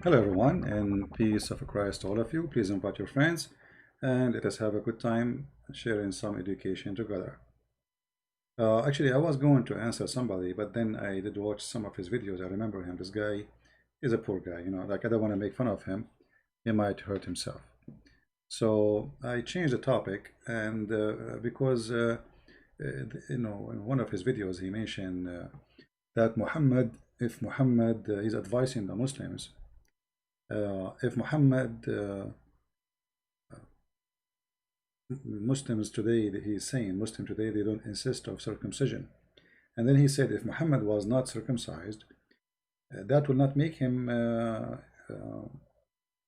Hello everyone, and peace of Christ to all of you. Please invite your friends and let us have a good time sharing some education together. Actually, I was going to answer somebody, but then I did watch some of his videos. I remember him. This guy is a poor guy, like I don't want to make fun of him. He might hurt himself. So I changed the topic, and because in one of his videos he mentioned that if Muhammad is advising the Muslims, if Muhammad Muslims today, he's saying Muslims today, they don't insist of circumcision. And then he said if Muhammad was not circumcised, that will not make him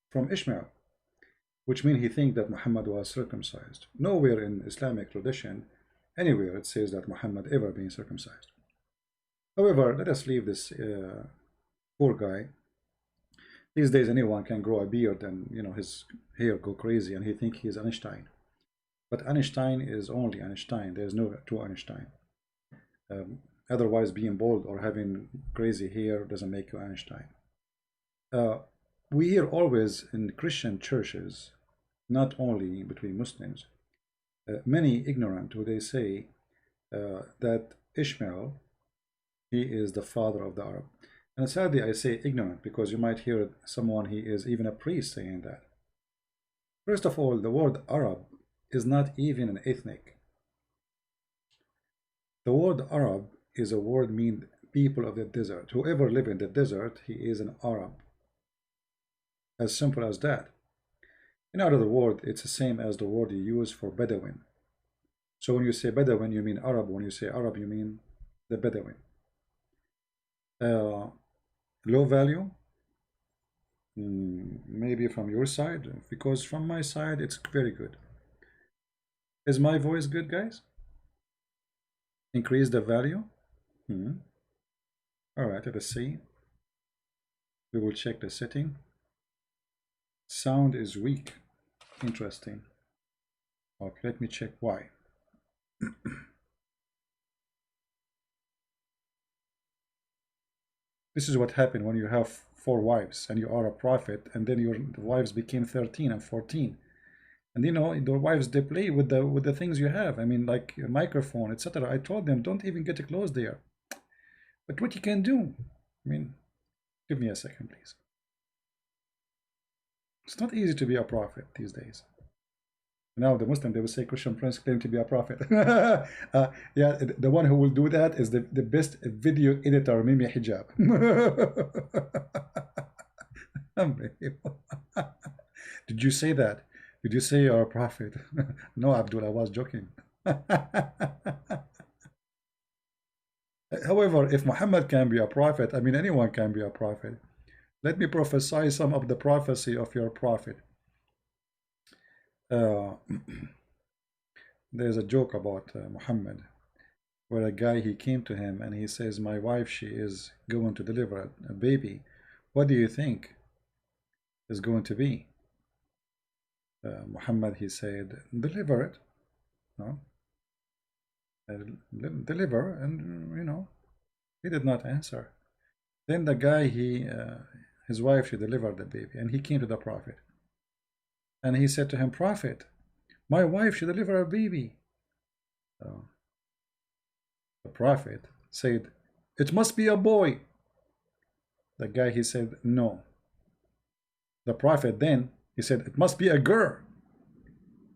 from Ishmael, which means he thinks that Muhammad was circumcised. Nowhere in Islamic tradition, anywhere it says that Muhammad ever been circumcised. However, let us leave this poor guy. These days anyone can grow a beard and his hair go crazy and he think he's Einstein. But Einstein is only Einstein. There's no two Einstein. Otherwise, being bald or having crazy hair doesn't make you Einstein. We hear always in Christian churches, not only between Muslims, many ignorant who they say that Ishmael, he is the father of the Arab. And sadly, I say ignorant because you might hear someone, he is even a priest, saying that. First of all, the word Arab is not even an ethnic. The word Arab is a word mean people of the desert. Whoever live in the desert, he is an Arab. As simple as that. In other words, it's the same as the word you use for Bedouin. So when you say Bedouin, you mean Arab. When you say Arab, you mean the Bedouin. Low value, maybe from your side, because from my side it's very good. Is my voice good, guys? Increase the value. All right, let us see. We will check the setting. Sound is weak. Interesting. Okay, let me check why. This is what happened when you have 4 wives and you are a prophet, and then your wives became 13 and 14. And your wives, they play with the things you have. I mean, like a microphone, etc. I told them, don't even get close there. But what you can do, I mean, give me a second, please. It's not easy to be a prophet these days. Now the Muslim, they will say Christian Prince claim to be a prophet. Yeah, the one who will do that is the best video editor, Mimi Hijab. Did you say that? Did you say you're a prophet? No, Abdul, I was joking. However, if Muhammad can be a prophet, I mean anyone can be a prophet. Let me prophesy some of the prophecy of your prophet. There's a joke about Muhammad, where a guy, he came to him and he says, my wife, she is going to deliver a baby. What do you think is going to be? Muhammad, he said, deliver it. No? Deliver, and he did not answer. Then the guy, his wife, she delivered the baby, and he came to the prophet. And he said to him, Prophet, my wife should deliver a baby. So the prophet said, it must be a boy. The guy, he said, no. The prophet then, he said, it must be a girl.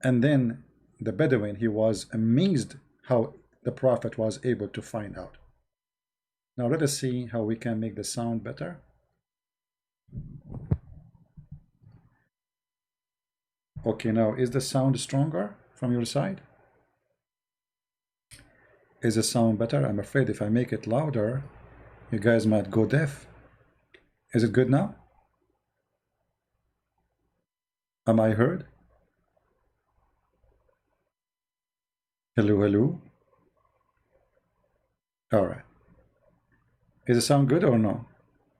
And then the Bedouin, he was amazed how the prophet was able to find out. Now let us see how we can make the sound better. Okay, now is the sound stronger from your side? Is the sound better? I'm afraid if I make it louder, you guys might go deaf. Is it good now? Am I heard? Hello, hello. All right. Is the sound good or no?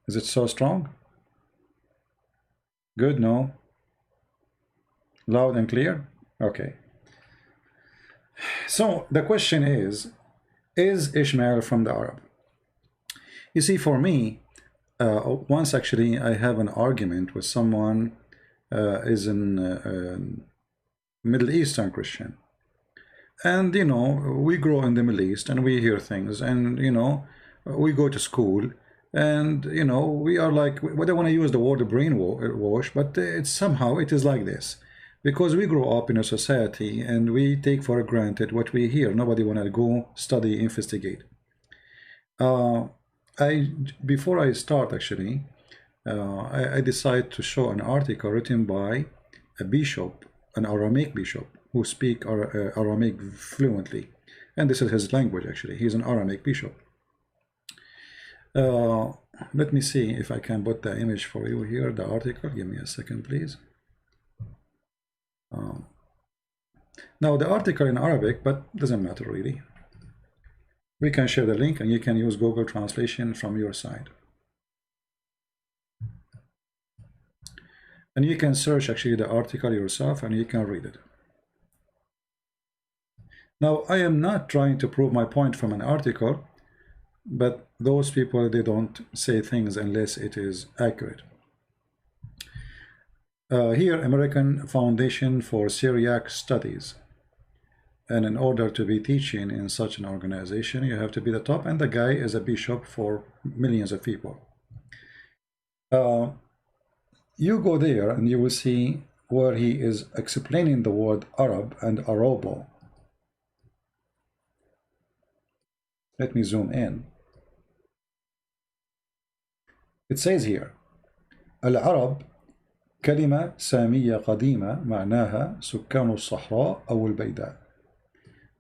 Is it so strong? Good, no? Loud and clear? Okay. So the question is Ishmael from the Arab? You see, for me, Once actually I have an argument with someone is in Middle Eastern Christian, and you know, we grow in the Middle East and we hear things, and you know, we go to school, and you know, we are like, I don't want to use the word brainwash, but it's somehow it is like this, because we grow up in a society and we take for granted what we hear. Nobody want to go study, investigate. Before I start actually, I decide to show an article written by a bishop, an Aramaic bishop, who speak Aramaic fluently, and this is his language actually. He's an Aramaic bishop. Let me see if I can put the image for you here, the article. Give me a second, please. Now the article in Arabic, but doesn't matter really. We can share the link and you can use Google Translation from your side. And you can search actually the article yourself and you can read it. Now, I am not trying to prove my point from an article, but those people, they don't say things unless it is accurate. Here, American Foundation for Syriac Studies. And in order to be teaching in such an organization, you have to be the top, and the guy is a bishop for millions of people. You go there and you will see where he is explaining the word Arab and Arabo. Let me zoom in. It says here, العرب كلمة سامية قديمة معناها سكان الصحراء أو البيداء.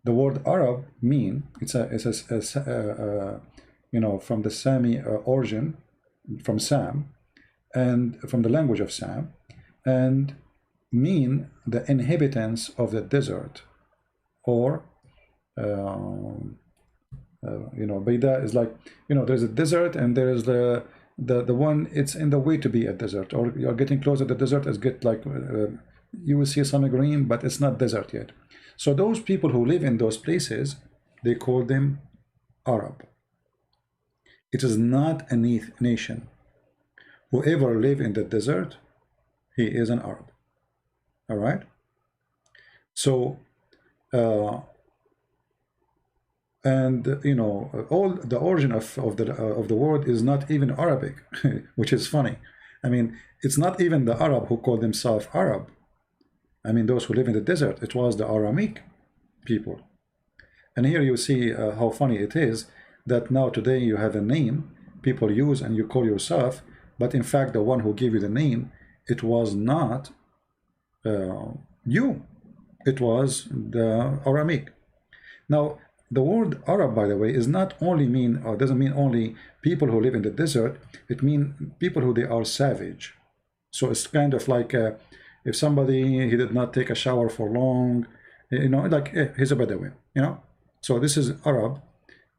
The word Arab mean, it's you know, from the Sami origin, from Sam, and from the language of Sam, and mean the inhabitants of the desert, or you know, Baida is like, you know, there's a desert and there is the one, it's in the way to be a desert, or you're getting closer to the desert as get like you will see some green, but it's not desert yet. So those people who live in those places, they call them Arab. It is not a nation. Whoever live in the desert, he is an Arab. All right. So, and you know, all the origin of the word is not even Arabic, which is funny. I mean, it's not even the Arab who call themselves Arab. I mean, those who live in the desert, it was the Aramaic people. And here you see how funny it is that now today you have a name people use and you call yourself, but in fact the one who gave you the name, it was not you. It was the Aramaic. Now, the word Arab, by the way, is not only mean, or doesn't mean only people who live in the desert. It means people who they are savage. So it's kind of like if somebody, he did not take a shower for long, you know, like he's a Badawi, you know. So this is Arab.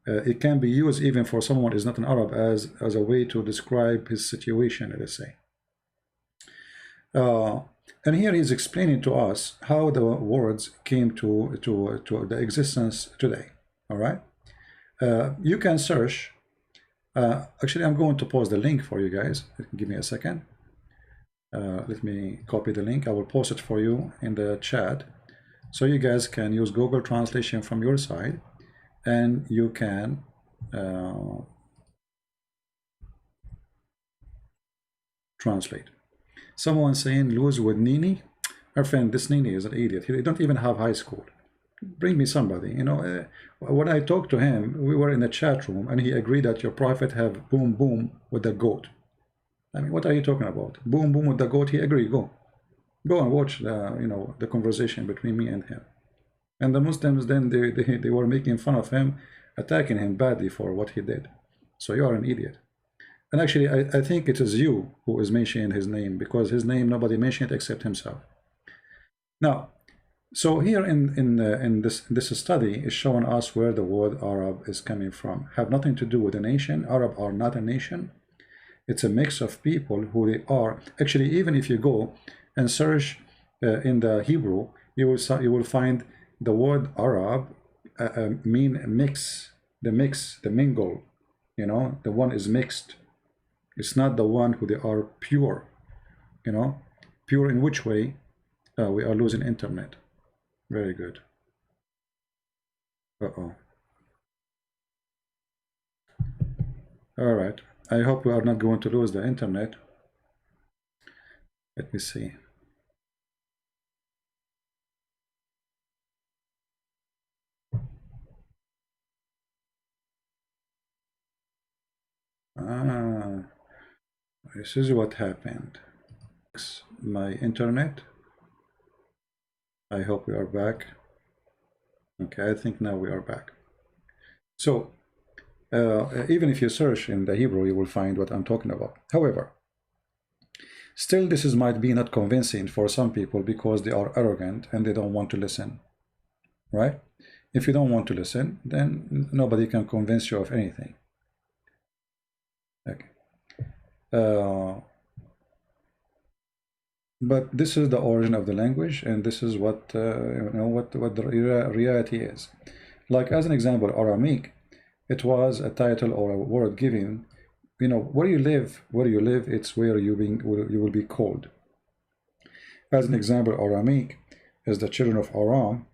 It can be used even for someone who is not an Arab as a way to describe his situation, let's say. And here he's explaining to us how the words came to the existence today. All right. You can search. Actually, I'm going to post the link for you guys. Give me a second. Let me copy the link. I will post it for you in the chat, so you guys can use Google Translation from your side, and you can translate. Someone saying lose with Nini. Our friend, this Nini is an idiot. He don't even have high school. Bring me somebody. You know, when I talked to him, we were in a chat room, and he agreed that your prophet have boom boom with the goat. I mean, what are you talking about? Boom boom with the goat. He agreed. Go and watch the, you know, the conversation between me and him. And the Muslims then they were making fun of him, attacking him badly for what he did. So you are an idiot. And actually, I think it is you who is mentioning his name, because his name nobody mentioned except himself. Now, so here in this study is showing us where the word Arab is coming from. Have nothing to do with a nation. Arab are not a nation. It's a mix of people who they are. Actually, even if you go and search in the Hebrew, you will find the word Arab mean mix, the mingle. You know, the one is mixed. It's not the one who they are pure. You know, pure in which way? We are losing internet. Very good. Uh-oh. All right. I hope we are not going to lose the internet. Let me see. This is what happened. My internet. I hope we are back. Okay, I think now we are back. So, even if you search in the Hebrew, you will find what I'm talking about. However, still this might be not convincing for some people because they are arrogant and they don't want to listen, right? If you don't want to listen, then nobody can convince you of anything. Okay. But this is the origin of the language, and this is what what the reality is. Like as an example, Aramaic, it was a title or a word given. Where you live, it's where you will be called. As an example, Aramaic is the children of Aram,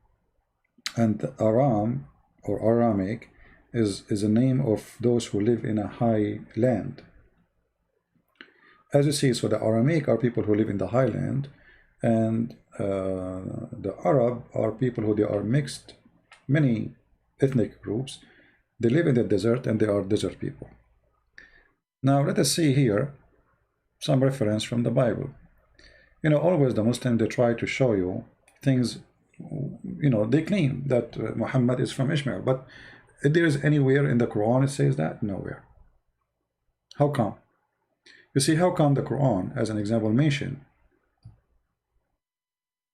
and Aram or Aramaic is a name of those who live in a high land. As you see, so the Aramaic are people who live in the highland, and the Arab are people who they are mixed, many ethnic groups. They live in the desert and they are desert people. Now let us see here some reference from the Bible. Always the Muslim, they try to show you things, they claim that Muhammad is from Ishmael, but if there is anywhere in the Quran it says that? Nowhere. How come? You see, how come the Quran, as an example, mention,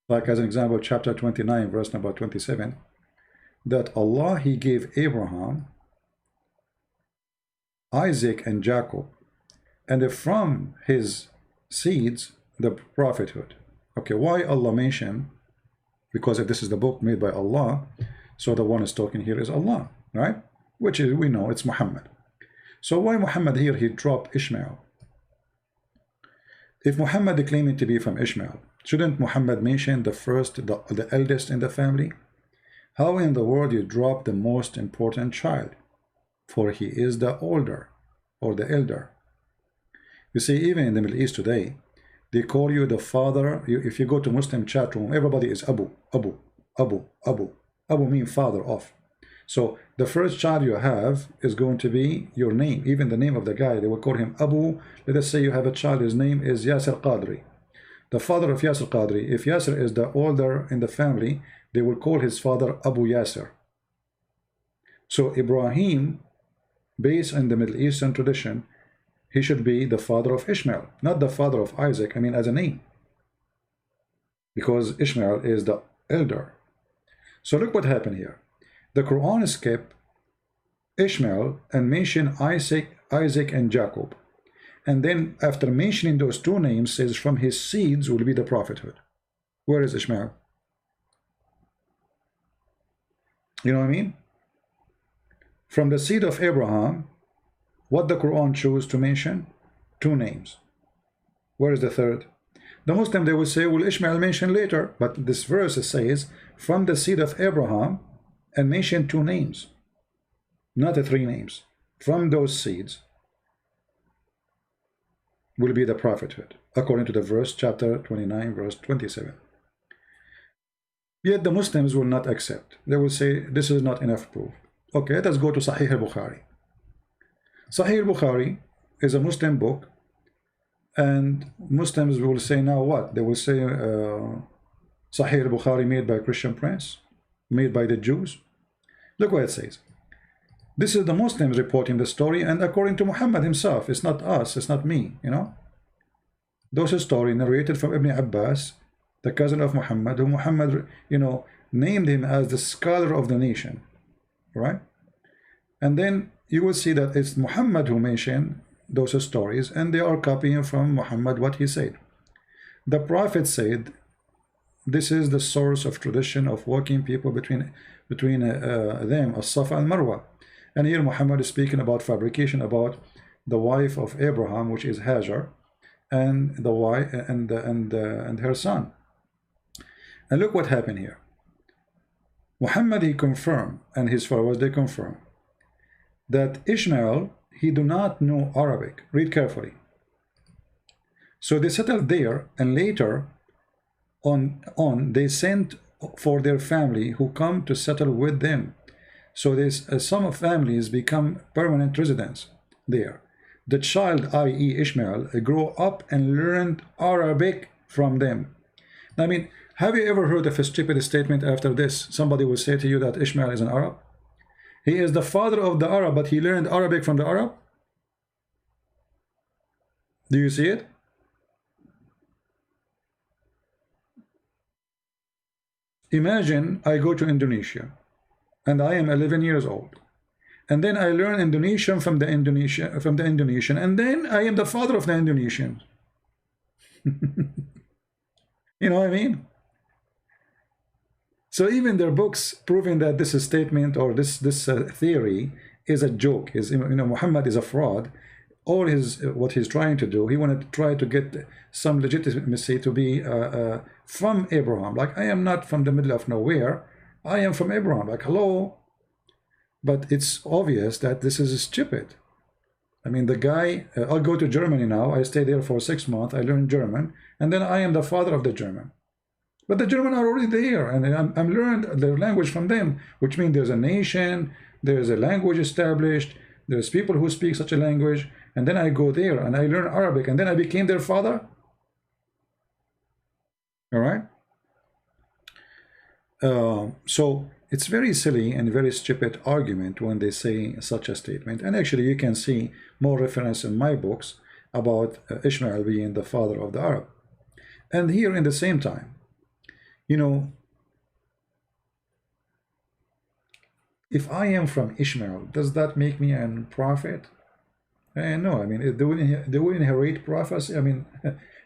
like as an example, chapter 29, verse number 27, that Allah, He gave Abraham, Isaac, and Jacob, and from his seeds, the prophethood. Okay, why Allah mention? Because if this is the book made by Allah, so the one is talking here is Allah, right? Which is, we know, it's Muhammad. So why Muhammad here, he dropped Ishmael? If Muhammad is claiming to be from Ishmael, shouldn't Muhammad mention the first, the eldest in the family? How in the world you drop the most important child? For he is the older, or the elder. You see, even in the Middle East today, they call you the father. If you go to Muslim chat room, everybody is Abu, Abu, Abu, Abu. Abu means father of. So the first child you have is going to be your name. Even the name of the guy, they will call him Abu. Let us say you have a child, his name is Yasir Qadri. The father of Yasir Qadri, if Yasir is the older in the family, they will call his father Abu Yasir. So Ibrahim, based on the Middle Eastern tradition, he should be the father of Ishmael, not the father of Isaac, as a name. Because Ishmael is the elder. So look what happened here. The Quran skipped Ishmael and mentioned Isaac and Jacob. And then after mentioning those two names, says from his seeds will be the prophethood. Where is Ishmael? You know what I mean? From the seed of Abraham, what the Quran chose to mention? Two names. Where is the third? The Muslim, they will say, well, Ishmael mentioned later, but this verse says, from the seed of Abraham, and mention two names, not the three names. From those seeds will be the prophethood, according to the verse, chapter 29, verse 27. Yet the Muslims will not accept. They will say, this is not enough proof. Okay, let us go to Sahih al-Bukhari. Sahih al-Bukhari is a Muslim book, and Muslims will say now what? They will say Sahih al-Bukhari made by a Christian prince, made by the Jews. Look what it says. This is the Muslims reporting the story, and according to Muhammad himself. It's not us, it's not me, Those is story narrated from Ibn Abbas, the cousin of Muhammad, who Muhammad, named him as the scholar of the nation, right? And then you will see that it's Muhammad who mentioned those stories, and they are copying from Muhammad what he said. The Prophet said, this is the source of tradition of walking people between them, as-Safa and Marwa. And here Muhammad is speaking about fabrication, about the wife of Abraham, which is Hajar, and the wife and her son. And look what happened here. Muhammad, he confirmed, and his followers, they confirm that Ishmael, he do not know Arabic. Read carefully. So they settled there, and later on they sent for their family who come to settle with them. So there's some of families become permanent residents there. The child, i.e. Ishmael, grew up and learned Arabic from them. I mean, have you ever heard of a stupid statement after this? Somebody will say to you that Ishmael is an Arab. He is the father of the Arab, but he learned Arabic from the Arab. Do you see it? Imagine I go to Indonesia and I am 11 years old, and then I learn Indonesian from the Indonesian, and then I am the father of the Indonesians. You know what I mean? So even their books proving that this is statement or this theory is a joke, is, you know, Muhammad is a fraud. All his what he's trying to do, he wanted to try to get some legitimacy to be from Abraham. Like, I am not from the middle of nowhere, I am from Abraham. Like, hello. But it's obvious that this is stupid. I mean, the guy, I'll go to Germany now, I stay there for 6 months, I learn German, and then I am the father of the German. But the German are already there, and I'm learned their language from them, which means there's a nation, there's a language established, there's people who speak such a language, and then I go there and I learn Arabic, and then I became their father. All right? So it's very silly and very stupid argument when they say such a statement. And actually you can see more reference in my books about Ishmael being the father of the Arab. And here in the same time, you know, if I am from Ishmael, does that make me a prophet? No, I mean, do we inherit prophecy? I mean,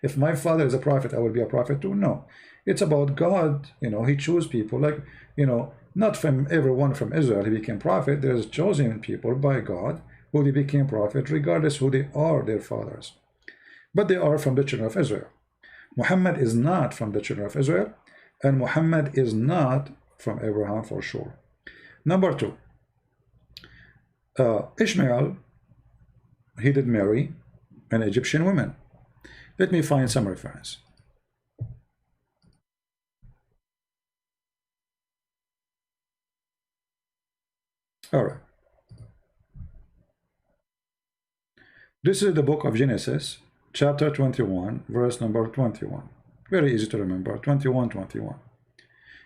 if my father is a prophet, I will be a prophet too? No. It's about God, you know, he chose people, like, you know, not from everyone from Israel he became prophet. There's chosen people by God who they became prophet, regardless who they are, their fathers. But they are from the children of Israel. Muhammad is not from the children of Israel, and Muhammad is not from Abraham for sure. Number two, Ishmael, he did marry an Egyptian woman. Let me find some reference. All right. This is the book of Genesis, chapter 21, verse number 21. Very easy to remember, 21:21.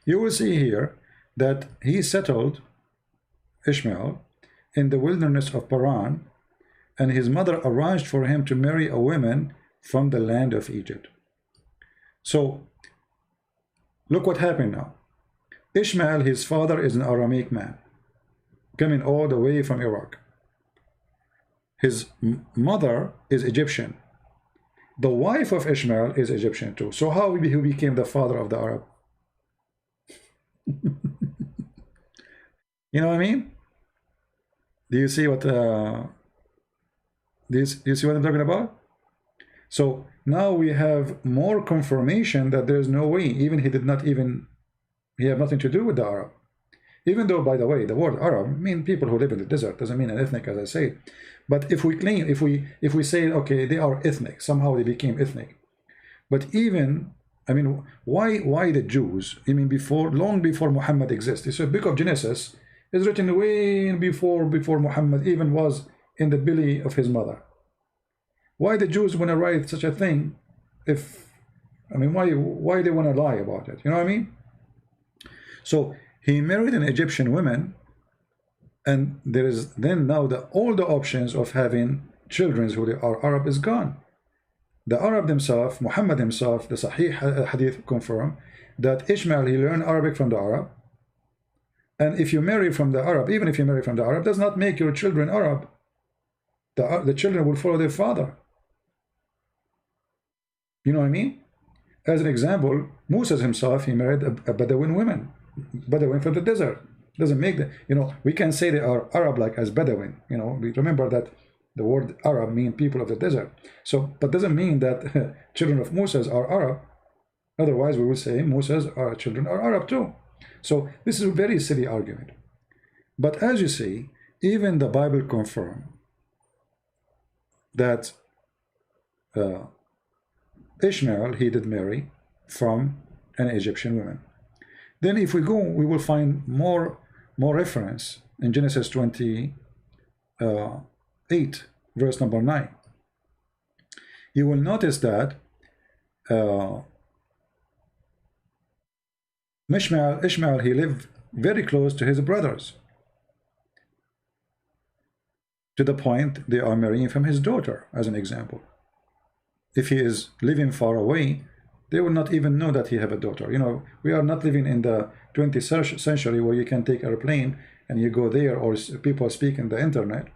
You will see here that he settled Ishmael in the wilderness of Paran, and his mother arranged for him to marry a woman from the land of Egypt. So look what happened now. Ishmael, his father, is an Aramaic man, coming all the way from Iraq. His mother is Egyptian. The wife of Ishmael is Egyptian too. So how he became the father of the Arab? You know what I mean? Do you see what do you see what I'm talking about? So now we have more confirmation that there's no way, even he had nothing to do with the Arab. Even though, by the way, the word Arab means people who live in the desert, doesn't mean an ethnic, as I say. But if we claim, if we say, okay, they are ethnic, somehow they became ethnic. But even, I mean, why the Jews? I mean, long before Muhammad exists. So the book of Genesis is written way before Muhammad even was in the belly of his mother. Why the Jews want to write such a thing? Why they want to lie about it? You know what I mean? So he married an Egyptian woman, and there is then now all the options of having children who are Arab is gone. The Arab themselves, Muhammad himself, the Sahih Hadith confirm that Ishmael, he learned Arabic from the Arab. And if you marry from the Arab, even if you marry from the Arab, does not make your children Arab. The children will follow their father. You know what I mean? As an example, Moses himself, he married a Bedouin woman. Bedouin from the desert. Doesn't make the, you know, we can say they are Arab like as Bedouin. You know, we remember that The word Arab means people of the desert. So, but doesn't mean that children of Moses are Arab. Otherwise, we will say Moses' children are Arab too. So this is a very silly argument. But as you see, even the Bible confirms that Ishmael, he did marry from an Egyptian woman. Then if we go, we will find more reference in Genesis 28, verse number 9. You will notice that Ishmael, he lived very close to his brothers, to the point they are marrying from his daughter, as an example. If he is living far away, they will not even know that he have a daughter. You know, we are not living in the 20th century where you can take a plane and you go there, or people speak in the internet.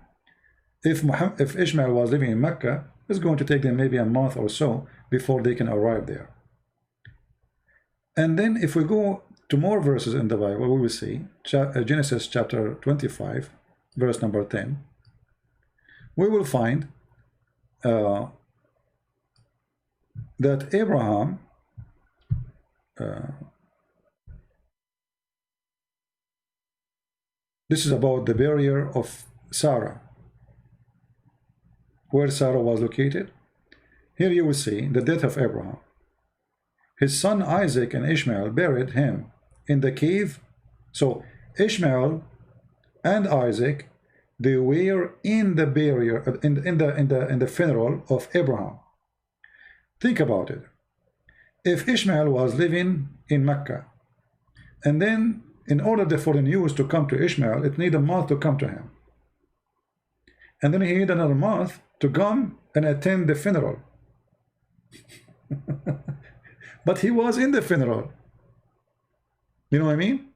If Ishmael was living in Mecca, it's going to take them maybe a month or so before they can arrive there. And then if we go to more verses in the Bible, we will see Genesis chapter 25, verse number 10. We will find that Abraham this is about the barrier of Sarah, where Sarah was located. Here you will see the death of Abraham. His son Isaac and Ishmael buried him in the cave. So Ishmael and Isaac, they were in the barrier in the funeral of Abraham. Think about it. If Ishmael was living in Mecca, and then in order for the news to come to Ishmael, it needed a month to come to him, and then he needed another month to come and attend the funeral. But he was in the funeral. You know what I mean?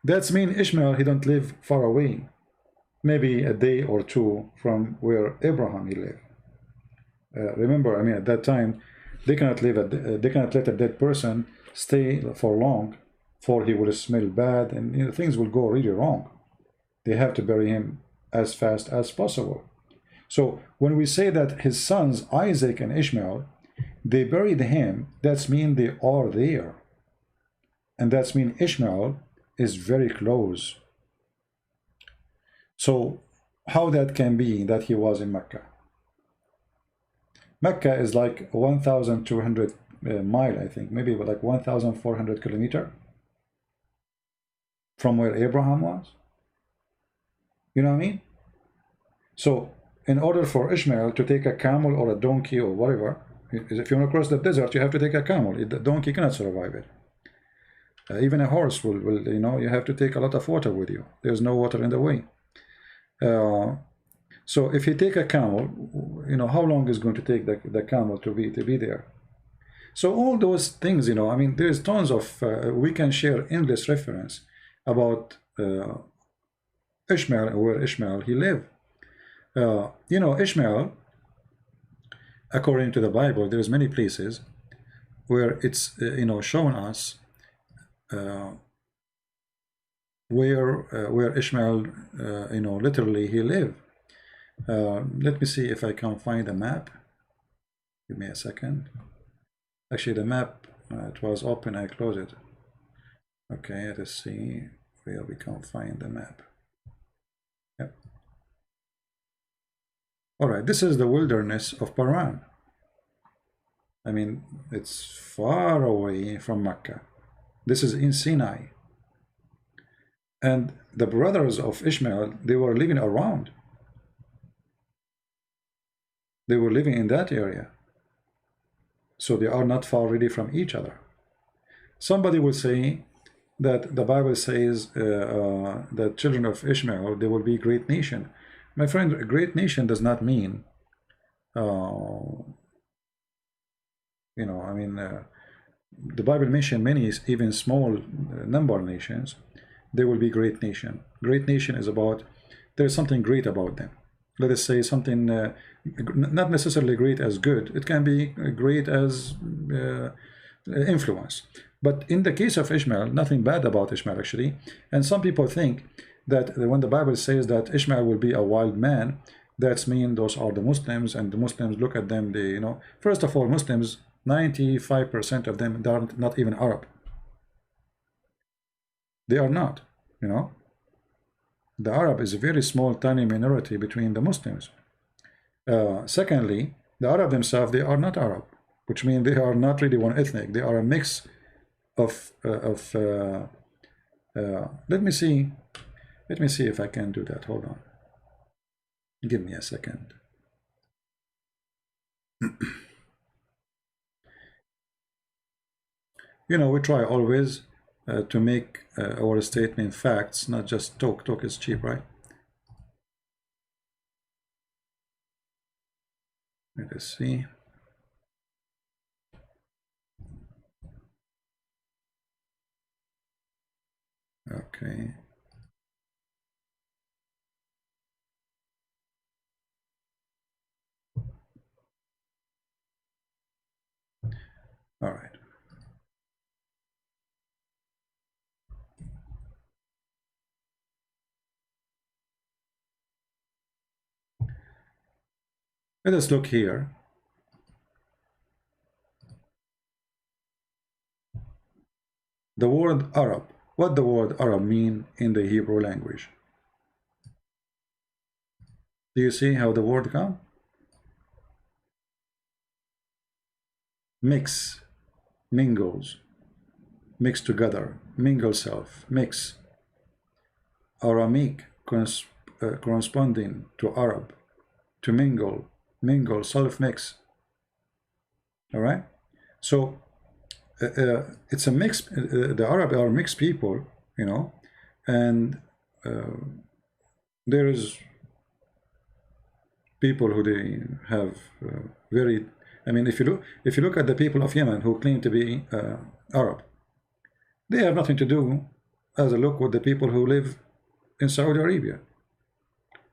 That's mean Ishmael, he don't live far away, maybe a day or two from where Abraham he lived. Remember, I mean, at that time, they cannot let a dead person stay for long, for he will smell bad, and you know, things will go really wrong. They have to bury him as fast as possible. So when we say that his sons Isaac and Ishmael, they buried him, that's mean they are there, and that's mean Ishmael is very close. So how that can be that he was in Mecca? Mecca is like 1,200 mile, I think, maybe like 1,400 kilometer from where Abraham was. You know what I mean? So in order for Ishmael to take a camel or a donkey or whatever, if you want to cross the desert, you have to take a camel. The donkey cannot survive it. Even a horse will, you know, you have to take a lot of water with you. There's no water in the way. So if you take a camel, you know, how long is going to take the camel to be there? So all those things, you know, I mean, there's tons of, we can share endless reference about Ishmael, where Ishmael he lived. You know, Ishmael, according to the Bible, there's many places where it's, you know, shown us where Ishmael, you know, literally he lived. Let me see if I can find a map. Give me a second. Actually, the map, it was open, I closed it. Okay, let's see where we can find the map. Yep. All right, this is the wilderness of Paran. I mean, it's far away from Mecca. This is in Sinai. And the brothers of Ishmael, they were living around. They were living in that area. So they are not far really from each other. Somebody will say that the Bible says that children of Ishmael, they will be a great nation. My friend, a great nation does not mean, you know, I mean, the Bible mentions many, even small number of nations. They will be great nation. Great nation is about, there is something great about them. Let us say something not necessarily great as good. It can be great as influence. But in the case of Ishmael, nothing bad about Ishmael actually. And some people think that when the Bible says that Ishmael will be a wild man, That's mean those are the Muslims, and the Muslims look at them, they, first of all, Muslims, 95% of them are not even Arab. They are not, The Arab is a very small, tiny minority between the Muslims. Secondly, the Arab themselves, they are not Arab, which means they are not really one ethnic. They are a mix of let me see if I can do that. Hold on. Give me a second. We try always to make our statement facts, not just talk. Talk is cheap, right? Let us see. Okay. All right. Let us look here. The word Arab. What the word Arab mean in the Hebrew language? Do you see how the word come? Mix, mingles, mix together, mingle self, mix. Aramic corresponding to Arab, to mingle, self mix. All right. So it's a mix. The Arab are mixed people, and there is people who they have very. I mean, if you look at the people of Yemen who claim to be Arab, they have nothing to do as a look with the people who live in Saudi Arabia.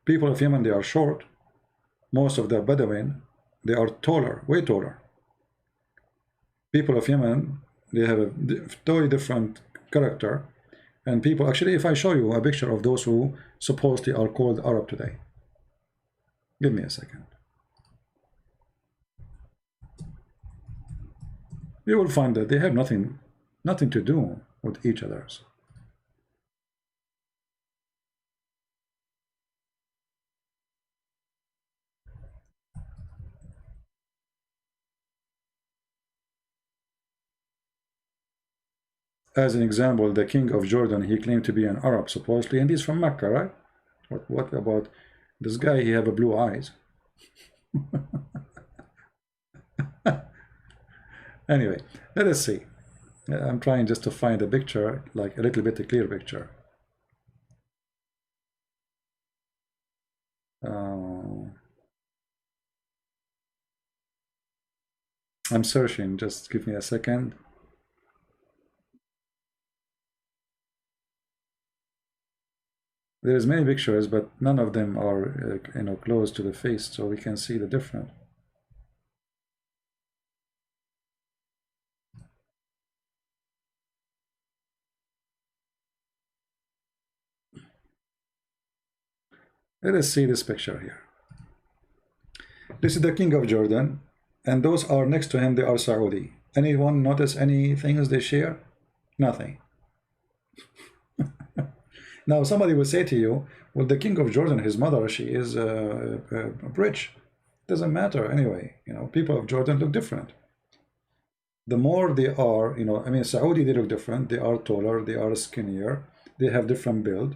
People of Yemen, they are short. Most of the Bedouin, they are taller, way taller. People of Yemen, they have a totally different character. And people, actually, if I show you a picture of those who supposedly are called Arab today. Give me a second. You will find that they have nothing to do with each other. As an example, the king of Jordan, he claimed to be an Arab, supposedly, and he's from Mecca, right? What about this guy? He have a blue eyes. Anyway, let us see. I'm trying just to find a picture, like a little bit a clear picture. I'm searching, just give me a second. There's many pictures, but none of them are close to the face, so we can see the difference. Let us see this picture here. This is the king of Jordan, and those are next to him, they are Saudi. Anyone notice any things they share? Nothing. Now somebody will say to you, well, the king of Jordan, his mother, she is rich. Doesn't matter anyway. People of Jordan look different. The more they are, I mean, Saudi, they look different. They are taller, they are skinnier, they have different build.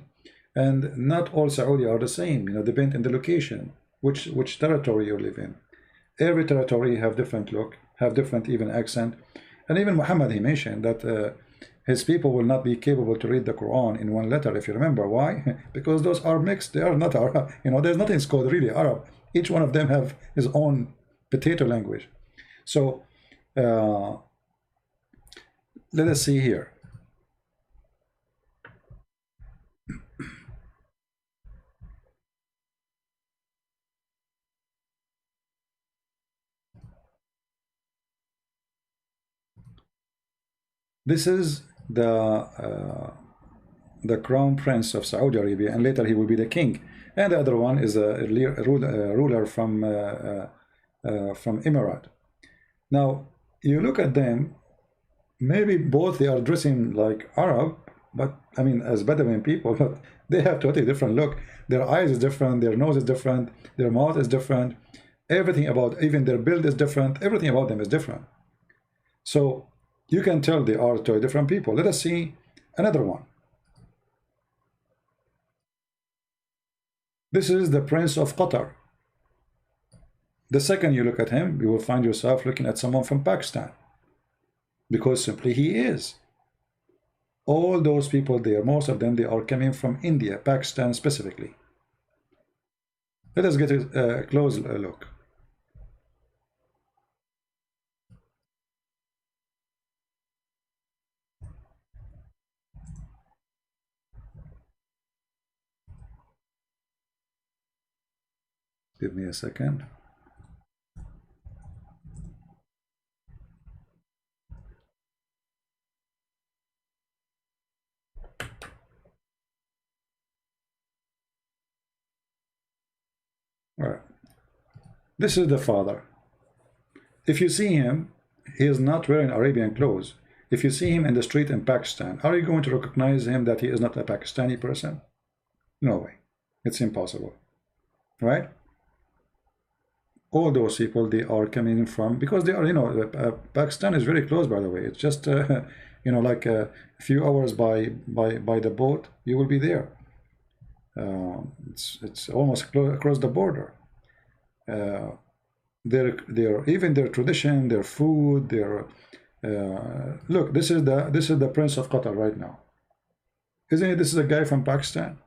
And not all Saudi are the same, depend on the location, which territory you live in. Every territory have different look, have different even accent. And even Muhammad, he mentioned that his people will not be capable to read the Quran in one letter, if you remember. Why? Because those are mixed. They are not Arab. There's nothing called really Arab. Each one of them have his own potato language. So let us see here. This is the the crown prince of Saudi Arabia, and later he will be the king. And the other one is a ruler from Emirate. Now, you look at them, maybe both they are dressing like Arab, but I mean, as Bedouin people, but they have totally different look. Their eyes is different, their nose is different, their mouth is different. Everything about, even their build is different. Everything about them is different. So you can tell they are two different people. Let us see another one. This is the Prince of Qatar. The second you look at him, you will find yourself looking at someone from Pakistan, because simply he is. All those people there, most of them, they are coming from India, Pakistan specifically. Let us get a close look. Give me a second. All right. This is the father. If you see him, he is not wearing Arabian clothes. If you see him in the street in Pakistan, are you going to recognize him that he is not a Pakistani person? No way. It's impossible. Right? All those people, they are coming from, because they are, you know, Pakistan is very close, by the way. It's just, you know, like a few hours by the boat, you will be there. It's almost across the border. Even their tradition, their food, their look. This is the Prince of Qatar right now, isn't it? This is a guy from Pakistan.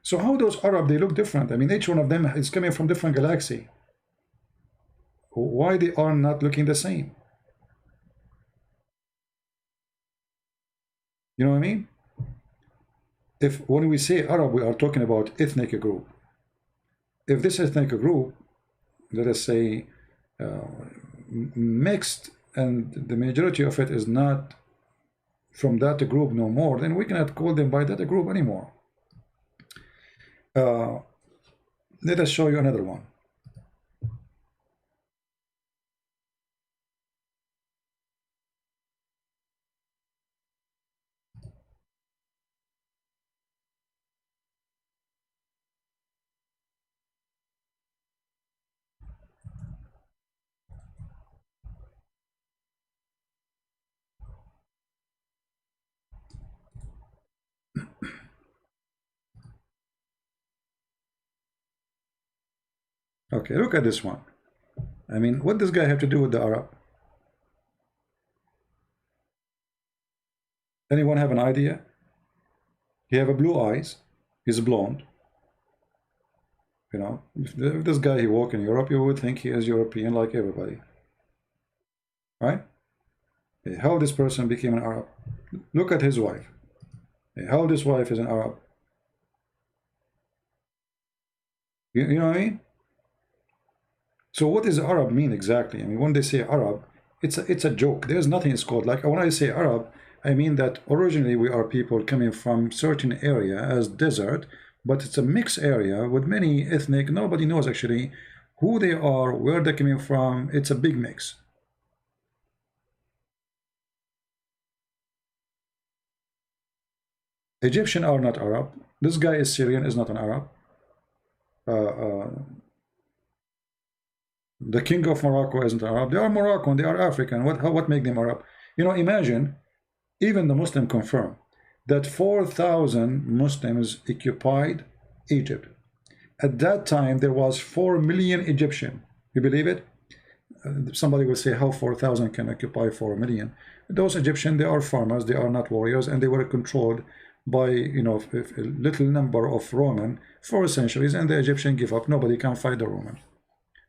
So how those Arab, they look different? I mean, each one of them is coming from different galaxy. Why they are not looking the same? You know what I mean? If when we say Arab, we are talking about ethnic group. If this ethnic group, let us say, mixed, and the majority of it is not from that group no more, then we cannot call them by that group anymore. Let us show you another one. Okay, look at this one. I mean, what does this guy have to do with the Arab? Anyone have an idea? He have a blue eyes. He's blonde. You know, if this guy, he walk in Europe, you would think he is European like everybody. Right? How this person became an Arab? Look at his wife. How this wife is an Arab? You know what I mean? So what does Arab mean exactly? I mean, when they say Arab, it's a joke. There's nothing it's called. Like when I say Arab, I mean that originally we are people coming from certain area as desert, but it's a mixed area with many ethnic. Nobody knows actually who they are, where they're coming from. It's a big mix. Egyptian are not Arab. This guy is Syrian, is not an Arab. The king of Morocco isn't Arab. They are Moroccan, they are African. What make them Arab? You know, imagine, even the Muslim confirm that 4,000 Muslims occupied Egypt. At that time, there was 4 million Egyptian. You believe it? Somebody will say, how 4,000 can occupy 4 million? Those Egyptians, they are farmers, they are not warriors, and they were controlled by, you know, a little number of Roman for centuries, and the Egyptian give up. Nobody can fight the Roman.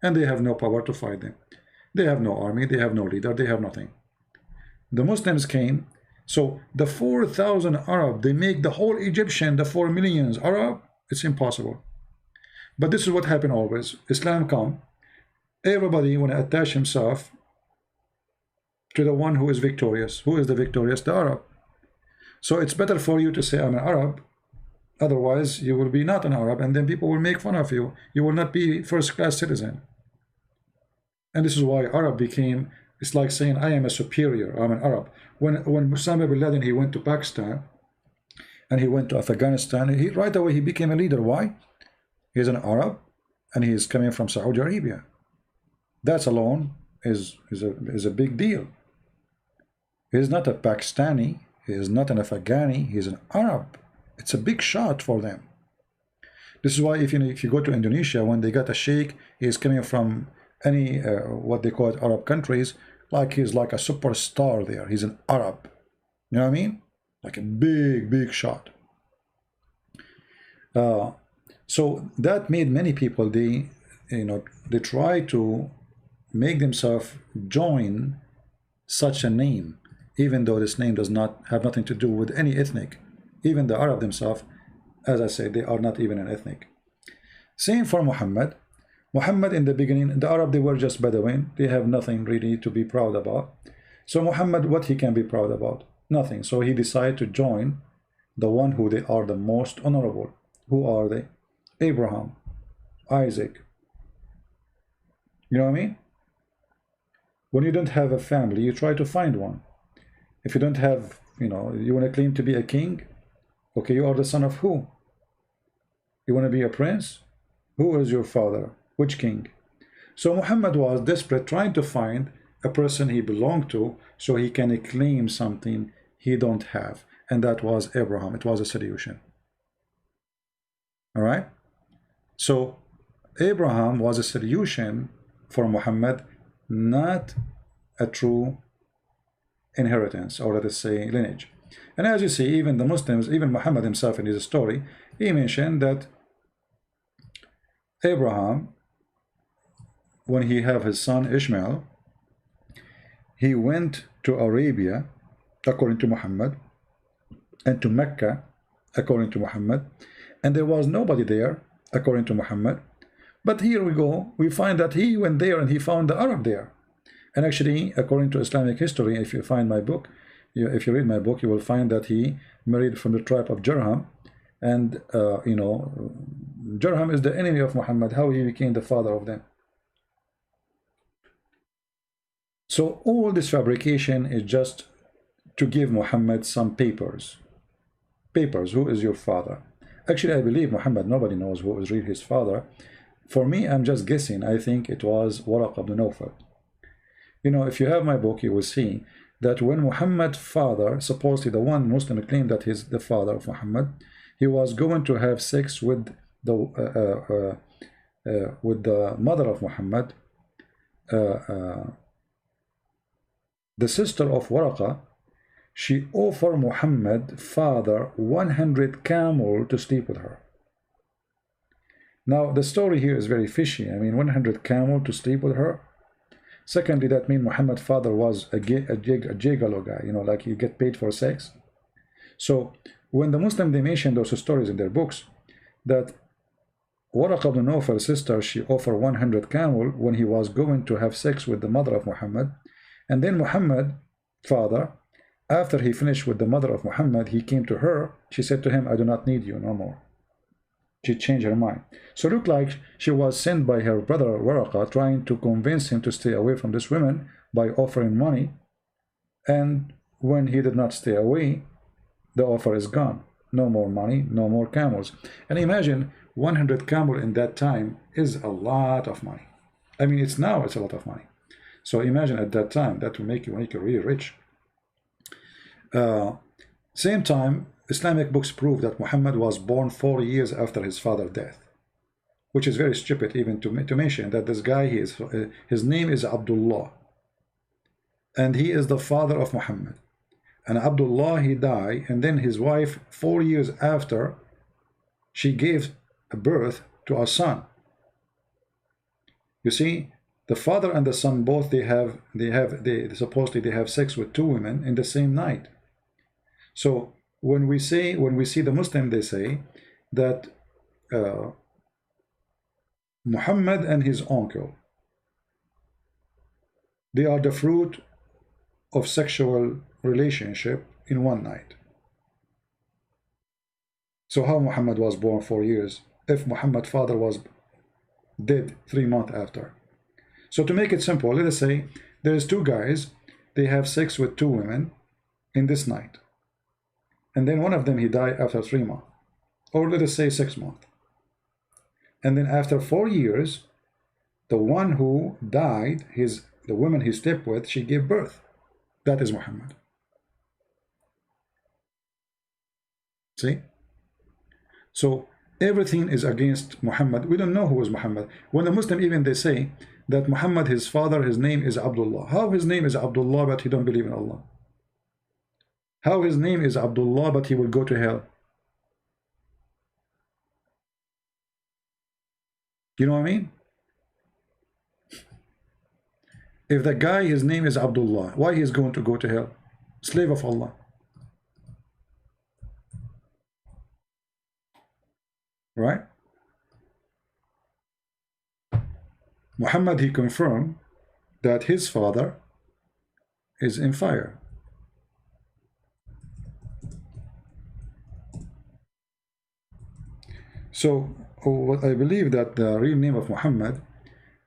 And they have no power to fight them. They have no army, they have no leader, they have nothing. The Muslims came, so the 4,000 Arab, they make the whole Egyptian, the 4 millions Arab. It's impossible. But this is what happened always. Islam come, everybody want to attach himself to the one who is victorious. Who is the victorious? The Arab. So it's better for you to say I'm an Arab, otherwise you will be not an Arab, and then people will make fun of you. You will not be first-class citizen. And this is why Arab became, it's like saying I am a superior, I'm an Arab. When Osama bin Laden, he went to Pakistan and he went to Afghanistan, right away he became a leader. Why? He's an Arab and he is coming from Saudi Arabia. That alone is a big deal. He is not a Pakistani, he is not an Afghani, he is an Arab. It's a big shot for them. This is why if you go to Indonesia, when they got a sheikh, he is coming from any what they call it Arab countries, like he's like a superstar there. He's an Arab. You know what I mean? Like a big shot. So that made many people, they try to make themselves join such a name, even though this name does not have nothing to do with any ethnic. Even the Arab themselves, as I said, they are not even an ethnic. Same for Muhammad. Muhammad in the beginning, the Arab, they were just Bedouin. They have nothing really to be proud about. So Muhammad, what he can be proud about? Nothing. So he decided to join the one who they are the most honorable. Who are they? Abraham, Isaac. You know what I mean? When you don't have a family, you try to find one. If you don't have, you want to claim to be a king, okay, you are the son of who? You want to be a prince? Who is your father? Which king? So Muhammad was desperate, trying to find a person he belonged to so he can claim something he don't have. And that was Abraham. It was a solution. All right? So Abraham was a solution for Muhammad, not a true inheritance, or let us say lineage. And as you see, even the Muslims, even Muhammad himself in his story, he mentioned that Abraham, when he had his son Ishmael, he went to Arabia, according to Muhammad, and to Mecca, according to Muhammad, and there was nobody there, according to Muhammad. But here we go, we find that he went there and he found the Arab there. And actually, according to Islamic history, if you find my book, if you read my book, you will find that he married from the tribe of Jurham. And, Jurham is the enemy of Muhammad, how he became the father of them. So all this fabrication is just to give Muhammad some papers. Papers, who is your father? Actually, I believe Muhammad, nobody knows who is really his father. For me, I'm just guessing. I think it was Waraq ibn Nawfal. If you have my book, you will see that when Muhammad's father, supposedly the one Muslim claimed that he's the father of Muhammad, he was going to have sex with the mother of Muhammad, the sister of Waraqa. She offered Muhammad father 100 camel to sleep with her. Now the story here is very fishy. I mean, 100 camel to sleep with her. Secondly, that means Muhammad's father was a gigolo guy, like you get paid for sex. So when the Muslim, they mention those stories in their books, that Waraq ibn Nawfal's sister, she offered 100 camel when he was going to have sex with the mother of Muhammad. And then Muhammad's father, after he finished with the mother of Muhammad, he came to her. She said to him, I do not need you no more. She changed her mind. So it looked like she was sent by her brother Waraqa, trying to convince him to stay away from this woman by offering money. And when he did not stay away, the offer is gone. No more money, no more camels. And imagine 100 camel in that time is a lot of money. I mean, it's a lot of money. So imagine at that time, that will make you really rich. Same time, Islamic books prove that Muhammad was born 4 years after his father's death, which is very stupid even to mention that this guy, his name is Abdullah, and he is the father of Muhammad. And Abdullah, he died, and then his wife, 4 years after, she gave birth to a son. You see, the father and the son both they supposedly they have sex with 2 women in the same night. So when we see the Muslim, they say that Muhammad and his uncle, they are the fruit of sexual relationship in one night. So how Muhammad was born 4 years if Muhammad's father was dead 3 months after? So to make it simple, let us say there's two guys, they have sex with two women in this night. And then one of them, he died after 3 months. Or let us say 6 months. And then after 4 years, the one who died, the woman he slept with, she gave birth. That is Muhammad. See? So everything is against Muhammad. We don't know who is Muhammad. When the Muslim, even they say that Muhammad, his father, his name is Abdullah. How his name is Abdullah, but he don't believe in Allah? How his name is Abdullah, but he will go to hell? You know what I mean? If the guy, his name is Abdullah, why he is going to go to hell? Slave of Allah. Right? Muhammad, he confirmed that his father is in fire. So what I believe that the real name of Muhammad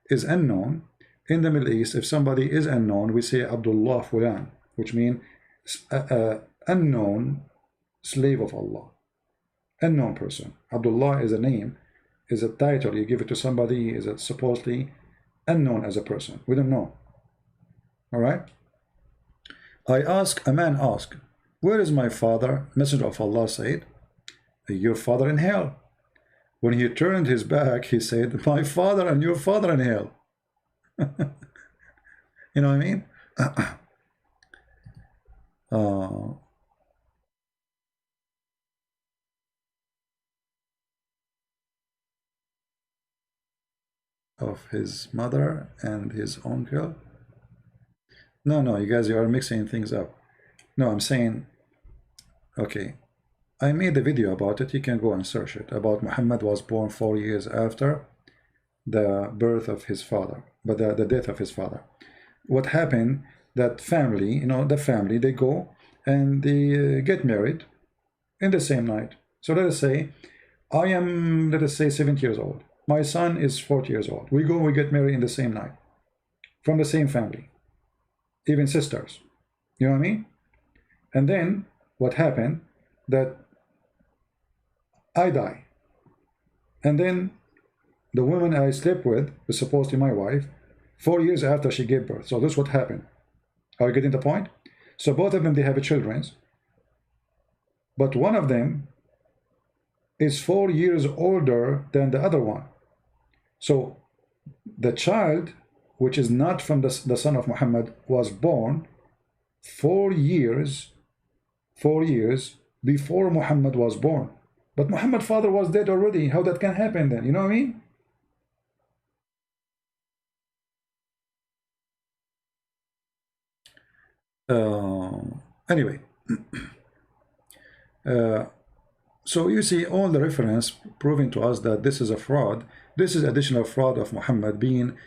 is unknown. In the Middle East, if somebody is unknown, we say Abdullah Fulan, which means unknown slave of Allah. Unknown person. Abdullah is a name, is a title. You give it to somebody, is supposedly unknown as a person. We don't know. All right? A man asked, where is my father? Messenger of Allah said, your father in hell. When he turned his back, he said, my father and your father in hell. You know what I mean? Of his mother and his uncle. No, you guys, you are mixing things up. No, I'm saying, okay, I made a video about it. You can go and search it. About Muhammad was born 4 years after the birth of his father, but the death of his father. What happened, that family, you know, the family, they go and they get married in the same night. So let us say, I am, let us say, 70 years old. My son is 40 years old. We go, we get married in the same night. From the same family. Even sisters. You know what I mean? And then, what happened, that I die. And then, the woman I slept with was supposed to be my wife 4 years after she gave birth. So this is what happened. Are you getting the point? So both of them, they have children. But one of them is 4 years older than the other one. So the child, which is not from the son of Muhammad, was born 4 years before Muhammad was born. But Muhammad's father was dead already. How that can happen then? You know what I mean? Anyway, so you see all the reference proving to us that this is a fraud. This is additional fraud of Muhammad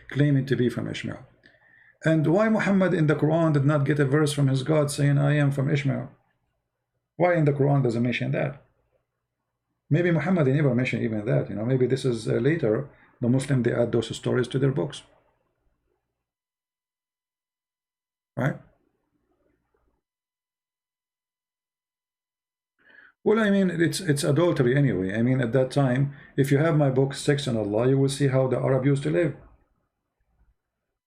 claiming to be from Ishmael. And why Muhammad in the Quran did not get a verse from his God saying, I am from Ishmael? Why in the Quran doesn't mention that? Maybe Muhammad never mentioned even that. You know, maybe this is later the Muslim, they add those stories to their books. Right? Well, I mean, it's adultery anyway. I mean, at that time, if you have my book, Sex and Allah, you will see how the Arab used to live.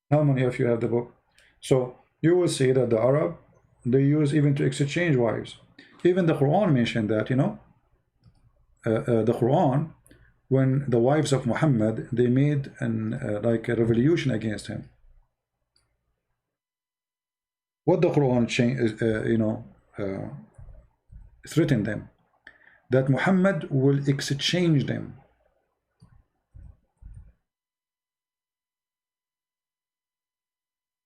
How many of you have the book? So you will see that the Arab, they use even to exchange wives. Even the Quran mentioned that, you know. The Quran, when the wives of Muhammad, they made like a revolution against him. What the Quran threatened them, that Muhammad will exchange them.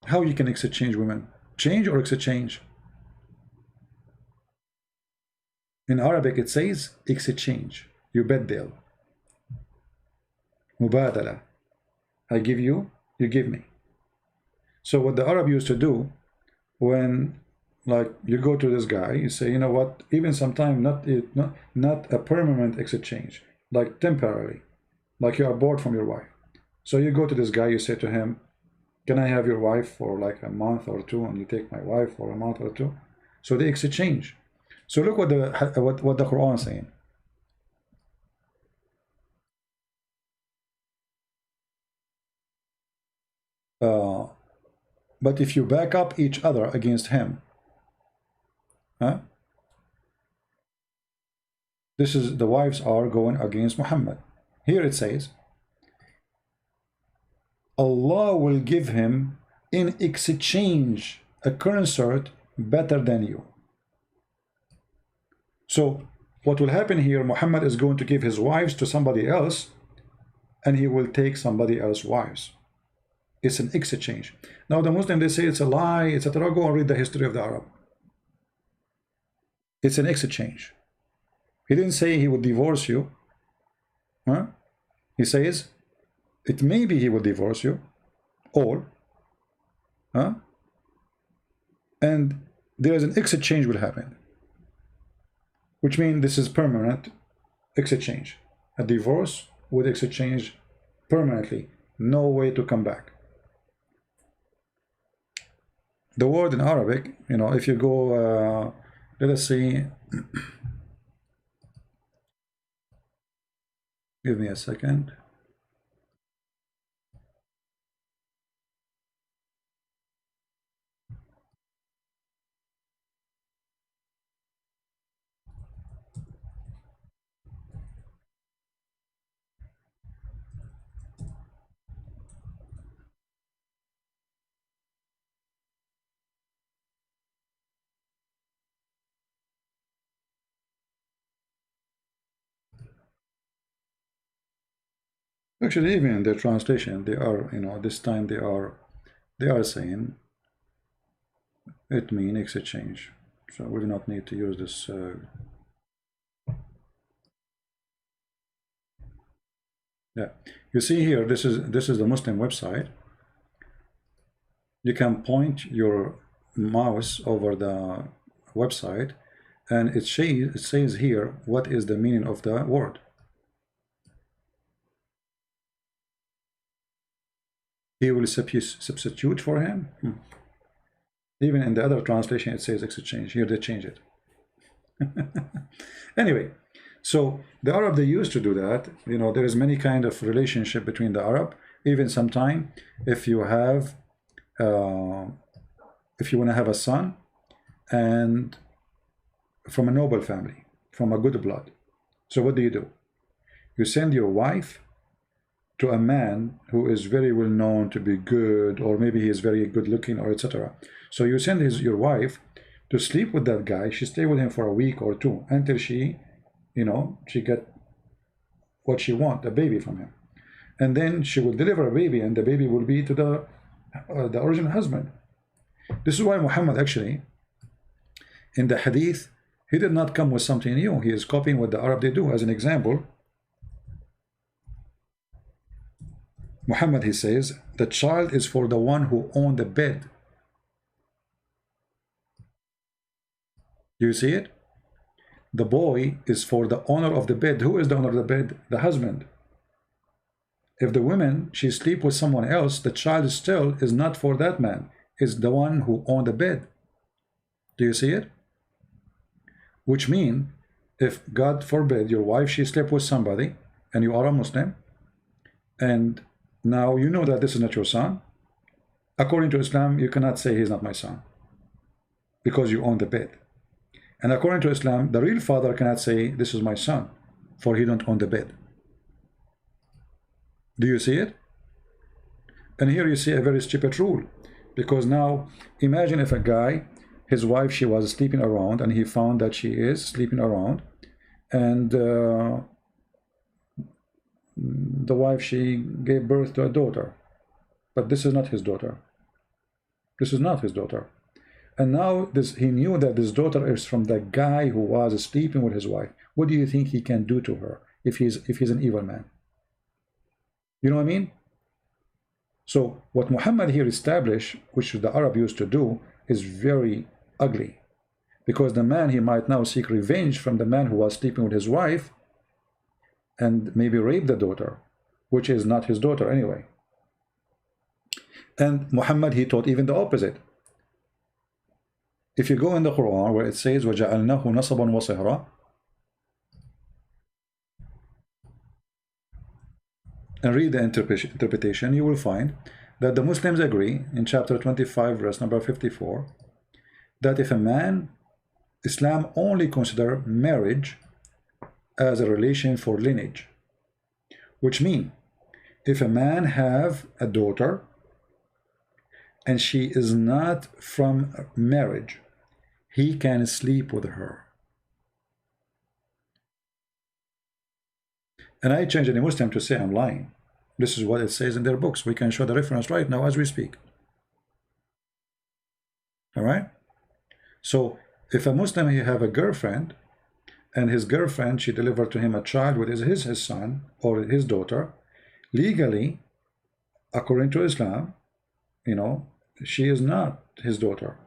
How you can exchange women? Change or exchange? In Arabic it says exchange. Yubaddil. Mubadala. I give you, you give me. So what the Arab used to do, when Like you go to this guy, you say, you know what, even sometime not a permanent exchange, like temporary, like you are bored from your wife. So you go to this guy, you say to him, can I have your wife for like a month or two, and you take my wife for a month or two? So they exchange. So look what the Quran is saying. But if you back up each other against him, huh? This is the wives are going against Muhammad. Here it says, Allah will give him in exchange a consort better than you. So what will happen here, Muhammad is going to give his wives to somebody else, and he will take somebody else's wives. It's an exchange. Now the Muslim, they say it's a lie, etc. Go and read the history of the Arab. It's an exchange. He didn't say he would divorce you. Huh? He says it may be he will divorce you, or and there is an exchange will happen, which means this is permanent exchange. A divorce with exchange permanently, no way to come back. The word in Arabic, you know, if you go, let us see. Give me a second. Actually, even in the translation, they are, you know, this time they are saying it means exchange. So we do not need to use this. Yeah, you see here, this is the Muslim website. You can point your mouse over the website, and it says here what is the meaning of the word. He will substitute for him. Even in the other translation it says exchange. Here they change it. Anyway, so the Arab, they used to do that. You know, there is many kind of relationship between the Arab. Even sometime if you have if you want to have a son and from a noble family, from a good blood, so what do? You send your wife to a man who is very well known to be good, or maybe he is very good looking, or etc. So you send your wife to sleep with that guy. She stay with him for a week or two until she, you know, she get what she want, a baby from him, and then she will deliver a baby, and the baby will be to the original husband. This is why Muhammad actually in the hadith, he did not come with something new. He is copying what the Arab they do. As an example, Muhammad, he says, the child is for the one who owned the bed. Do you see it? The boy is for the owner of the bed. Who is the owner of the bed? The husband. If the woman, she sleep with someone else, the child still is not for that man. It's the one who owned the bed. Do you see it? Which means, if God forbid your wife, she slept with somebody, and you are a Muslim, and now you know that this is not your son, according to Islam, you cannot say he's not my son, because you own the bed. And according to Islam, the real father cannot say this is my son, for he don't own the bed. Do you see it? And here you see a very stupid rule, because now imagine if a guy, his wife, she was sleeping around, and he found that she is sleeping around, and the wife, she gave birth to a daughter, but this is not his daughter. This is not his daughter. And now he knew that this daughter is from the guy who was sleeping with his wife. What do you think he can do to her if he's an evil man? You know what I mean? So what Muhammad here established, which the Arab used to do, is very ugly. Because the man, he might now seek revenge from the man who was sleeping with his wife and maybe rape the daughter, which is not his daughter anyway. And Muhammad, he taught even the opposite. If you go in the Quran where it says وَجَعَلْنَاهُ نَصَبًا وَصِهْرًا, and read the interpretation, you will find that the Muslims agree in chapter 25 verse number 54 that if a man, Islam only consider marriage as a relation for lineage, which means if a man have a daughter and she is not from marriage, he can sleep with her. And I change any Muslim to say I'm lying. This is what it says in their books. We can show the reference right now as we speak. All right? So if a Muslim, he have a girlfriend, and his girlfriend, she delivered to him a child with his son or his daughter, legally, according to Islam, you know, she is not his daughter.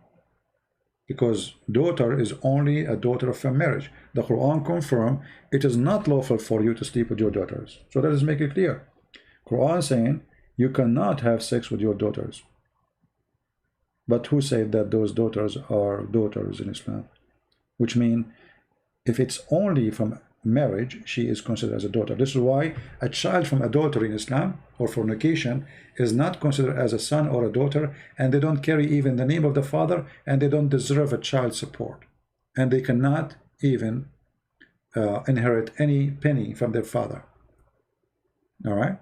Because daughter is only a daughter from marriage. The Quran confirms it is not lawful for you to sleep with your daughters. So that is make it clear. Quran saying you cannot have sex with your daughters. But who said that those daughters are daughters in Islam? Which means if it's only from marriage, she is considered as a daughter. This is why a child from adultery in Islam or fornication is not considered as a son or a daughter, and they don't carry even the name of the father, and they don't deserve a child support, and they cannot even inherit any penny from their father. All right?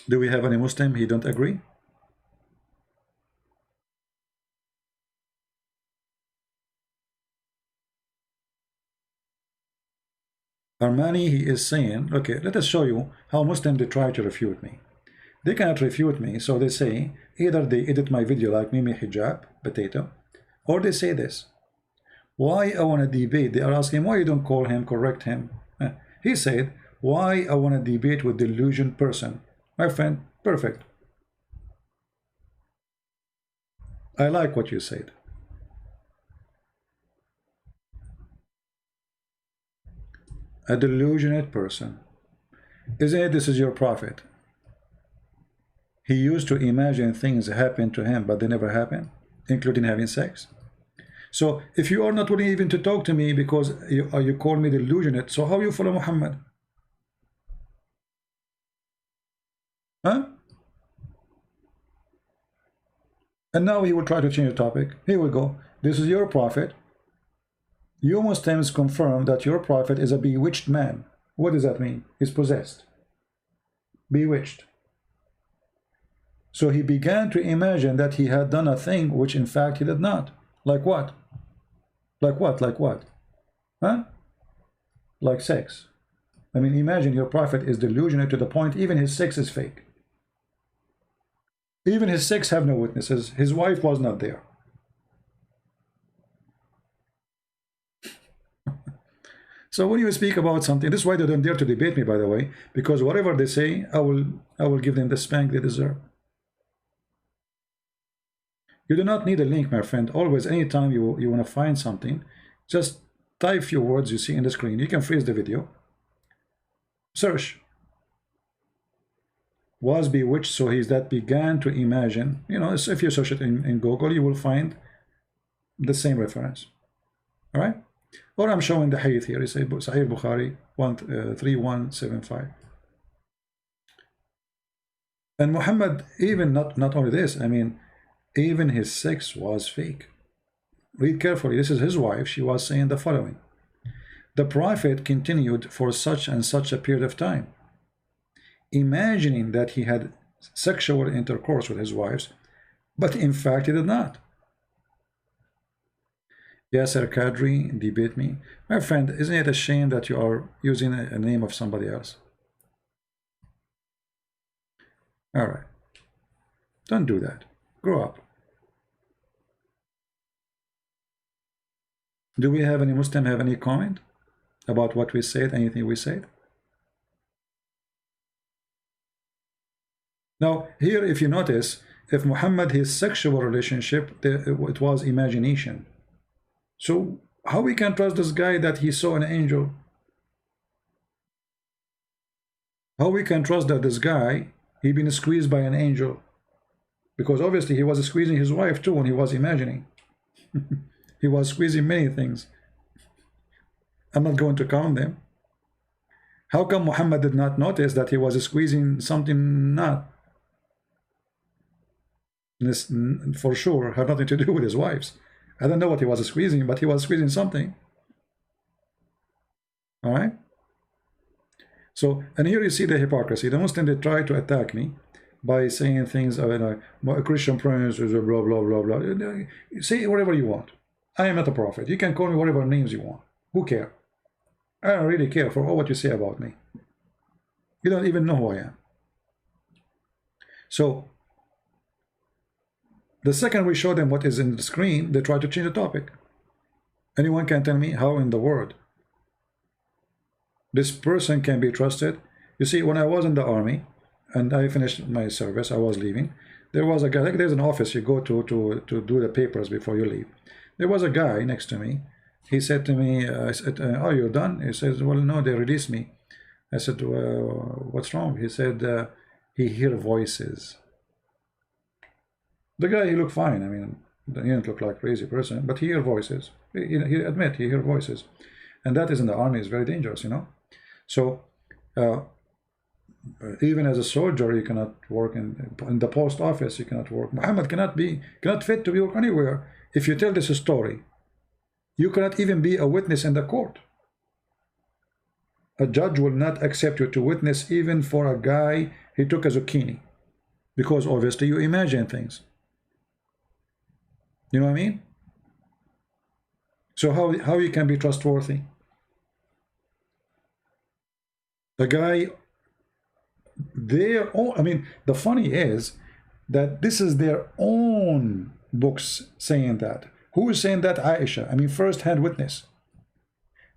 Do we have any Muslim he don't agree? Armani, he is saying, okay, let us show you how Muslims they try to refute me. They cannot refute me, so they say, either they edit my video like Mimi Hijab, potato, or they say this. Why I want to debate? They are asking, why you don't call him, correct him? He said, why I want to debate with delusion person? My friend, perfect. I like what you said. A delusionate person. Isn't it this is your prophet? He used to imagine things happen to him, but they never happen, including having sex. So if you are not willing even to talk to me because you call me delusionate, so how you follow Muhammad? Huh? And now he will try to change the topic. Here we go. This is your prophet. You Muslims confirm that your prophet is a bewitched man. What does that mean? He's possessed. Bewitched. So he began to imagine that he had done a thing which in fact he did not. Like what? Like what? Like what? Huh? Like sex. I mean, imagine your prophet is delusional to the point even his sex is fake. Even his sex have no witnesses. His wife was not there. So when you speak about something, this is why they don't dare to debate me, by the way, because whatever they say, I will give them the spank they deserve. You do not need a link, my friend. Always, anytime you want to find something, just type few words you see in the screen. You can freeze the video. Search. Was bewitched, so he's that began to imagine. You know, if you search it in Google, you will find the same reference. All right? Or I'm showing the hadith here. It's Sahih Bukhari 3175. And Muhammad, even not only this, I mean, even his sex was fake. Read carefully. This is his wife. She was saying the following. The Prophet continued for such and such a period of time, imagining that he had sexual intercourse with his wives, but in fact he did not. Yasser Kadri, debate me. My friend, isn't it a shame that you are using a name of somebody else? All right. Don't do that. Grow up. Do we have any Muslim have any comment about what we said, anything we said? Now, here, if you notice, if Muhammad, his sexual relationship, it was imagination. So how we can trust this guy that he saw an angel? How we can trust that this guy, he been squeezed by an angel? Because obviously he was squeezing his wife too when he was imagining. He was squeezing many things. I'm not going to count them. How come Muhammad did not notice that he was squeezing something not? This, for sure, had nothing to do with his wives. I don't know what he was squeezing, but he was squeezing something. All right? So, and here you see the hypocrisy. The Muslims, they try to attack me by saying things like, Christian prince is a blah, blah, blah, blah. Say whatever you want. I am not a prophet. You can call me whatever names you want. Who cares? I don't really care for all what you say about me. You don't even know who I am. So, the second we show them what is in the screen, they try to change the topic. Anyone can tell me how in the world this person can be trusted? You see, when I was in the army and I finished my service, I was leaving. There was a guy, like there's an office you go to do the papers before you leave. There was a guy next to me. He said to me, I said, oh, you're done? He says, well, no, they released me. I said, well, what's wrong? He said, he hear voices. The guy, he looked fine. I mean, he didn't look like a crazy person, but he hear voices. He admit he hear voices. And that is in the army is very dangerous, you know. So, even as a soldier, you cannot work in the post office. You cannot work. Muhammad cannot fit to work anywhere. If you tell this story, you cannot even be a witness in the court. A judge will not accept you to witness even for a guy he took a zucchini, because obviously you imagine things. You know what I mean? So how you can be trustworthy? The guy, their own, I mean, the funny is that this is their own books saying that. Who is saying that? Aisha. I mean, first-hand witness.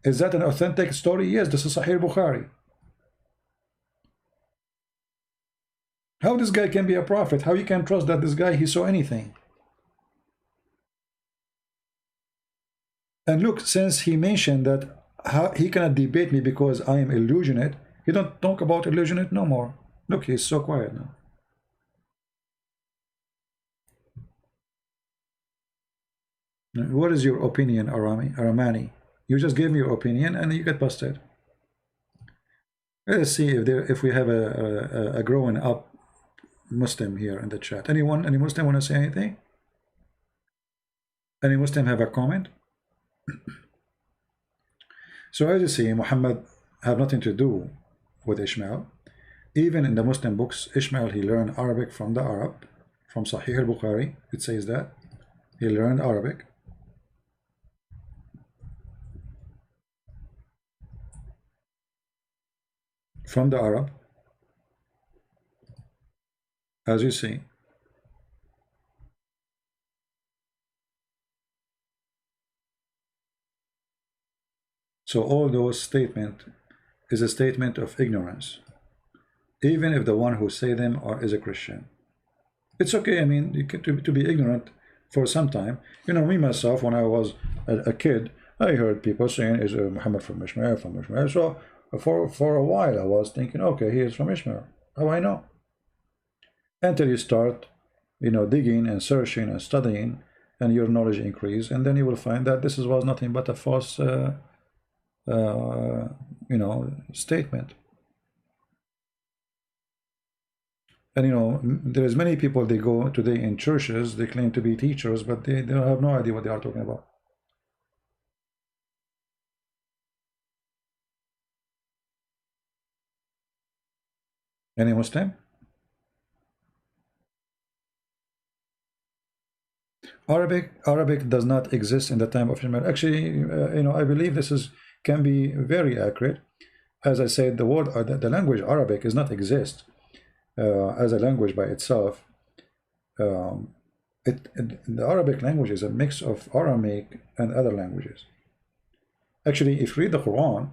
Is that an authentic story? Yes, this is Sahih Bukhari. How this guy can be a prophet? How you can trust that this guy, he saw anything? And look, since he mentioned that he cannot debate me because I am illusionate, he don't talk about illusionate no more. Look, he's so quiet now. What is your opinion, Aramani? You just gave me your opinion and you get busted. Let's see if we have a growing up Muslim here in the chat. Any Muslim want to say anything? Any Muslim have a comment? So as you see, Muhammad have nothing to do with Ishmael. Even in the Muslim books, Ishmael, he learned Arabic from the Arab, from Sahih al-Bukhari. It says that he learned Arabic. From the Arab, as you see. So all those statements is a statement of ignorance, even if the one who say them is a Christian. It's okay. I mean, you get to be ignorant for some time. You know, me myself, when I was a kid, I heard people saying, is Muhammad from Ishmael, from Ishmael. So for a while I was thinking, okay, he is from Ishmael. How I know? Until you start, you know, digging and searching and studying, and your knowledge increase, and then you will find that this was nothing but a false you know, statement. And you know, there is many people, they go today in churches, they claim to be teachers, but they have no idea what they are talking about. Any Muslim? Arabic does not exist in the time of Ishmael. Actually, you know, I believe this can be very accurate. As I said, the word, the language Arabic does not exist as a language by itself. The Arabic language is a mix of Aramaic and other languages. Actually, if you read the Quran,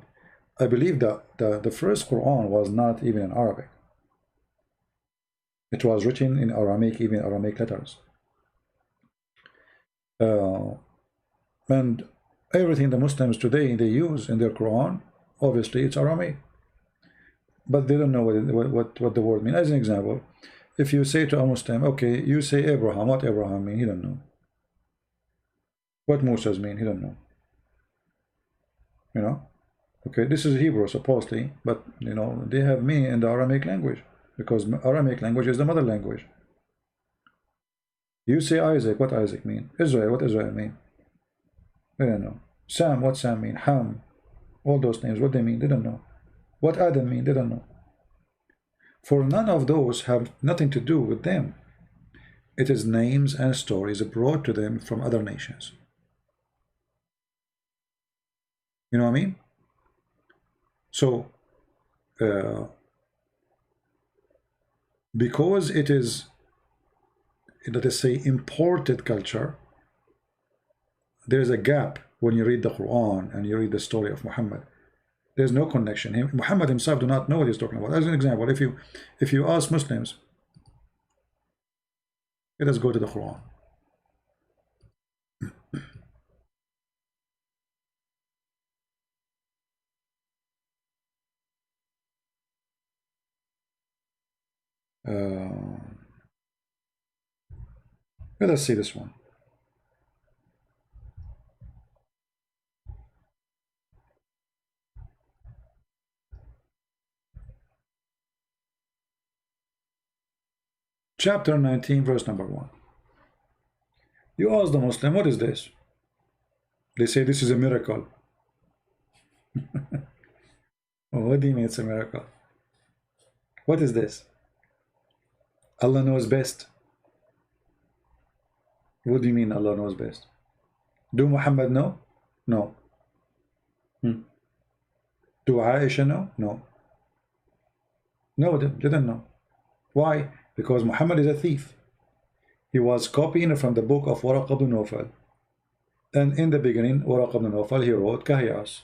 I believe that the first Quran was not even in Arabic. It was written in Aramaic, even Aramaic letters. And everything the Muslims today they use in their Quran, obviously it's Aramaic, but they don't know what the word means. As an example, if you say to a Muslim, okay, you say Abraham, what Abraham mean? He don't know. What Moses mean? He don't know. You know, okay, this is Hebrew supposedly, but you know they have meaning in the Aramaic language, because Aramaic language is the mother language. You say Isaac, what Isaac mean? Israel, what Israel mean? They don't know. Sam, what Sam mean? Ham, all those names, what they mean? They don't know. What Adam mean? They don't know. For none of those have nothing to do with them. It is names and stories brought to them from other nations. You know what I mean? So, because it is, let us say, imported culture, there is a gap when you read the Quran and you read the story of Muhammad. There's no connection. Muhammad himself do not know what he's talking about. As an example, if you ask Muslims, let us go to the Quran. Let us see this one. Chapter 19, verse number 1. You ask the Muslim, what is this? They say this is a miracle. Oh, what do you mean it's a miracle? What is this? Allah knows best. What do you mean Allah knows best? Do Muhammad know? No. Do Aisha know? No. No, they didn't know. Why? Because Muhammad is a thief. He was copying from the book of Waraq ibn Nawfal. And in the beginning, Waraq ibn Nawfal, he wrote Kahiyas.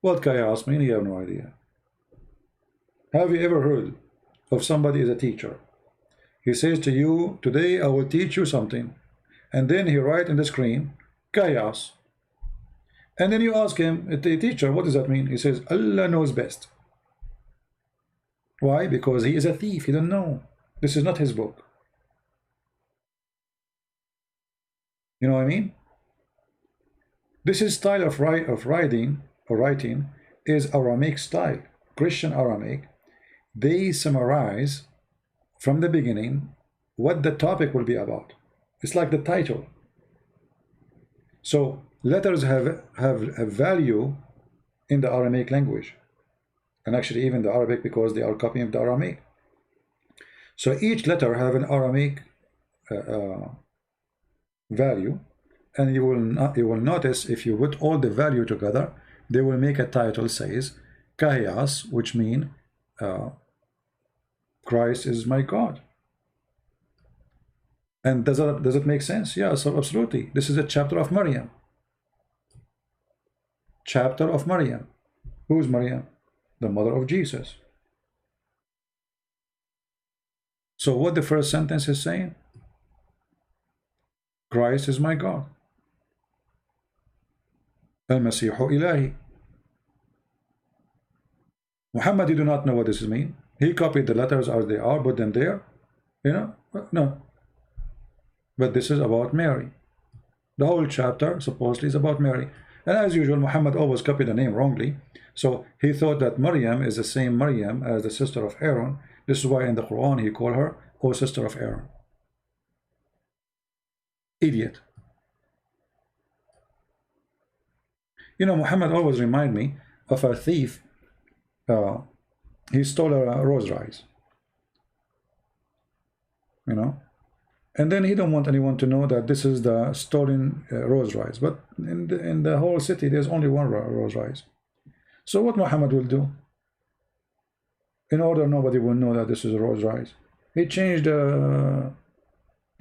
What Kahiyas mean? You have no idea. Have you ever heard of somebody as a teacher? He says to you, today I will teach you something. And then he writes in the screen, Kahiyas. And then you ask him, the teacher, what does that mean? He says, Allah knows best. Why? Because he is a thief. He doesn't know. This is not his book. You know what I mean? This is style of writing is Aramaic style, Christian Aramaic. They summarize from the beginning what the topic will be about. It's like the title. So letters have a value in the Aramaic language, and actually even the Arabic, because they are copying the Aramaic. So each letter have an Aramaic value, and you will notice if you put all the value together, they will make a title says Kahiyas, which mean Christ is my God. And does it make sense? Yes, absolutely. This is a chapter of Maryam. Chapter of Maryam. Who is Maryam? The mother of Jesus. So what the first sentence is saying? Christ is my God. Al-Masihu Ilahi. Muhammad, you do not know what this means. He copied the letters as they are, put them there. You know? No. But this is about Mary. The whole chapter supposedly is about Mary. And as usual, Muhammad always copied the name wrongly. So he thought that Maryam is the same Maryam as the sister of Aaron. This is why in the Quran he called her, O sister of Aaron. Idiot. You know, Muhammad always remind me of a thief. He stole a rose rice. You know? And then he don't want anyone to know that this is the stolen rose rice. But in the whole city, there's only one rose rice. So what Muhammad will do? In order nobody will know that this is a rose rice, he changed the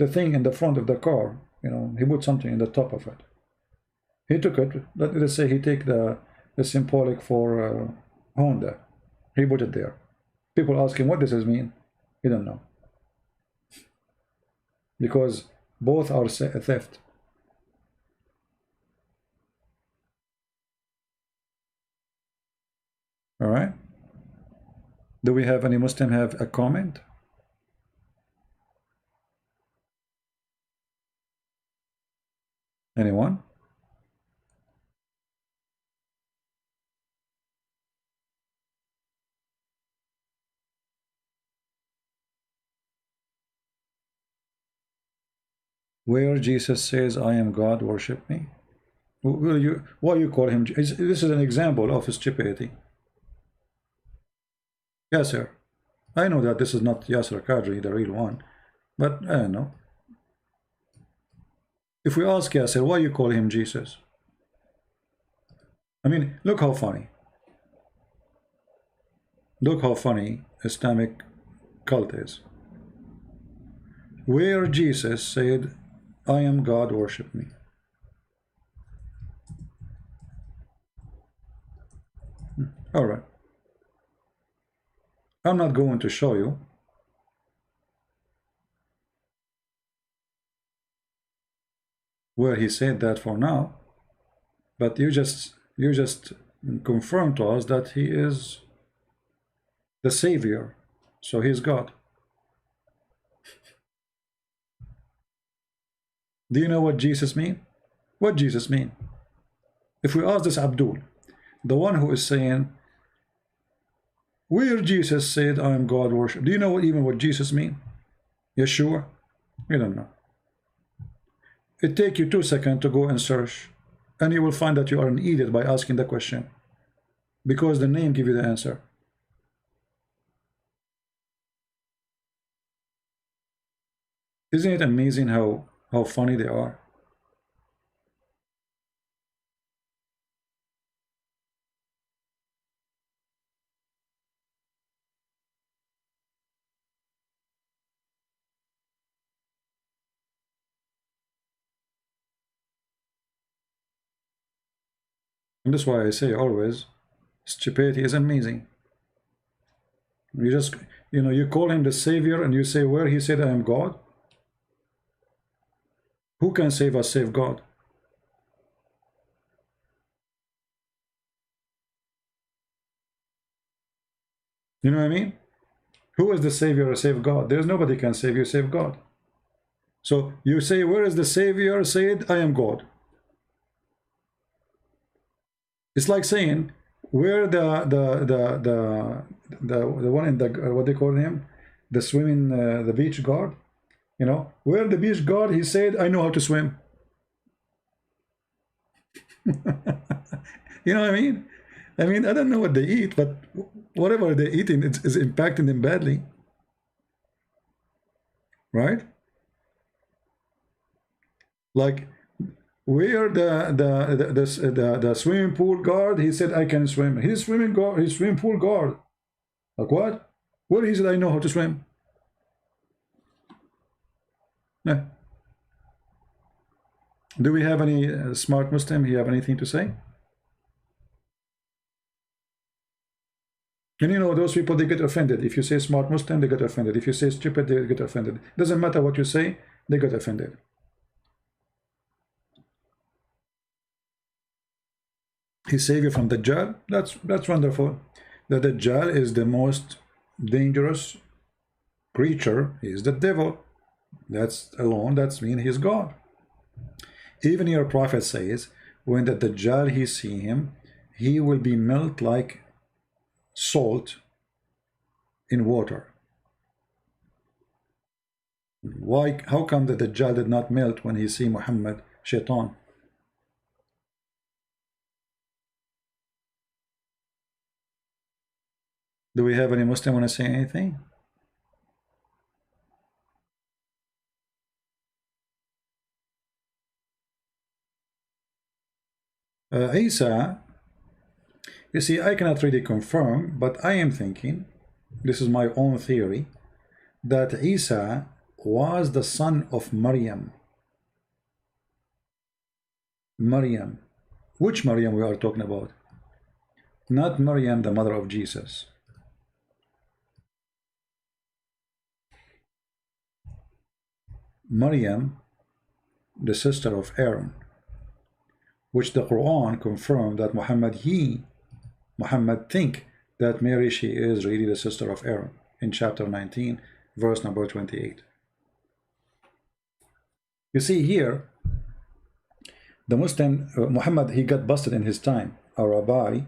thing in the front of the car. You know, he put something in the top of it. He took it. Let's say he take the symbolic for Honda. He put it there. People ask him what does this mean. He don't know. because both are theft. All right. Do we have any Muslim have a comment? Anyone? Where Jesus says, I am God, worship me. Why you call him? This is an example of stupidity. Yes, sir. I know that this is not Yasser Qadri, the real one, but I don't know. If we ask Yasser, why you call him Jesus? I mean, look how funny. Look how funny Islamic cult is. Where Jesus said, I am God, worship me. All right. I'm not going to show you. Where he said that for now, but you just confirm to us that he is the Savior, so he's God. Do you know what Jesus mean? What Jesus mean? If we ask this Abdul, the one who is saying, where Jesus said, I am God, worship. Do you know even what Jesus mean? Yeshua? You don't know. It take you 2 seconds to go and search, and you will find that you are an idiot by asking the question, because the name give you the answer. Isn't it amazing how funny they are? And that's why I say always, stupidity is amazing. You just, you call him the Savior and you say, where he said, I am God? Who can save us save God? You know what I mean? Who is the Savior or save God? There's nobody can save you save God. So you say, where is the Savior said, I am God? It's like saying, where the one in the, what they call him, the swimming, the beach guard, where the beach guard, he said, I know how to swim. You know what I mean? I mean, I don't know what they eat, but whatever they're eating is impacting them badly. Right? Like, where the swimming pool guard, he said, I can swim. His swimming pool guard. Like what? Where he said, I know how to swim. Yeah. Do we have any smart Muslim? You have anything to say? And those people, they get offended. If you say smart Muslim, they get offended. If you say stupid, they get offended. Doesn't matter what you say, they get offended. He saved you from the Dajjal. That's wonderful. The Dajjal is the most dangerous creature. He is the devil. That's alone. That's mean he's God. Even your prophet says, when the Dajjal he see him, he will be melt like salt in water. Why? How come the Dajjal did not melt when he see Muhammad, Shaitan? Do we have any Muslim want to say anything? Isa, you see, I cannot really confirm, but I am thinking, this is my own theory, that Isa was the son of Maryam. Maryam. Which Maryam we are talking about? Not Maryam, the mother of Jesus. Maryam, the sister of Aaron, which the Quran confirmed that Muhammad think that Mary, she is really the sister of Aaron in chapter 19, verse number 28. You see here, the Muslim, Muhammad, he got busted in his time. A rabbi,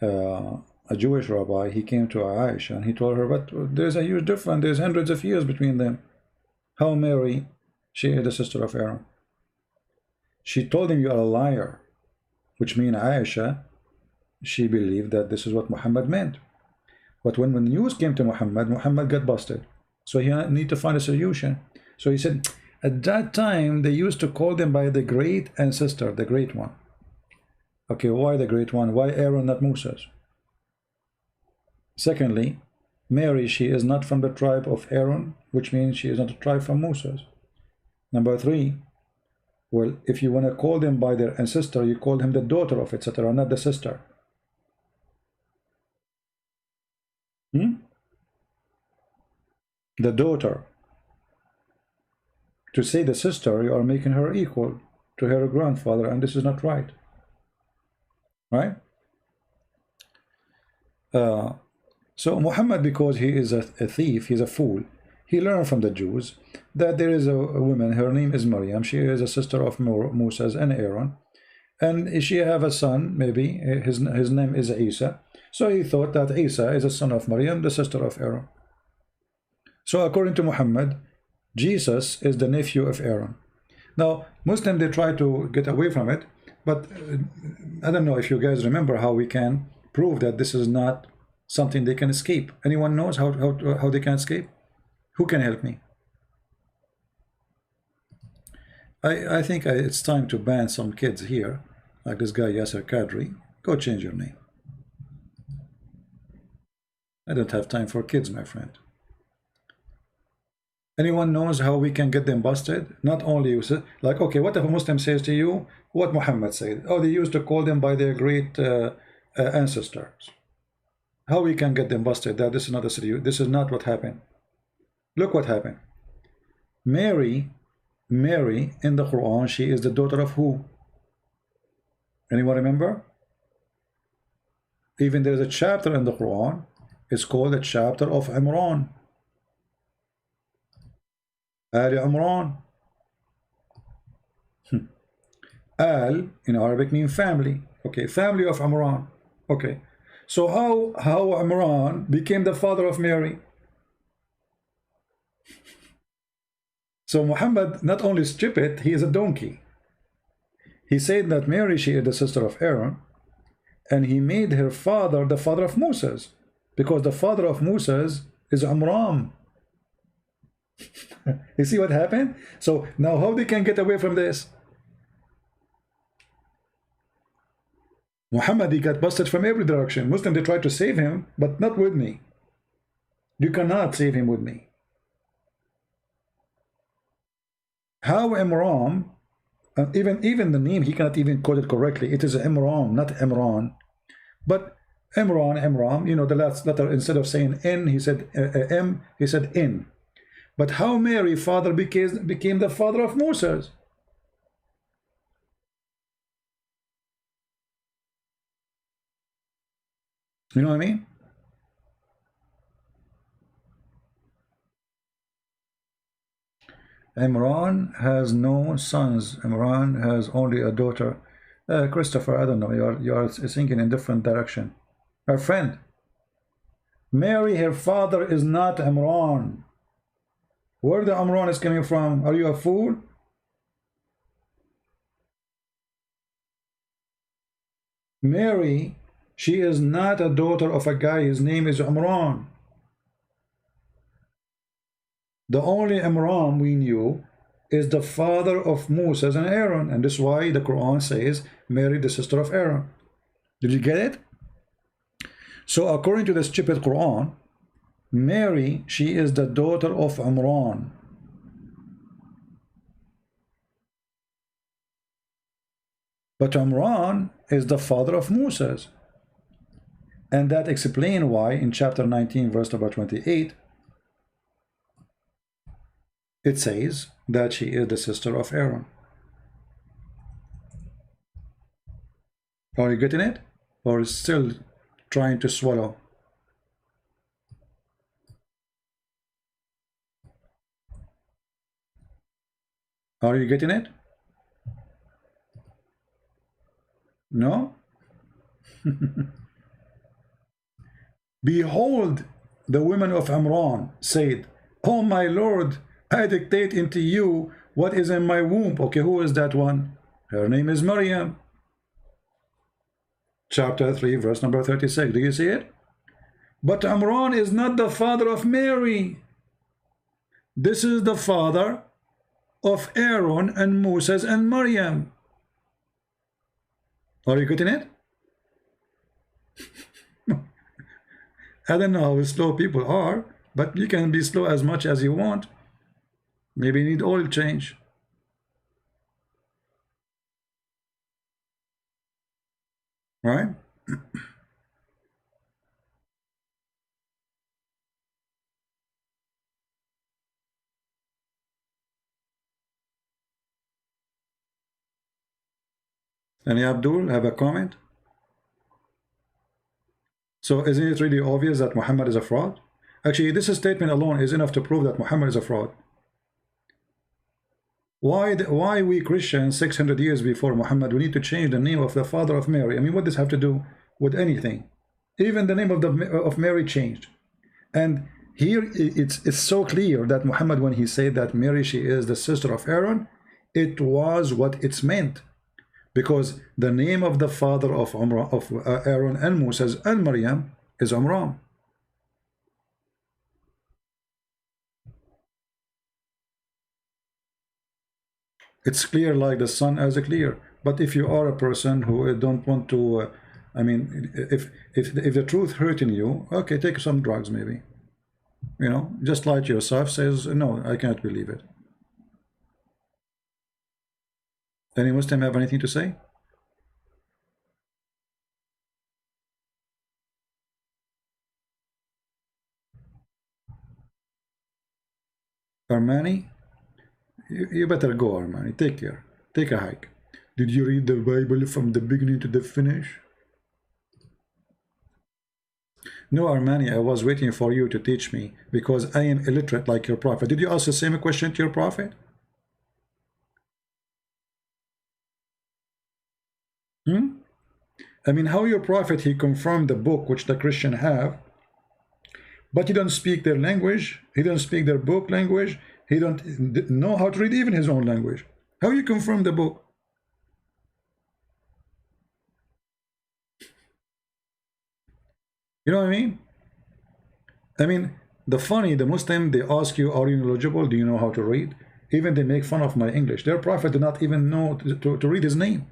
a Jewish rabbi, he came to Aisha and he told her, but there's a huge difference, there's hundreds of years between them. How Mary, she is the sister of Aaron? She told him, you are a liar, which means Aisha, she believed that this is what Muhammad meant. But when the news came to Muhammad, Muhammad got busted. So he need to find a solution. So he said, at that time, they used to call them by the great ancestor, the great one. Okay, why the great one? Why Aaron, not Moses? Secondly, Mary, she is not from the tribe of Aaron, which means she is not a tribe from Moses. Number three, well, if you want to call them by their ancestor, you call him the daughter of, etc., not the sister. The daughter. To say the sister, you are making her equal to her grandfather, and this is not right. Right? So Muhammad, because he is a thief, he's a fool, he learned from the Jews that there is a woman, her name is Maryam, she is a sister of Moses and Aaron, and she have a son, maybe, his name is Isa. So he thought that Isa is a son of Maryam, the sister of Aaron. So according to Muhammad, Jesus is the nephew of Aaron. Now, Muslims, they try to get away from it, but I don't know if you guys remember how we can prove that this is not something they can escape. Anyone knows how they can escape? Who can help me? I think it's time to ban some kids here, like this guy Yasser Kadri. Go change your name. I don't have time for kids, my friend. Anyone knows how we can get them busted? Not only you say, like, okay, what if a Muslim says to you what Muhammad said? Oh, they used to call them by their great ancestors. How we can get them busted? That this is not a serious. This is not what happened. Look what happened. Mary in the Quran, she is the daughter of who? Anyone remember? Even there is a chapter in the Quran. It's called the chapter of Imran. Ali Imran. Al in Arabic means family. Okay, family of Imran. Okay, so how Imran became the father of Mary? So Muhammad not only stupid, he is a donkey. He said that Mary, she is the sister of Aaron, and he made her father the father of Moses, because the father of Moses is Amram. You see what happened? So now how they can get away from this? Muhammad, he got busted from every direction. Muslim, they tried to save him, but not with me. You cannot save him with me. How Imran, even the name, he cannot even quote it correctly. It is Imran, not Imran. But Imran, you know, the last letter, instead of saying N, he said M, he said N. But how Mary, father, became the father of Moses? You know what I mean? Imran has no sons. Imran has only a daughter. Christopher, I don't know. You are thinking in different direction. My friend, Mary, her father is not Imran. Where the Imran is coming from? Are you a fool? Mary, she is not a daughter of a guy. His name is Imran. The only Imran we knew is the father of Moses and Aaron, and this is why the Quran says Mary, the sister of Aaron. Did you get it? So according to the stupid Quran, Mary, she is the daughter of Imran. But Imran is the father of Moses. And that explains why in chapter 19, verse number 28, It says that she is the sister of Aaron. Are you getting it? Or still trying to swallow? Are you getting it? No? Behold, the women of Amran said, "Oh my Lord, I dictate into you what is in my womb." Okay, who is that one? Her name is Maryam. Chapter 3, verse number 36. Do you see it? But Amran is not the father of Mary. This is the father of Aaron and Moses and Maryam. Are you getting it? I don't know how slow people are, but you can be slow as much as you want. Maybe you need oil change. Right? Any Abdul have a comment? So isn't it really obvious that Muhammad is a fraud? Actually, this statement alone is enough to prove that Muhammad is a fraud. Why we Christians 600 years before Muhammad, we need to change the name of the father of Mary? I mean, what does have to do with anything? Even the name of Mary changed. And here it's so clear that Muhammad, when he said that Mary, she is the sister of Aaron, it was what it's meant. Because the name of the father of Aaron and Moses and Maryam is Amram. It's clear like the sun as a clear. But if you are a person who don't want to, I mean, if the truth hurting you, okay, take some drugs maybe. You know, just lie to yourself, says, no, I can't believe it. Any Muslim have anything to say? Armani? You better go, Armani. Take care. Take a hike. Did you read the Bible from the beginning to the finish? No, Armani, I was waiting for you to teach me because I am illiterate like your prophet. Did you ask the same question to your prophet? I mean, how your prophet, he confirmed the book which the Christian have, but he don't speak their language, he don't speak their book language, he don't know how to read even his own language. How you confirm the book? You know what I mean? I mean, the Muslim, they ask you, are you knowledgeable? Do you know how to read? Even they make fun of my English. Their prophet did not even know to read his name.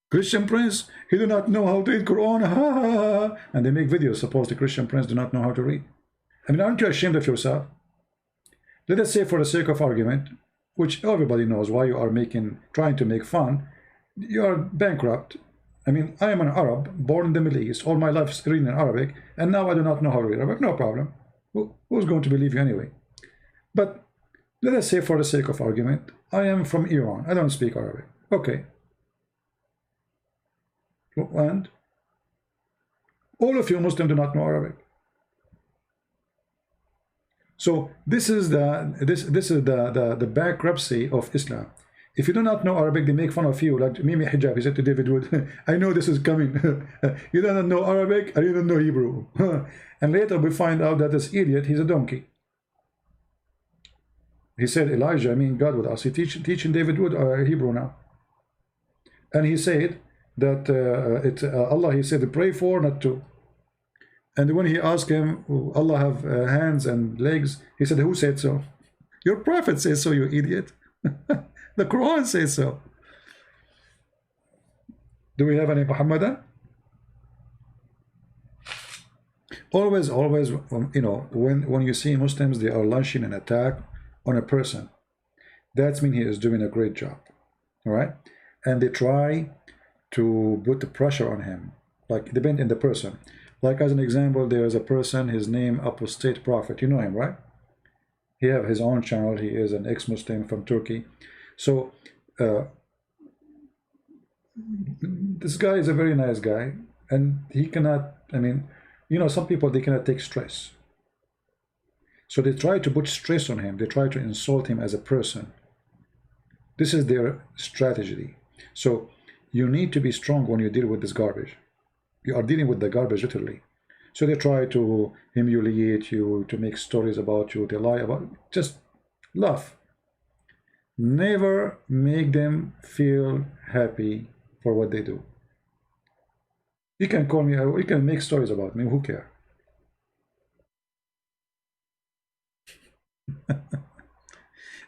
Christian Prince, he do not know how to read Quran. Ha, ha, ha. And they make videos, suppose the Christian Prince do not know how to read. I mean, aren't you ashamed of yourself? Let us say, for the sake of argument, which everybody knows why you are trying to make fun, you are bankrupt. I mean, I am an Arab, born in the Middle East, all my life reading in Arabic, and now I do not know how to read Arabic. No problem. Who's going to believe you anyway? But let us say, for the sake of argument, I am from Iran. I don't speak Arabic. Okay. And all of you Muslims do not know Arabic. So this is the bankruptcy of Islam. If you do not know Arabic, they make fun of you. Like Mimi Hijab, he said to David Wood, I know this is coming. You don't know Arabic, and you don't know Hebrew. And later we find out that this idiot, he's a donkey. He said, Elijah, I mean God with us. He teaching David Wood Hebrew now. And he said that Allah, he said, pray for, not to. And when he asked him, Allah have hands and legs, he said, who said so? Your prophet says so, you idiot. The Quran says so. Do we have any Muhammadan? Always, you know, when you see Muslims, they are launching an attack on a person. That means he is doing a great job. All right? And they try to put the pressure on him. Like, depend on the person. Like as an example, there is a person, his name Apostate Prophet. You know him, right? He have his own channel. He is an ex-Muslim from Turkey. So this guy is a very nice guy, and he cannot, I mean, you know, some people, they cannot take stress. So they try to put stress on him. They try to insult him as a person. This is their strategy. So you need to be strong when you deal with this garbage. You are dealing with the garbage literally. So they try to humiliate you, to make stories about you, they lie about you. Just laugh. Never make them feel happy for what they do. You can call me, you can make stories about me, who cares?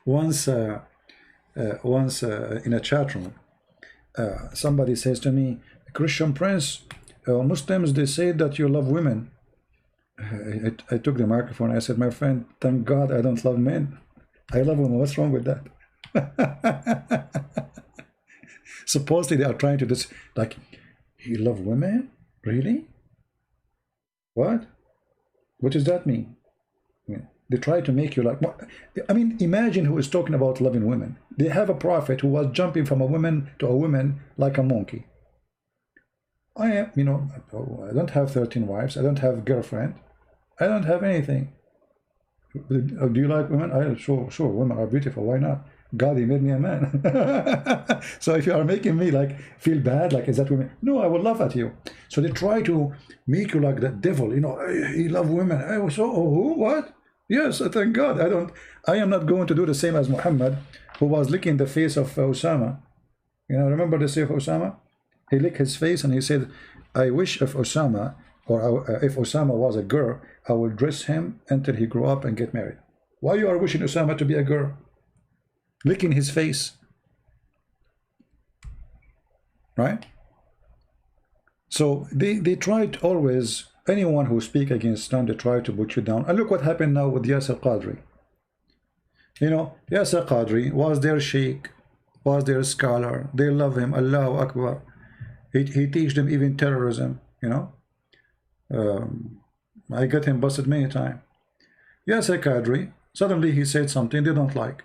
Once in a chat room, somebody says to me, Christian Prince, Muslims, they say that you love women. I took the microphone. I said, my friend, thank God I don't love men. I love women. What's wrong with that? Supposedly they are trying to this, like, you love women? Really? What? What does that mean? They try to make you like, I mean, imagine who is talking about loving women. They have a prophet who was jumping from a woman to a woman like a monkey. I am, you know, I don't have 13 wives. I don't have a girlfriend. I don't have anything. Do you like women? Sure, women are beautiful. Why not? God, he made me a man. So if you are making me like feel bad, like, is that women? No, I will laugh at you. So they try to make you like the devil, you know, he love women. I was so, oh, who, what? Yes, thank God. I am not going to do the same as Muhammad, who was licking the face of Osama. You know, remember the say of Osama? He licked his face and he said, I wish if Osama, or if Osama was a girl, I will dress him until he grow up and get married. Why you are wishing Osama to be a girl? Licking his face. Right? So they tried always, anyone who speak against Islam, they try to put you down. And look what happened now with Yasser Qadri. You know, Yasser Qadri was their sheikh, was their scholar. They love him. Allahu Akbar. He teach them even terrorism, you know. I got him busted many times. Yasser Qadri, suddenly he said something they don't like.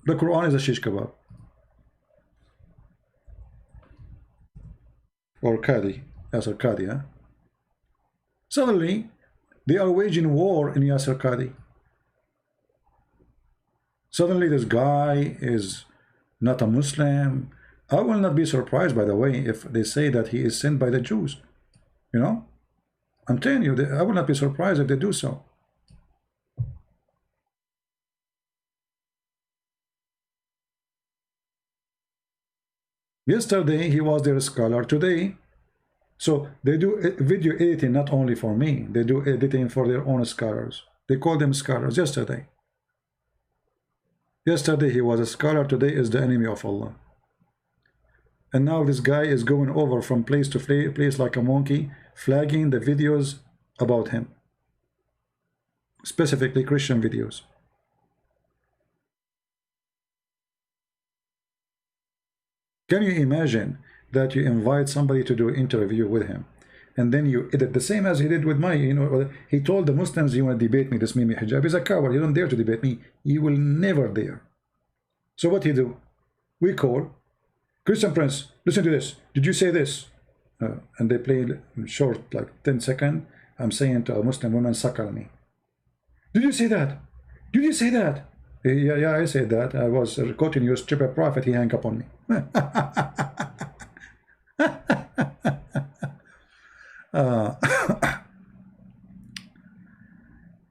The Quran is a shish kebab. Or Qadi. Yasser Qadi, huh? Suddenly, they are waging war in Yasser Qadhi. Suddenly, this guy is not a Muslim. I will not be surprised, by the way, if they say that he is sent by the Jews. You know? I'm telling you, I will not be surprised if they do so. Yesterday, he was their scholar. Today, so they do video editing not only for me, they do editing for their own scholars. They call them scholars. Yesterday he was a scholar, today is the enemy of Allah. And now this guy is going over from place to place like a monkey, flagging the videos about him, specifically Christian videos. Can you imagine that you invite somebody to do an interview with him, and then you edit the same as he did with my, you know, he told the Muslims, you want to debate me, this Mimi hijab. He's a coward, you don't dare to debate me, you will never dare. So what he do? We call, Christian Prince, listen to this, did you say this? And they play short, like 10 seconds, I'm saying to a Muslim woman, suckle me. Did you say that? Did you say that? Yeah, I said that. I was quoting your stupid prophet, he hung up on me.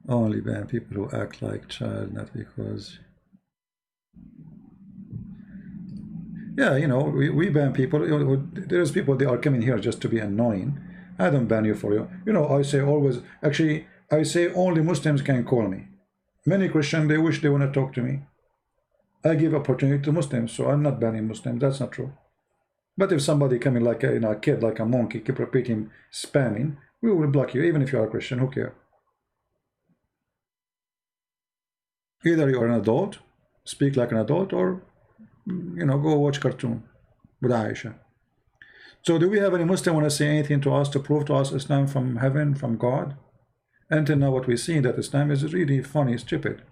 Only ban people who act like child, not because. Yeah, you know, we ban people. You know, there's people, they are coming here just to be annoying. I don't ban you for you. You know, I say always, actually, I say only Muslims can call me. Many Christians, they wish they want to talk to me. I give opportunity to Muslims, so I'm not banning Muslims. That's not true. But if somebody coming like a, you know, a kid, like a monkey, keep repeating spamming, we will block you, even if you are a Christian. Who cares? Either you are an adult, speak like an adult, or, you know, go watch cartoon with Aisha. So do we have any Muslim want to say anything to us to prove to us Islam from heaven, from God? Until now what we see that Islam is really funny, stupid.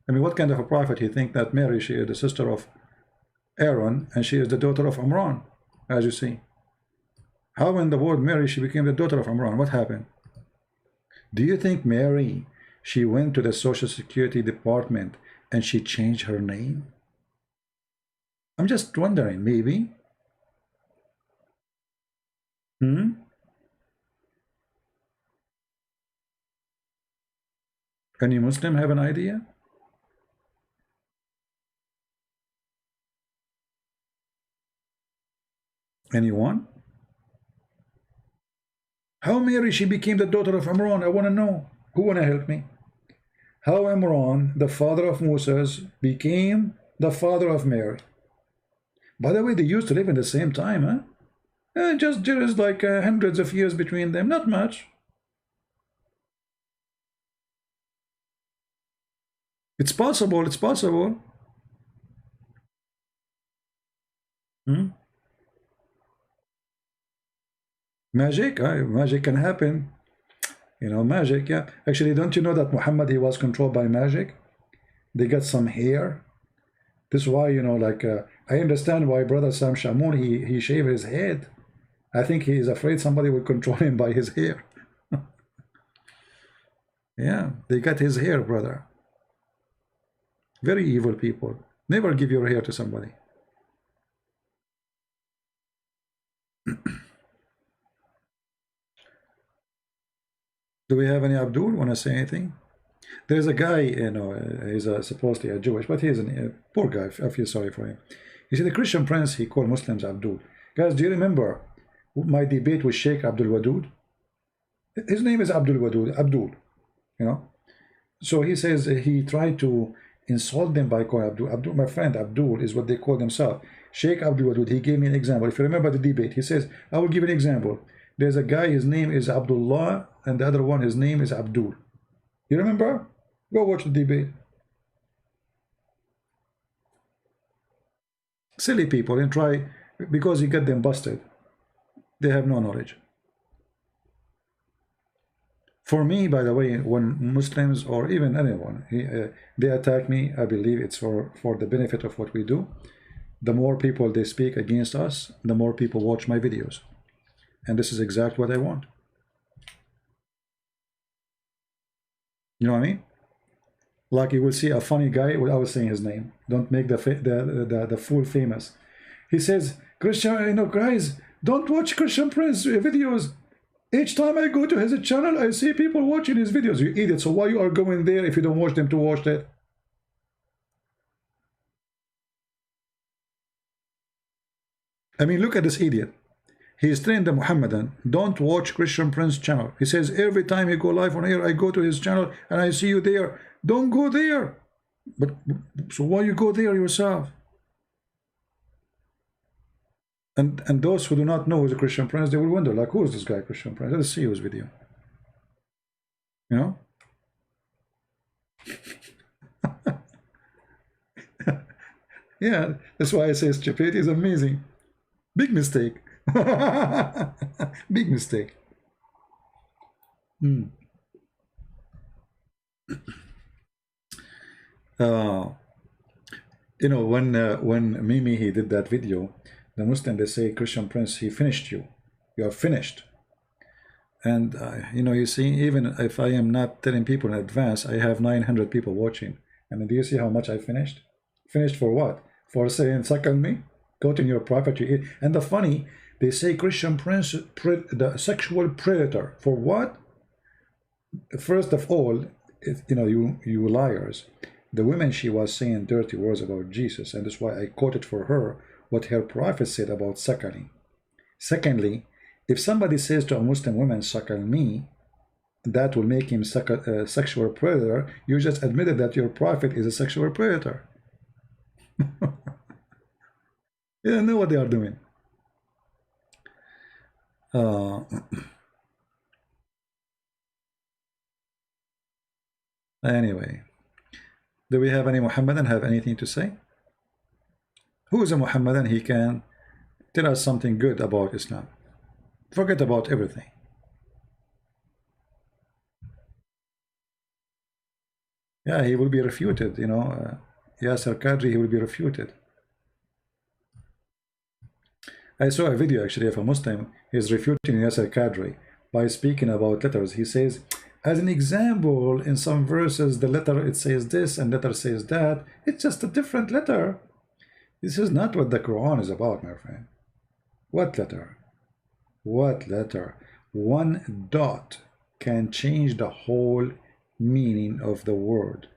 I mean, what kind of a prophet he think that Mary, she is the sister of Aaron and she is the daughter of Imran, as you see. How when the word Mary, she became the daughter of Imran? What happened? Do you think Mary, she went to the Social Security Department and she changed her name? I'm just wondering, maybe. Any Muslim have an idea? Anyone? How Mary, she became the daughter of Imran? I want to know. Who want to help me? How Imran, the father of Moses, became the father of Mary? By the way, they used to live in the same time, huh? Just there is like hundreds of years between them, not much. It's possible, it's possible. Magic, magic can happen. You know, magic, yeah. Actually, don't you know that Muhammad, he was controlled by magic? They got some hair. This is why, you know, like, I understand why Brother Sam Shamoun, he shaved his head. I think he is afraid somebody will control him by his hair. Yeah, they got his hair, brother. Very evil people. Never give your hair to somebody. Do we have any Abdul want to say anything? There's a guy, you know, he's supposedly a Jewish, but he's a poor guy. I feel sorry for him. You see, the Christian prince, he called Muslims Abdul. Guys, do you remember my debate with Sheikh Abdul Wadud? His name is Abdul Wadud, Abdul, you know. So he says he tried to insult them by calling Abdul. Abdul, my friend, Abdul is what they call themselves. Sheikh Abdul Wadud, he gave me an example. If you remember the debate, he says, I will give an example. There's a guy, his name is Abdullah, and the other one, his name is Abdul. You remember? Go watch the debate. Silly people, and try, because you get them busted. They have no knowledge. For me, by the way, when Muslims or even anyone, they attack me, I believe it's for the benefit of what we do. The more people they speak against us, the more people watch my videos. And this is exactly what I want. You know what I mean? Like you will see a funny guy without saying his name. Don't make the fool famous. He says, Christian, you know, guys, don't watch Christian Prince videos. Each time I go to his channel, I see people watching his videos. You idiot. So why you are going there if you don't watch them to watch it? I mean, look at this idiot. He is trained the Mohammedan. Don't watch Christian Prince channel. He says every time he go live on air, I go to his channel and I see you there. Don't go there. But so why you go there yourself? And those who do not know who's a Christian Prince, they will wonder, like, who is this guy, Christian Prince? Let's see his video. You know? Yeah, that's why I say stupidity is amazing. Big mistake. Big mistake. You know, when Mimi, he did that video, the Muslim, they say, Christian Prince, he finished you. You are finished. And, you know, you see, even if I am not telling people in advance, I have 900 people watching. I mean, do you see how much I finished? Finished for what? For saying, suck on me? Go to your prophet, you eat. And the funny, they say Christian Prince, the sexual predator. For what? First of all, you know, you liars. The woman, she was saying dirty words about Jesus, and that's why I quoted for her what her prophet said about suckling. Secondly, if somebody says to a Muslim woman, suckle me, that will make him a sexual predator. You just admitted that your prophet is a sexual predator. They don't know what they are doing. Anyway, do we have any Muhammadan have anything to say? Who is a Muhammadan? He can tell us something good about Islam. Forget about everything. Yeah, he will be refuted, you know. Yasser Qadri, he will be refuted. I saw a video actually of a Muslim. He's refuting Yasser Qadri by speaking about letters. He says, as an example, in some verses, the letter it says this and letter says that. It's just a different letter. This is not what the Quran is about, my friend. What letter? What letter? One dot can change the whole meaning of the word.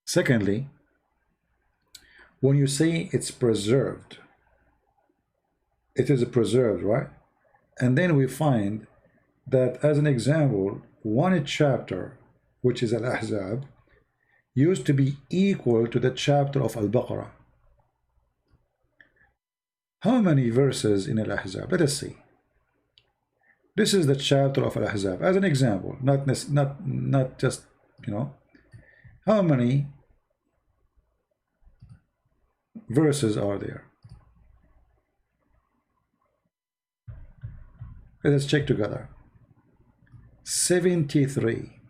Secondly, when you say it's preserved, it is preserved, right? And then we find that, as an example, one chapter, which is Al-Ahzab, used to be equal to the chapter of Al-Baqarah. How many verses in Al-Ahzab? Let us see. This is the chapter of Al-Ahzab, as an example, not just, you know. How many verses are there? Let us check together. 73.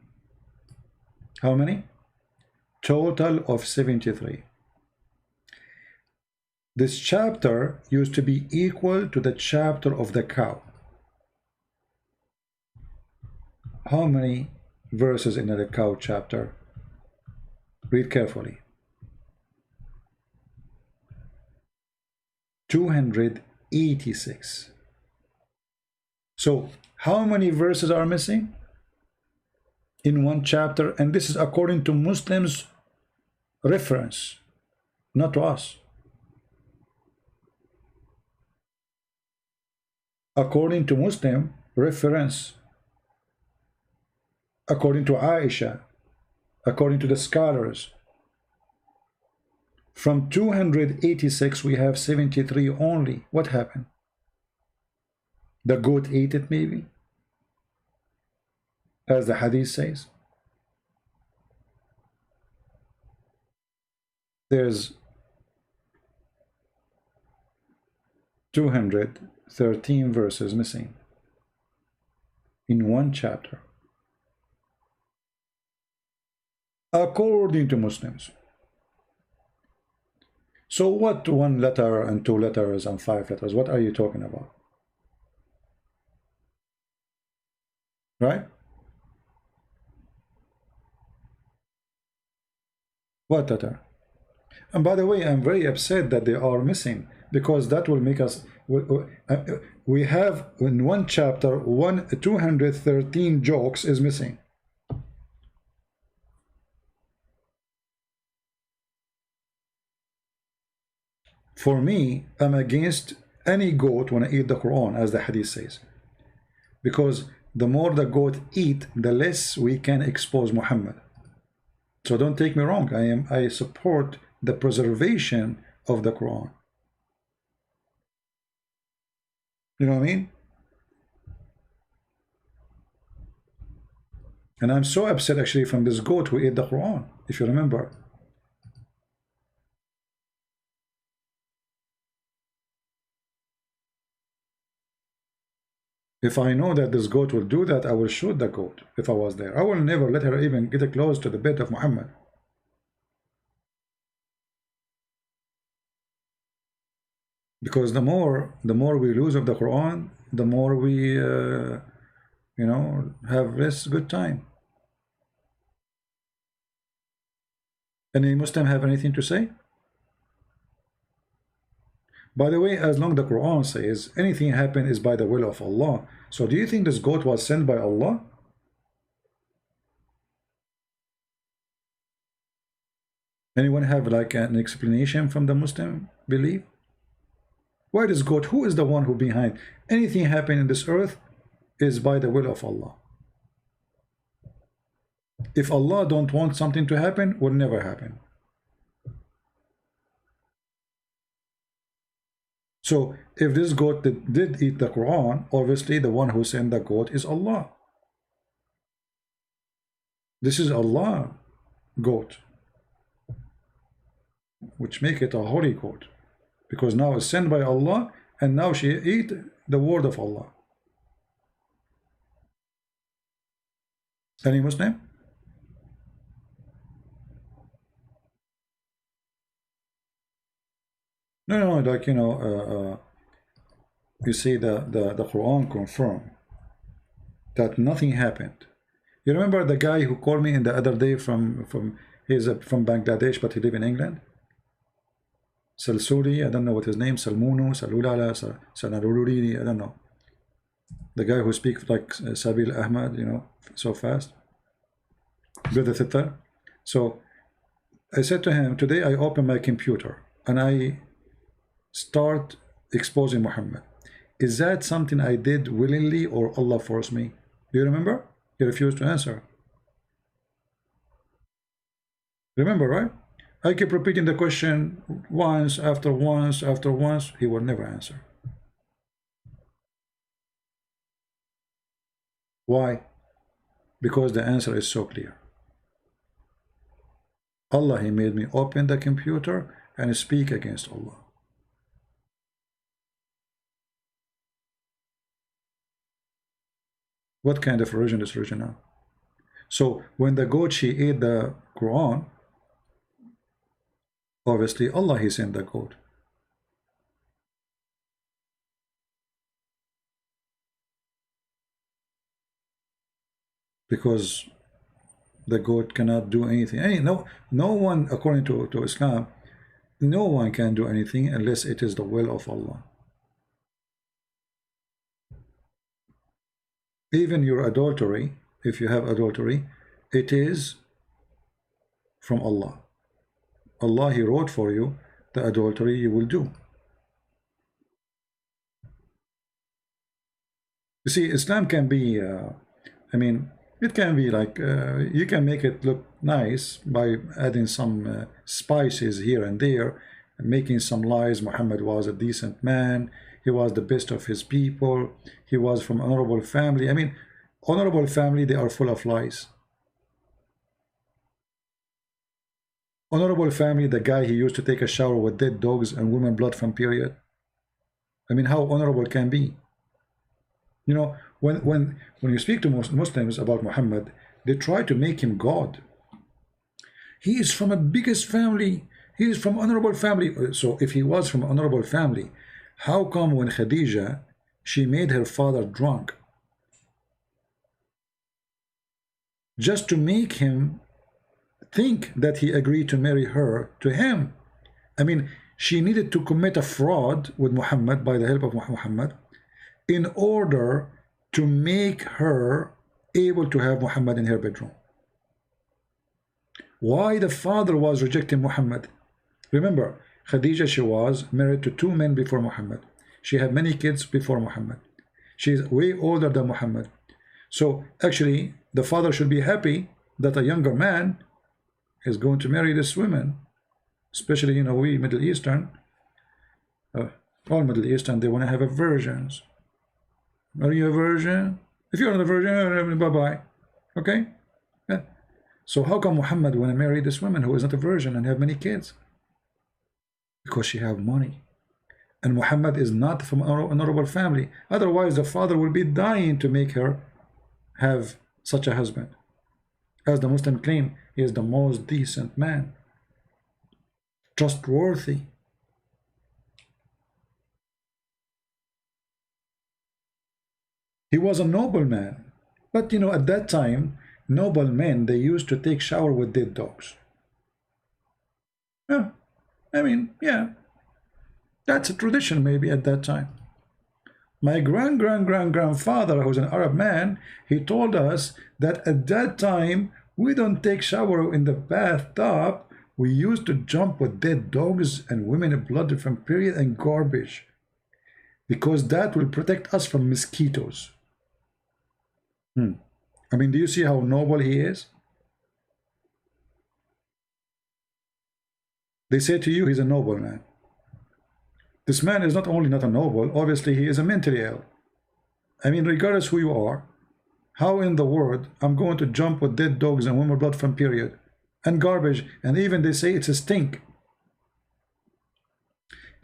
How many? Total of 73. This chapter used to be equal to the chapter of the cow. How many verses in the cow chapter? Read carefully. 286. So how many verses are missing in one chapter? And this is according to Muslims' reference, not to us. According to Muslim reference, according to Aisha, according to the scholars, from 286 we have 73 only. What happened? The goat ate it, maybe, as the hadith says. There's 213 verses missing in one chapter, according to Muslims. So what one letter and two letters and five letters? What are you talking about? Right? What letter? And by the way, I'm very upset that they are missing, because that will make us, we have in one chapter 213 jokes is missing. For me, I'm against any goat when I eat the Quran, as the hadith says, because the more the goat eat, the less we can expose Muhammad. So don't take me wrong, I support the preservation of the Quran. You know what I mean? And I'm so upset actually from this goat who ate the Quran, if you remember. If I know that this goat will do that, I will shoot the goat if I was there. I will never let her even get close to the bed of Muhammad. Because the more we lose of the Quran, the more we, you know, have less good time. Any Muslim have anything to say? By the way, as long as the Quran says anything happen is by the will of Allah, so do you think this goat was sent by Allah? Anyone have like an explanation from the Muslim belief? Why this goat? Who is the one who behind anything happen in this earth is by the will of Allah? If Allah don't want something to happen, will never happen. So if this goat did eat the Quran, obviously the one who sent the goat is Allah. This is Allah goat, which make it a holy goat. because now it's sent by Allah, and now she eat the word of Allah. Any Muslim? No, like, you know, you see the Quran confirm that nothing happened. You remember the guy who called me in the other day from he's from Bangladesh, but he live in England? Salsuri, I don't know what his name, Salmunu, Salulala, Sanaruluri, I don't know. The guy who speaks like Sabil Ahmad, you know, so fast. Brother Thittar. So I said to him, today I open my computer and I start exposing Muhammad. Is that something I did willingly or Allah forced me? Do you remember? He refused to answer. Remember, right? I keep repeating the question once after once after once. He will never answer. Why? Because the answer is so clear. Allah, He made me open the computer and speak against Allah. What kind of religion is original? So when the goat, she ate the Quran, obviously Allah, He sent the goat. Because the goat cannot do anything. No one, according to Islam, no one can do anything unless it is the will of Allah. Even your adultery, if you have adultery, it is from Allah. Allah, He wrote for you the adultery you will do. You see, Islam can be, I mean, it can be like, you can make it look nice by adding some spices here and there, and making some lies. Muhammad was a decent man. He was the best of his people. He was from honorable family. I mean, honorable family, they are full of lies. Honorable family, the guy, he used to take a shower with dead dogs and women blood from period. I mean, how honorable can be? You know, when you speak to Muslims about Muhammad, they try to make him God. He is from a biggest family. He is from honorable family. So if he was from honorable family, how come when Khadija, she made her father drunk just to make him think that he agreed to marry her to him? I mean, she needed to commit a fraud with Muhammad by the help of Muhammad in order to make her able to have Muhammad in her bedroom. Why the father was rejecting Muhammad? Remember, Khadija, she was married to 2 men before Muhammad. She had many kids before Muhammad. She is way older than Muhammad. So actually, the father should be happy that a younger man is going to marry this woman. Especially, you know, we Middle Eastern, all Middle Eastern, they want to have a virgins. Are you a virgin? If you're not a virgin, bye-bye. Okay? Yeah. So how come Muhammad want to marry this woman who is not a virgin and have many kids? Because she have money. And Muhammad is not from an honorable family. Otherwise, the father will be dying to make her have such a husband. As the Muslim claim, he is the most decent man. Trustworthy. He was a noble man. But, you know, at that time, noble men, they used to take shower with dead dogs. Yeah. I mean, yeah. That's a tradition maybe at that time. My grandfather, who's an Arab man, he told us that at that time, we don't take shower in the bathtub. We used to jump with dead dogs and women blood from period and garbage. Because that will protect us from mosquitoes. I mean, do you see how noble he is? They say to you, he's a noble man. This man is not only not a noble, obviously he is a mentally ill. I mean, regardless who you are, how in the world I'm going to jump with dead dogs and women blood from period and garbage, and even they say it's a stink.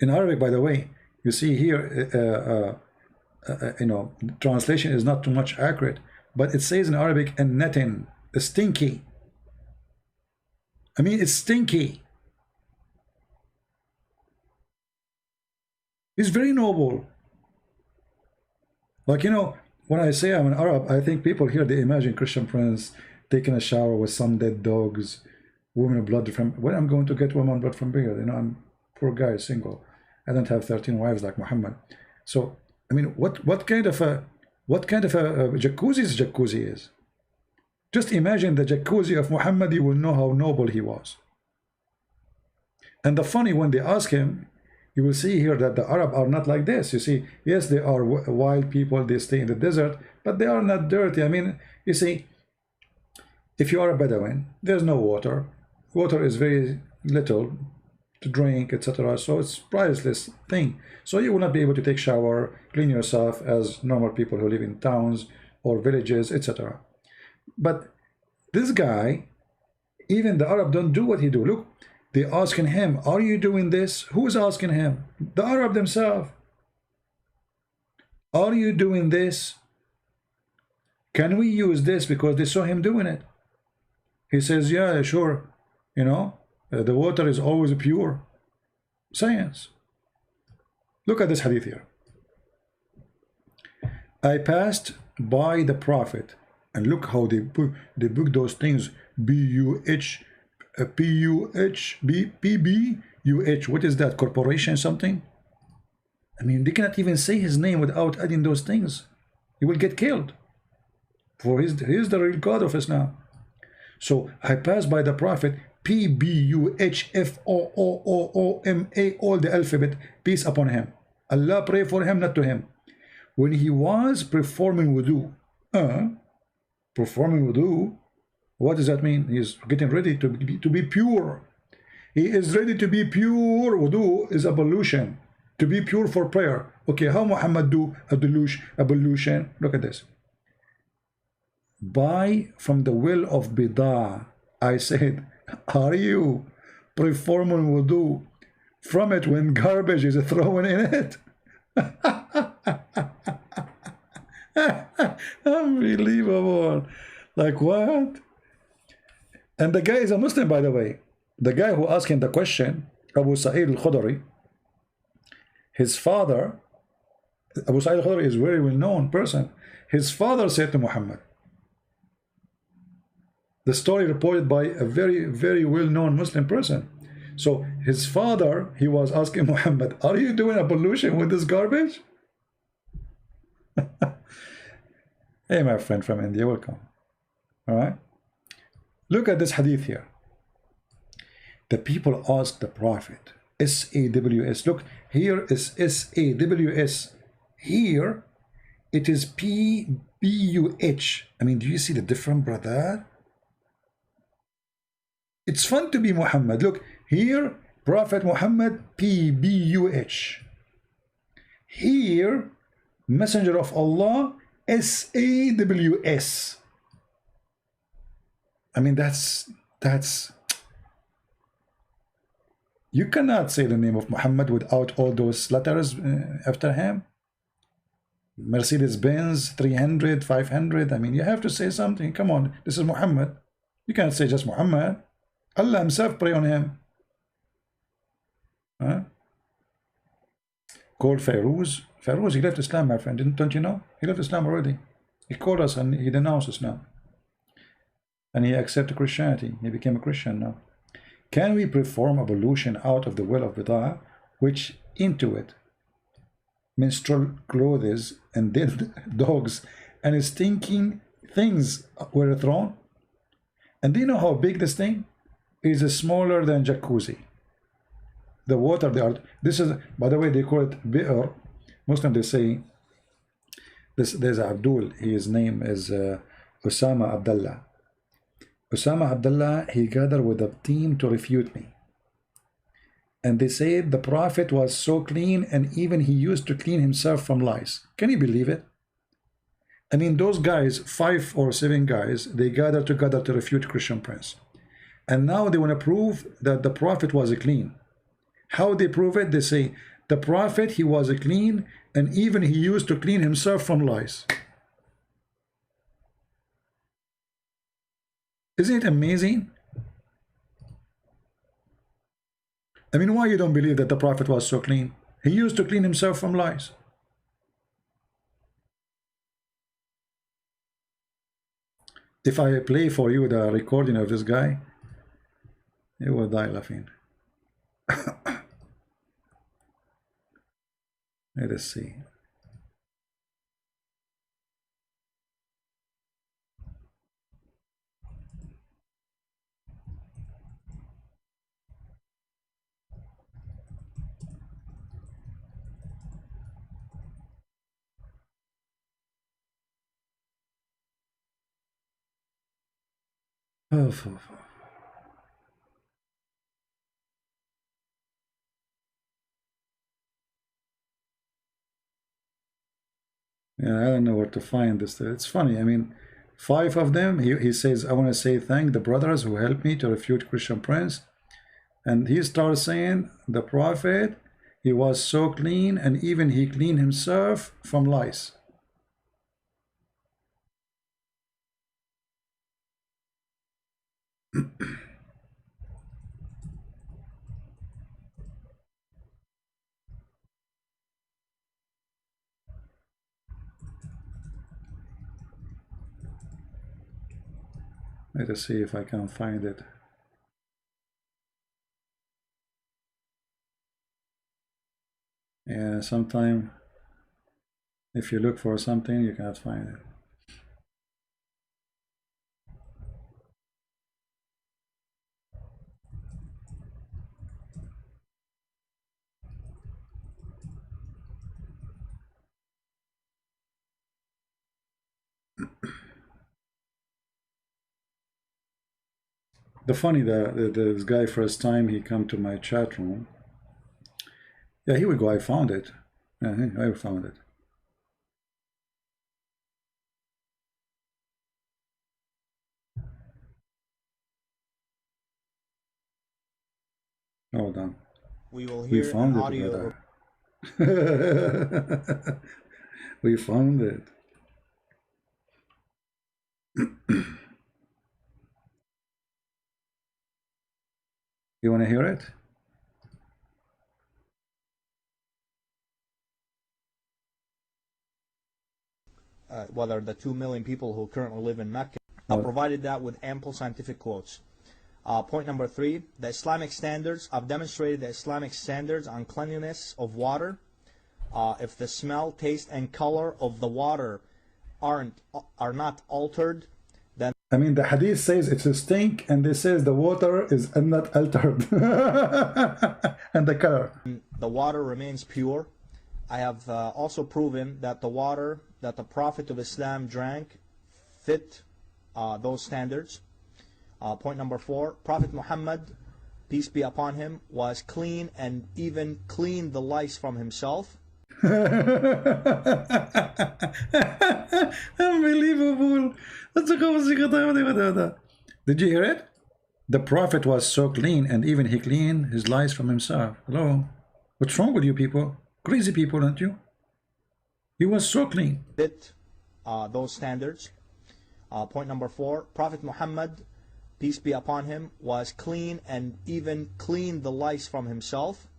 In Arabic, by the way, you see here, you know, translation is not too much accurate, but it says in Arabic, and netin, stinky. I mean, it's stinky. He's very noble. Like, you know, when I say I'm an Arab, I think people here, they imagine Christian prince taking a shower with some dead dogs, women blood from, when I'm going to get woman blood from beard, you know, I'm poor guy, single. I don't have 13 wives like Muhammad. So, I mean, what kind of a jacuzzi is? Just imagine the jacuzzi of Muhammad, you will know how noble he was. And the funny, when they ask him, you will see here that the Arab are not like this. You see, yes, they are wild people, they stay in the desert, but they are not dirty. I mean, you see, if you are a Bedouin, there's no water. Water is very little to drink, etc. So it's priceless thing. So you will not be able to take shower, clean yourself as normal people who live in towns or villages, etc. But this guy, even the Arab don't do what he do. Look, they asking him, are you doing this? Who is asking him? The Arab themselves. Are you doing this? Can we use this? Because they saw him doing it. He says, yeah, sure. You know, the water is always pure. Science. Look at this hadith here. I passed by the Prophet, and look how they book those things. B-U-H, P-U-H, P-B-U-H. What is that? Corporation something? I mean, they cannot even say his name without adding those things. He will get killed. For he's the real God of Islam. So I passed by the Prophet, P-B-U-H-F-O-O-O-O-M-A, all the alphabet, peace upon him. Allah pray for him, not to him. When he was performing wudu, what does that mean? He's getting ready to be pure. He is ready to be pure. Wudu is ablution, to be pure for prayer. Okay, how Muhammad do ablution? Look at this. By from the well of Bidah, I said, are you performing wudu from it when garbage is thrown in it? Unbelievable. Like what? And the guy is a Muslim, by the way. The guy who asked him the question, Abu Sa'id al-Khudri, his father, Abu Sa'id al-Khudri is a very well-known person. His father said to Muhammad, the story reported by a very, very well-known Muslim person. So his father, he was asking Muhammad, are you doing ablution with this garbage? Hey, my friend from India, welcome. All right. Look at this hadith here. The people asked the Prophet, S-A-W-S. Look, here is S-A-W-S. Here, it is P-B-U-H. I mean, do you see the difference, brother? It's fun to be Muhammad. Look, here, Prophet Muhammad, P-B-U-H. Here, Messenger of Allah, S-A-W-S. I mean, that's you cannot say the name of Muhammad without all those letters after him. Mercedes-Benz, 300, 500. I mean, you have to say something. Come on, this is Muhammad. You can't say just Muhammad. Allah himself pray on him. Huh? Called Fairuz. Fairuz, he left Islam, my friend. Don't you know? He left Islam already. He called us and he denounced Islam. And he accepted Christianity. He became a Christian now. Can we perform ablution out of the well of Bidah, which into it menstrual clothes and dead dogs and stinking things were thrown? And do you know how big this thing is? Smaller than jacuzzi. The water they are. This is, by the way, they call it bi'r. Muslim they say this. There's Abdul. His name is Osama Abdullah. Osama Abdullah, he gathered with a team to refute me. And they said the Prophet was so clean, and even he used to clean himself from lice. Can you believe it? I mean, those guys, 5 or 7 guys, they gathered together to refute Christian Prince. And now they want to prove that the Prophet was clean. How they prove it? They say the Prophet, he was clean, and even he used to clean himself from lies. Isn't it amazing? I mean, why you don't believe that the Prophet was so clean? He used to clean himself from lies. If I play for you the recording of this guy, you will die laughing. Let us see. Oh. Yeah, I don't know where to find this. It's funny. I mean, 5 of them, he says, I want to say thank the brothers who helped me to refute Christian Prince. And he starts saying, the Prophet, he was so clean, and even he cleaned himself from lies. Let us see if I can find it. Yeah, sometimes if you look for something, you cannot find it. The funny, this guy first time he come to my chat room. Yeah, here we go. I found it. Yeah, I found it. Hold on. We will hear an audio. We found it. You want to hear it? Whether the 2 million people who currently live in Mecca, provided that with ample scientific quotes. Point number 3, the Islamic standards. I've demonstrated the Islamic standards on cleanliness of water. If the smell, taste, and color of the water are not altered, then I mean, the hadith says it's a stink, and they says the water is not altered, and the color. The water remains pure. I have also proven that the water that the Prophet of Islam drank fit those standards. Point number 4, Prophet Muhammad, peace be upon him, was clean and even cleaned the lice from himself. Unbelievable. Did you hear it? The Prophet was so clean, and even he cleaned his lice from himself. Hello? What's wrong with you people? Crazy people, aren't you? He was so clean. Fit those standards. Point number 4, Prophet Muhammad, peace be upon him, was clean and even cleaned the lice from himself.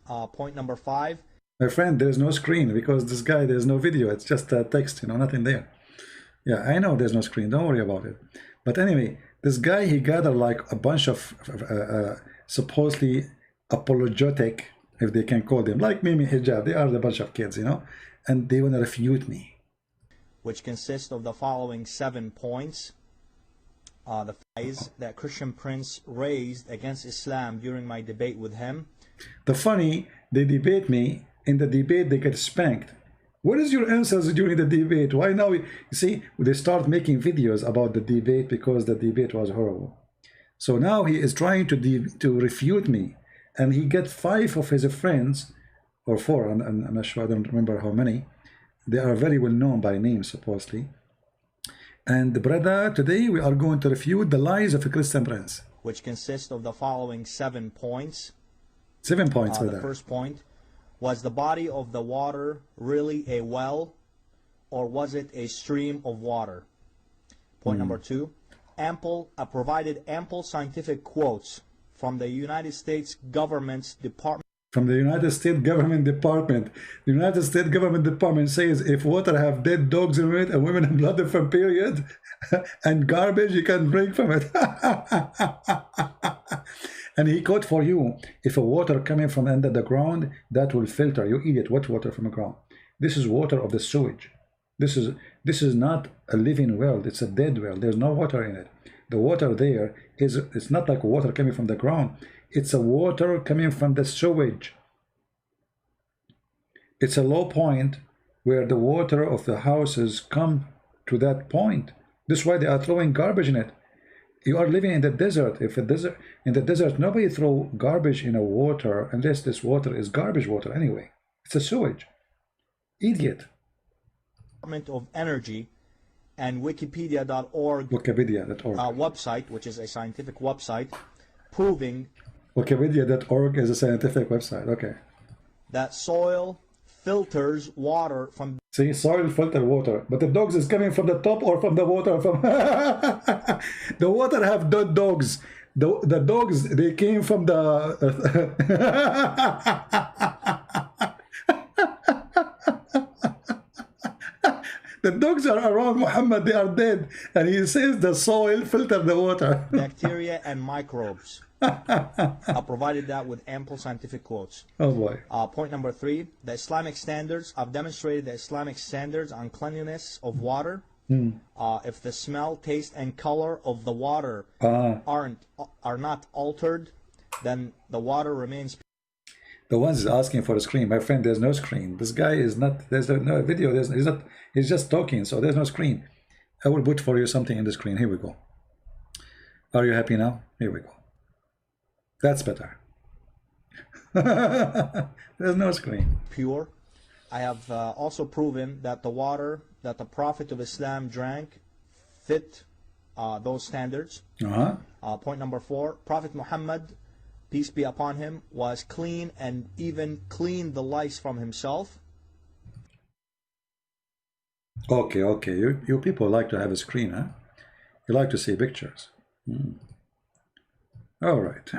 Point number 5. My friend, there's no screen because this guy, there's no video. It's just text, you know, nothing there. Yeah, I know there's no screen. Don't worry about it. But anyway, this guy, he gathered like a bunch of supposedly apologetic, if they can call them, like Mimi Hijab. They are a bunch of kids, you know, and they want to refute me. Which consists of the following 7 points. The lies that Christian Prince raised against Islam during my debate with him. The funny, they debate me. In the debate, they get spanked. What is your answers during the debate? Why now? You see, they start making videos about the debate because the debate was horrible. So now he is trying to refute me, and he get 5 of his friends, or 4. I'm not sure. I don't remember how many. They are very well known by name, supposedly. And brother, today we are going to refute the lies of a Christian Prince. Which consists of the following 7 points. 7 points, brother. The first point, Was the body of the water really a well, or was it a stream of water? Point number 2, provided ample scientific quotes from the United States government's Department. From the United States government department. The United States government department says if water have dead dogs in it and women blood from period and garbage, you can drink from it. And he quote for you, if a water coming from under the ground, that will filter. You eat it, wet water from the ground. This is water of the sewage. This is not a living well, it's a dead well. There's no water in it. The water there it's not like water coming from the ground. It's a water coming from the sewage. It's a low point where the water of the houses come to that point. This is why they are throwing garbage in it. You are living in the desert. In the desert, nobody throw garbage in a water unless this water is garbage water anyway. It's a sewage. Idiot. Department of Energy and Wikipedia.org website, which is a scientific website, proving Wikipedia.org is a scientific website. Okay. That soil filters water from. See, soil filter water, but the dogs is coming from the top or from the water from. The water have dead dogs. The dogs, they came from the. The dogs are around Muhammad, they are dead. And he says the soil filtered the water. Bacteria and microbes. I provided that with ample scientific quotes. Oh boy. Point number 3, the Islamic standards. I've demonstrated the Islamic standards on cleanliness of water. If the smell, taste, and color of the water are not altered, then the water remains. The ones asking for a screen, my friend, there's no screen. This guy is not, there's no video, he's just talking, so there's no screen. I will put for you something in the screen. Here we go. Are you happy now? Here we go. That's better. There's no screen. Pure. I have also proven that the water that the Prophet of Islam drank fit those standards. Point number 4, Prophet Muhammad, peace be upon him, was clean and even cleaned the lice from himself. Okay. You people like to have a screen, huh? You like to see pictures. All right.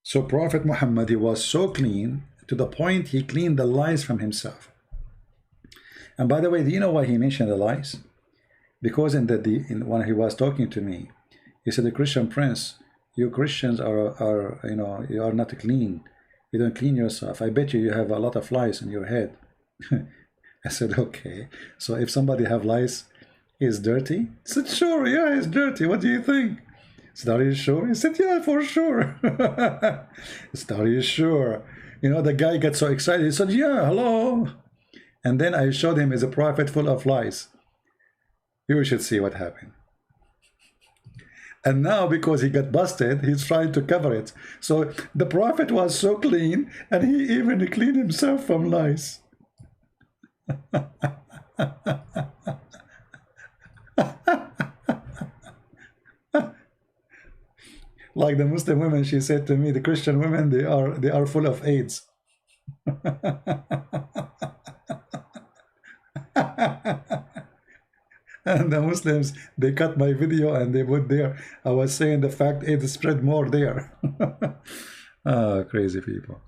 So Prophet Muhammad, he was so clean to the point he cleaned the lice from himself. And by the way, do you know why he mentioned the lice? Because when he was talking to me, he said, the Christian prince, you Christians are you are not clean. You don't clean yourself. I bet you have a lot of lice in your head. I said, okay. So if somebody have lice, he's dirty? He said, sure, yeah, he's dirty. What do you think? I said, are you sure? He said, yeah, for sure. I said, are you sure? You know, the guy got so excited. He said, yeah, hello. And then I showed him as a prophet full of lies. You should see what happened. And now, because he got busted, he's trying to cover it. So the prophet was so clean, and he even cleaned himself from lies. Like the Muslim women, she said to me, the Christian women, they are full of AIDS. And the Muslims, they cut my video and they put there, I was saying the fact AIDS spread more there. Crazy people.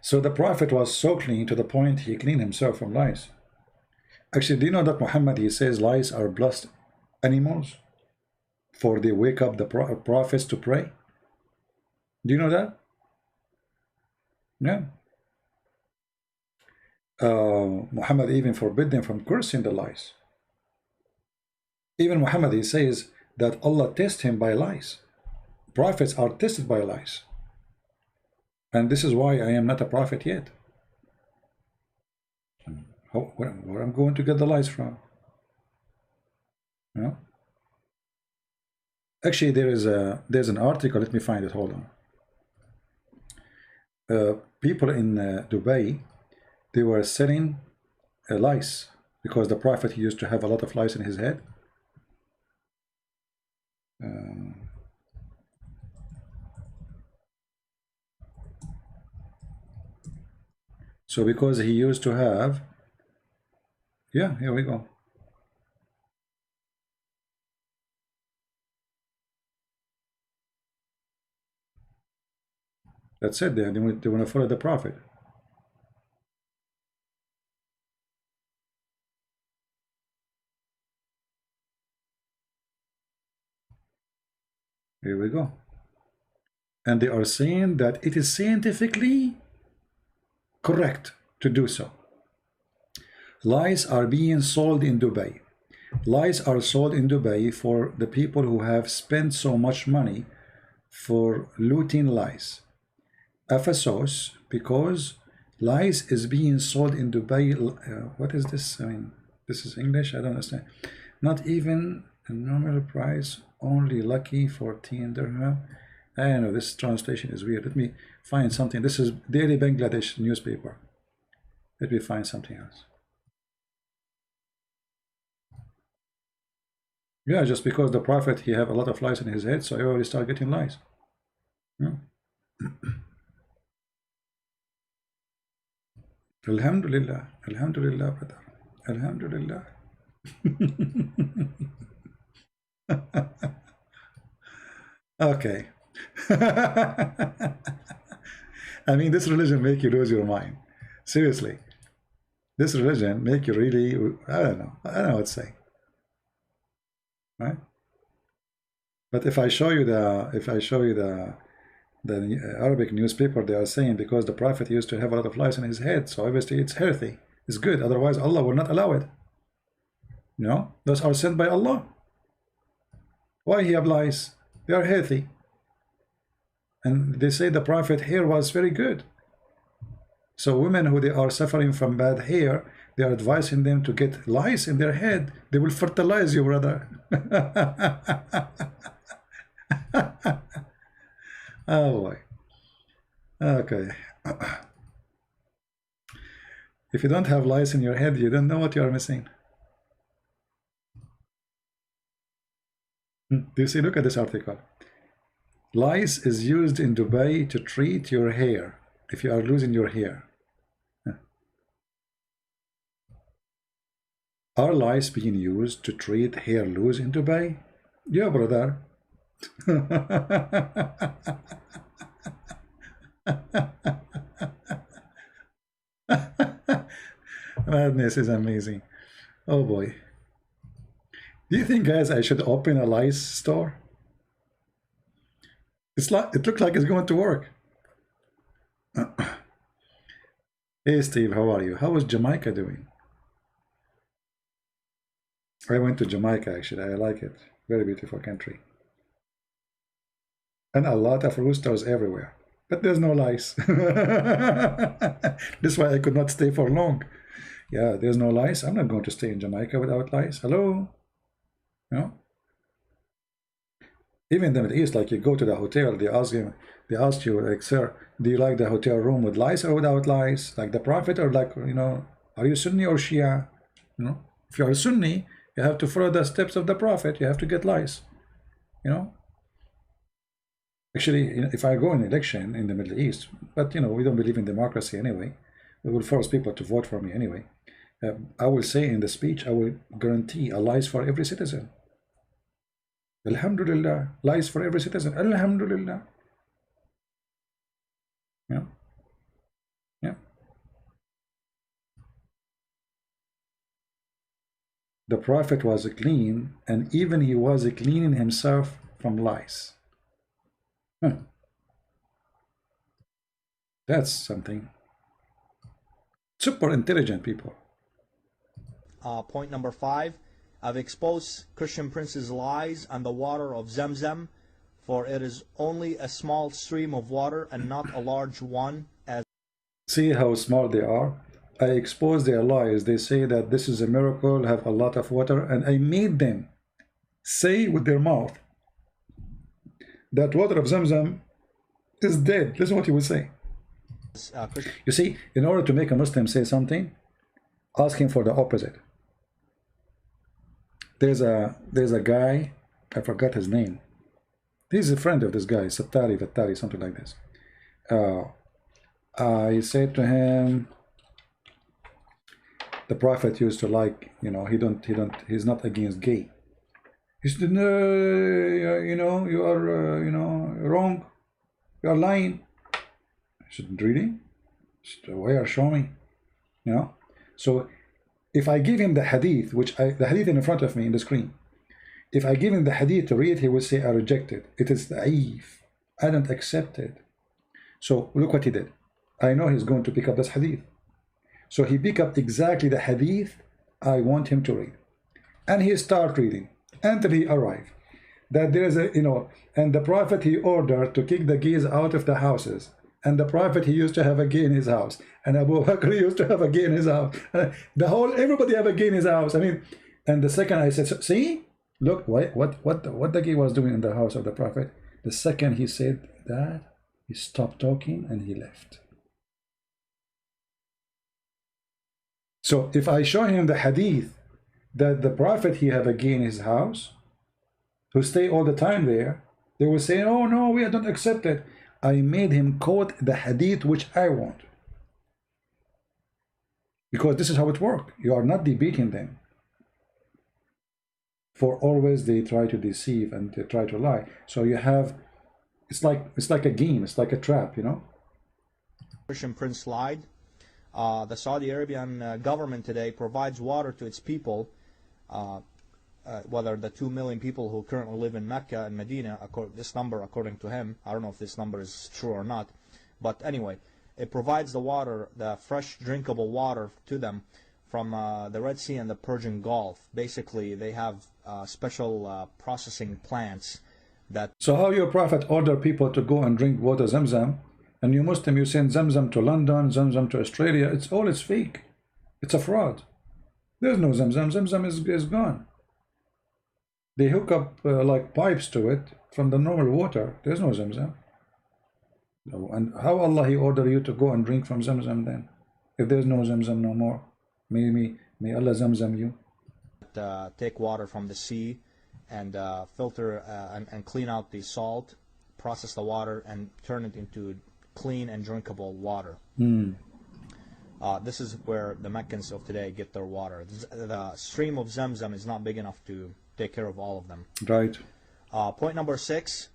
So the Prophet was so clean to the point he cleaned himself from lice. Actually, do you know that Muhammad, he says lice are blessed animals? For they wake up the prophets to pray. Do you know that? Yeah. Muhammad even forbid them from cursing the lice. Even Muhammad, he says that Allah tests him by lies. Prophets are tested by lies. And this is why I am not a prophet yet. Where I'm going to get the lies from? You know? Actually, there's an article. Let me find it. Hold on. People in Dubai, they were selling lice because the prophet, he used to have a lot of lice in his head. So because he used to have, yeah, here we go. That's it. They want to follow the Prophet. Here we go. And they are saying that it is scientifically correct to do so. Lies are being sold in Dubai. Lies are sold in Dubai for the people who have spent so much money for looting lies. Ephesus, because lies is being sold in Dubai. What is this? I mean, this is English. I don't understand. Not even a normal price, only lucky 14 dirham. I don't know, this translation is weird. Let me find something. This is Daily Bangladesh newspaper. Let me find something else. Yeah, just because the Prophet, he have a lot of lies in his head, so everybody start getting lies. Yeah. Alhamdulillah, Alhamdulillah, brother, Alhamdulillah. Okay. I mean, this religion make you lose your mind. Seriously, this religion make you really, I don't know what to say, right? But if I show you the Arabic newspaper, they are saying because the Prophet used to have a lot of lies in his head, so obviously it's healthy, it's good. Otherwise, Allah will not allow it. You know, those are sent by Allah. Why he have lies? They are healthy. And they say the Prophet hair was very good. So women who they are suffering from bad hair, they are advising them to get lice in their head. They will fertilize you, brother. Oh boy. Okay. If you don't have lice in your head, you don't know what you are missing. Do you see? Look at this article. Lice is used in Dubai to treat your hair if you are losing your hair. Are lice being used to treat hair loss in Dubai? Yeah, brother. Madness is amazing. Oh boy. Do you think, guys, I should open a lice store? It looks like it's going to work. Hey Steve, how are you? How is Jamaica doing? I went to Jamaica actually. I like it. Very beautiful country. And a lot of roosters everywhere. But there's no lice. That's why I could not stay for long. Yeah, there's no lice. I'm not going to stay in Jamaica without lice. Hello? No? Even in the Middle East, like you go to the hotel, they ask you, like, sir, do you like the hotel room with lice or without lice? Like the Prophet, or like, you know, are you Sunni or Shia? You know, if you are Sunni, you have to follow the steps of the Prophet. You have to get lice. You know. Actually, if I go in election in the Middle East, but you know, we don't believe in democracy anyway. We will force people to vote for me anyway. I will say in the speech, I will guarantee a lice for every citizen. Alhamdulillah, lies for every citizen. Alhamdulillah. Yeah. Yeah. The Prophet was clean, and even he was cleaning himself from lies. That's something. Super intelligent people. Point number 5. I've exposed Christian princes' lies on the water of Zamzam, for it is only a small stream of water and not a large one. As see how smart they are. I exposed their lies. They say that this is a miracle, have a lot of water, and I made them say with their mouth that water of Zamzam is dead. This is what he would say. You see, in order to make a Muslim say something, ask him for the opposite. There's a guy, I forgot his name. He's a friend of this guy, Vattari, something like this. I said to him, the Prophet used to like, you know, he's not against gay. He said, no, you know, you are, you know, wrong. You are lying. I said, really? Where? Show me. You know. So if I give him the hadith, the hadith in front of me in the screen, if I give him the hadith to read, he will say, I reject it. It is da'if. I don't accept it. So look what he did. I know he's going to pick up this hadith. So he picked up exactly the hadith I want him to read. And he start reading until he arrived. That there is a, you know, and the Prophet he ordered to kick the gays out of the houses. And the Prophet he used to have a gay in his house. And Abu Bakr used to have a gay in his house. Everybody have a gay in his house. I mean, and the second I said, see, look, what the gay was doing in the house of the Prophet. The second he said that, he stopped talking and he left. So if I show him the hadith that the Prophet he have a gay in his house, who stay all the time there, they will say, oh no, we don't accept it. I made him quote the hadith which I want. Because this is how it works. You are not debating them. For always they try to deceive and they try to lie. So you have, it's like a game, it's like a trap, you know. Christian Prince lied. The Saudi Arabian government today provides water to its people, whether the 2 million people who currently live in Mecca and Medina, this number according to him, I don't know if this number is true or not, but anyway, it provides the water, the fresh drinkable water to them from the Red Sea and the Persian Gulf. Basically, they have special processing plants that... So how your Prophet order people to go and drink water Zamzam, and you Muslim, you send Zamzam to London, Zamzam to Australia, it's fake. It's a fraud. There's no Zamzam. Zamzam is gone. They hook up like pipes to it from the normal water. There's no Zamzam. No. And how Allah he order you to go and drink from Zamzam then? If there's no Zamzam no more. May Allah Zamzam you. Take water from the sea and filter and clean out the salt, process the water and turn it into clean and drinkable water. This is where the Meccans of today get their water. The stream of Zamzam is not big enough to take care of all of them. Right. Point number 6,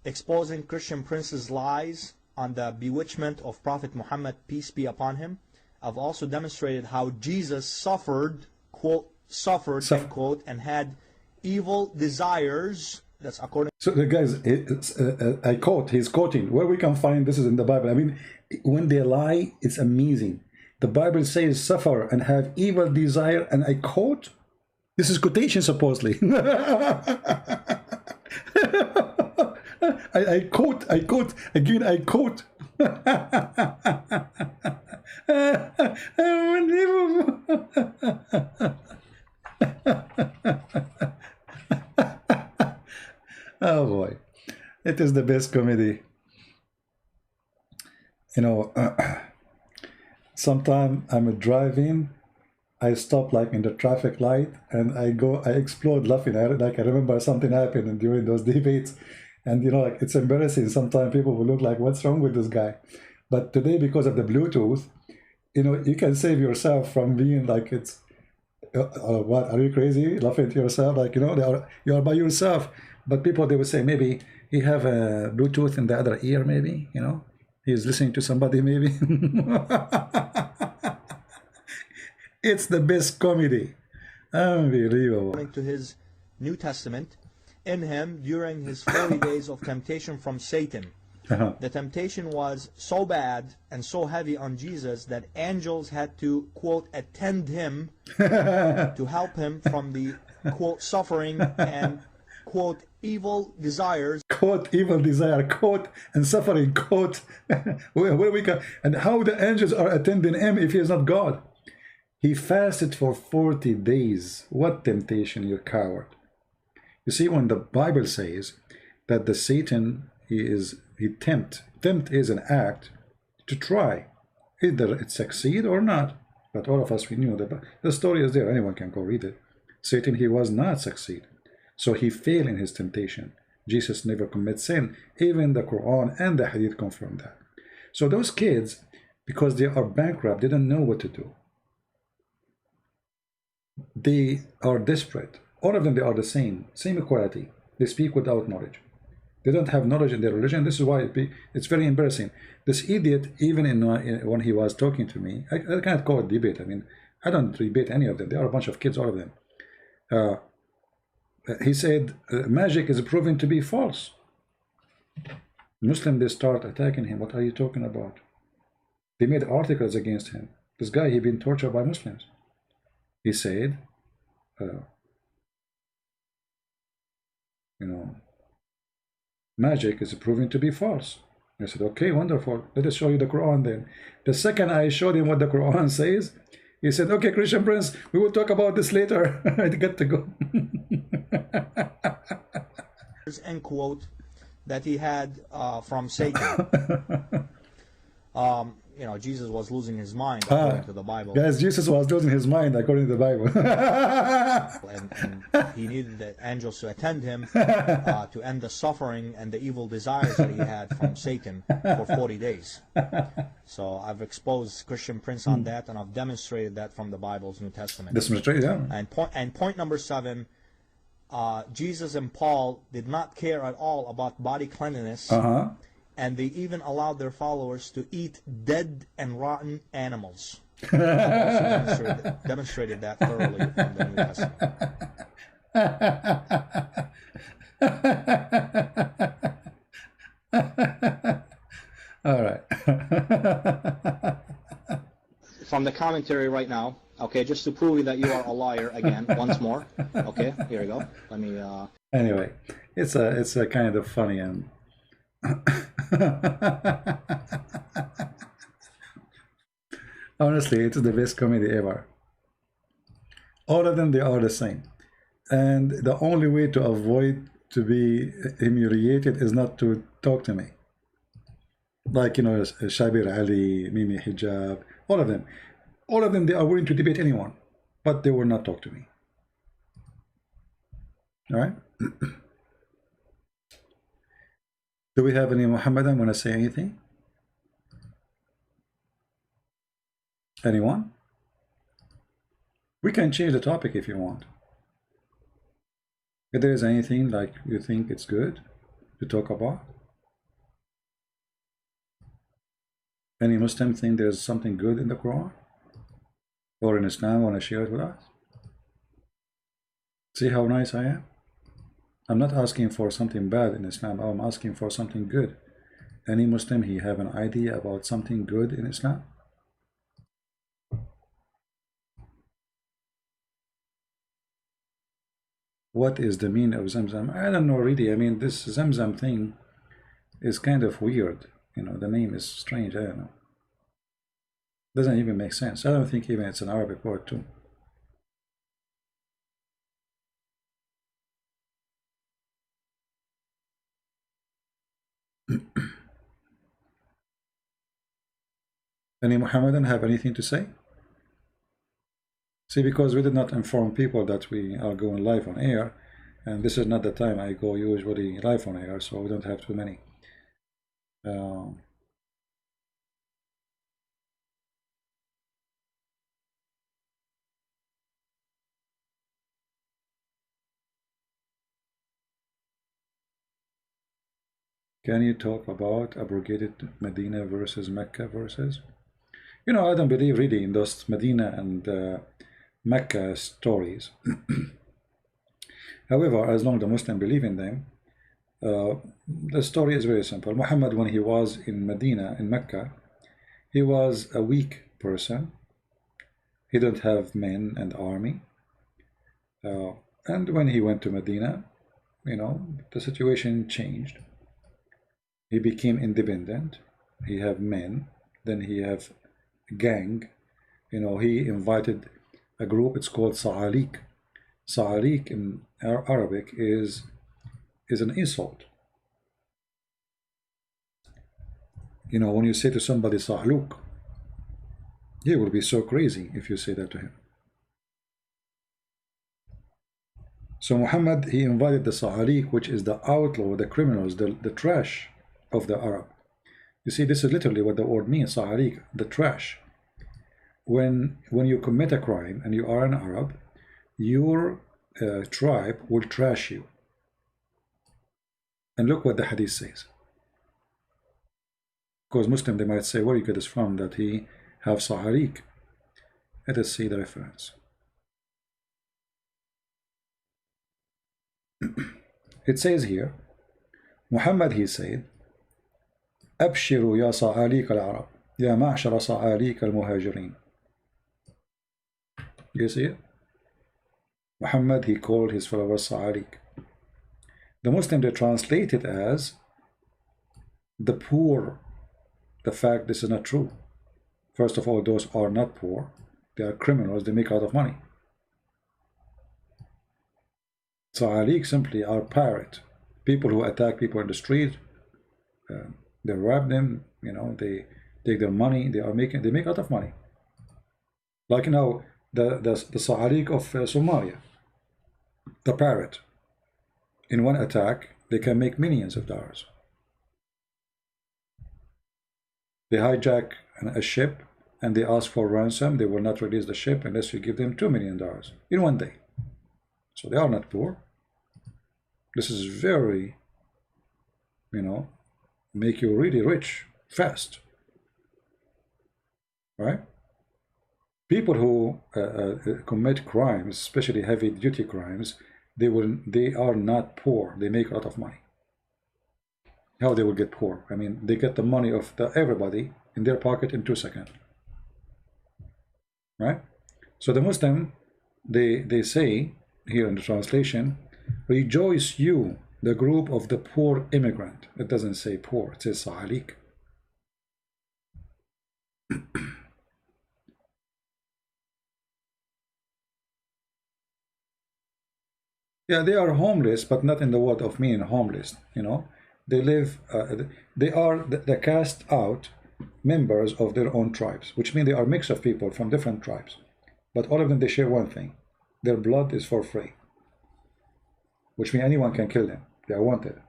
exposing Christian Prince's lies on the bewitchment of Prophet Muhammad, peace be upon him. I've also demonstrated how Jesus suffered, quote, end quote, and had evil desires. That's according. So the guys, I quote, he's quoting, where we can find this is in the Bible. I mean, when they lie, it's amazing. The Bible says suffer and have evil desire, and I quote, this is quotation supposedly. I quote, again I quote. Oh boy, it is the best comedy. You know, sometimes I'm driving, I stop like in the traffic light and I explode laughing. I remember something happened during those debates, and you know, like it's embarrassing. Sometimes people will look like, what's wrong with this guy? But today, because of the Bluetooth, you know, you can save yourself from being like, it's what, are you crazy laughing to yourself? Like, you know, you are by yourself. But people, they would say, maybe he have a Bluetooth in the other ear, maybe, you know, he's listening to somebody, maybe. It's the best comedy. Unbelievable. According to his New Testament, in him during his 40 days of temptation from Satan. The temptation was so bad and so heavy on Jesus that angels had to, quote, attend him to help hhim from the, quote, suffering and, quote, evil desires. Quote, evil desire, quote, and suffering, quote. where we can, and how the angels are attending him if he is not God. He fasted for 40 days. What temptation, you coward. You see, when the Bible says that the Satan, he tempt is an act to try. Either it succeed or not. But all of us, we knew that the story is there. Anyone can go read it. Satan, he was not succeed. So he failed in his temptation. Jesus never commits sin. Even the Quran and the Hadith confirm that. So those kids, because they are bankrupt, they don't know what to do. They are desperate. All of them, they are the same equality. They speak without knowledge. They don't have knowledge in their religion. This is why it's very embarrassing. This idiot, even when he was talking to me, I can't call it debate. I mean, I don't debate any of them. They are a bunch of kids, all of them. He said, magic is proven to be false. Muslims, they start attacking him. What are you talking about? They made articles against him. This guy, he been tortured by Muslims. He said, you know, magic is proven to be false. I said, okay, wonderful. Let us show you the Quran then. The second I showed him what the Quran says, he said, okay, Christian Prince, we will talk about this later. I got to go. End quote that he had from Satan. You know, Jesus was losing his mind according to the Bible. Guys, Jesus was losing his mind according to the Bible. and he needed the angels to attend him to end the suffering and the evil desires that he had from Satan for 40 days. So I've exposed Christian Prince on that, and I've demonstrated that from the Bible's New Testament. And point number 7, Jesus and Paul did not care at all about body cleanliness. And they even allowed their followers to eat dead and rotten animals. I've also demonstrated that thoroughly in the New Testament. All right. From the commentary right now, okay, just to prove that you are a liar again, once more. Okay, here we go. Let me. Anyway, it's a kind of funny and. Honestly, it's the best comedy ever. All of them, they are the same, and the only way to avoid to be humiliated is not to talk to me. Like, you know, Shabir Ali, Mimi Hijab, all of them, they are willing to debate anyone, but they will not talk to me. All right. Do we have any Mohammedan want to say anything? Anyone? We can change the topic if you want. If there is anything like you think it's good to talk about. Any Muslim think there's something good in the Quran or in Islam, want to share it with us? See how nice I am? I'm not asking for something bad in Islam. I'm asking for something good. Any Muslim, he have an idea about something good in Islam? What is the meaning of Zamzam? I don't know really. I mean, this Zamzam thing is kind of weird. You know, the name is strange. I don't know. Doesn't even make sense. I don't think even it's an Arabic word too. Any Muhammadan have anything to say? See, because we did not inform people that we are going live on air, and this is not the time I go usually live on air, so we don't have too many. Can you talk about abrogated Medina versus Mecca verses? You know, I don't believe really in those Medina and Mecca stories. However, as long as the Muslims believe in them, the story is very simple. Muhammad, when he was in Medina, in Mecca, he was a weak person. He didn't have men and army. And when he went to Medina, you know, the situation changed. He became independent. He have men. Then he have a gang. You know, he invited a group. It's called Sa'alik. Sa'alik in Arabic is an insult. You know, when you say to somebody Sa'luk, he will be so crazy if you say that to him. So Muhammad, he invited the Sa'alik, which is the outlaw, the criminals, the trash of the Arab. You see, this is literally what the word means, Sa'alik, the trash. When you commit a crime and you are an Arab, your tribe will trash you. And look what the hadith says. Because Muslim, they might say, where you get this from, that he have sa'alik. Let us see the reference. It says here, Muhammad, he said, أبشروا يا صعاليك العرب يا معشر صعاليك المهاجرين. You see it? Muhammad, he called his followers Sa'alik. The Muslim, they translate it as the poor. The fact this is not true. First of all, those are not poor. They are criminals. They make a lot of money. Sa'alik simply are pirate. People who attack people in the street. They rob them. You know, they take their money. They make a lot of money. Like now, the Sa'alik of Somalia, the pirate. In one attack, they can make millions of dollars. They hijack a ship and they ask for ransom. They will not release the ship unless you give them $2 million in one day. So they are not poor. This is very, you know, make you really rich fast. Right? People who commit crimes, especially heavy-duty crimes, they are not poor. They make a lot of money. How they will get poor? I mean, they get the money of everybody in their pocket in 2 seconds. Right? So the Muslim, they say here in the translation, rejoice you, the group of the poor immigrant. It doesn't say poor, it says Sa'alik. Yeah, they are homeless, but not in the word of meaning homeless, you know. They live, they are the cast out members of their own tribes, which means they are a mix of people from different tribes. But all of them, they share one thing. Their blood is for free, which means anyone can kill them. They are wanted.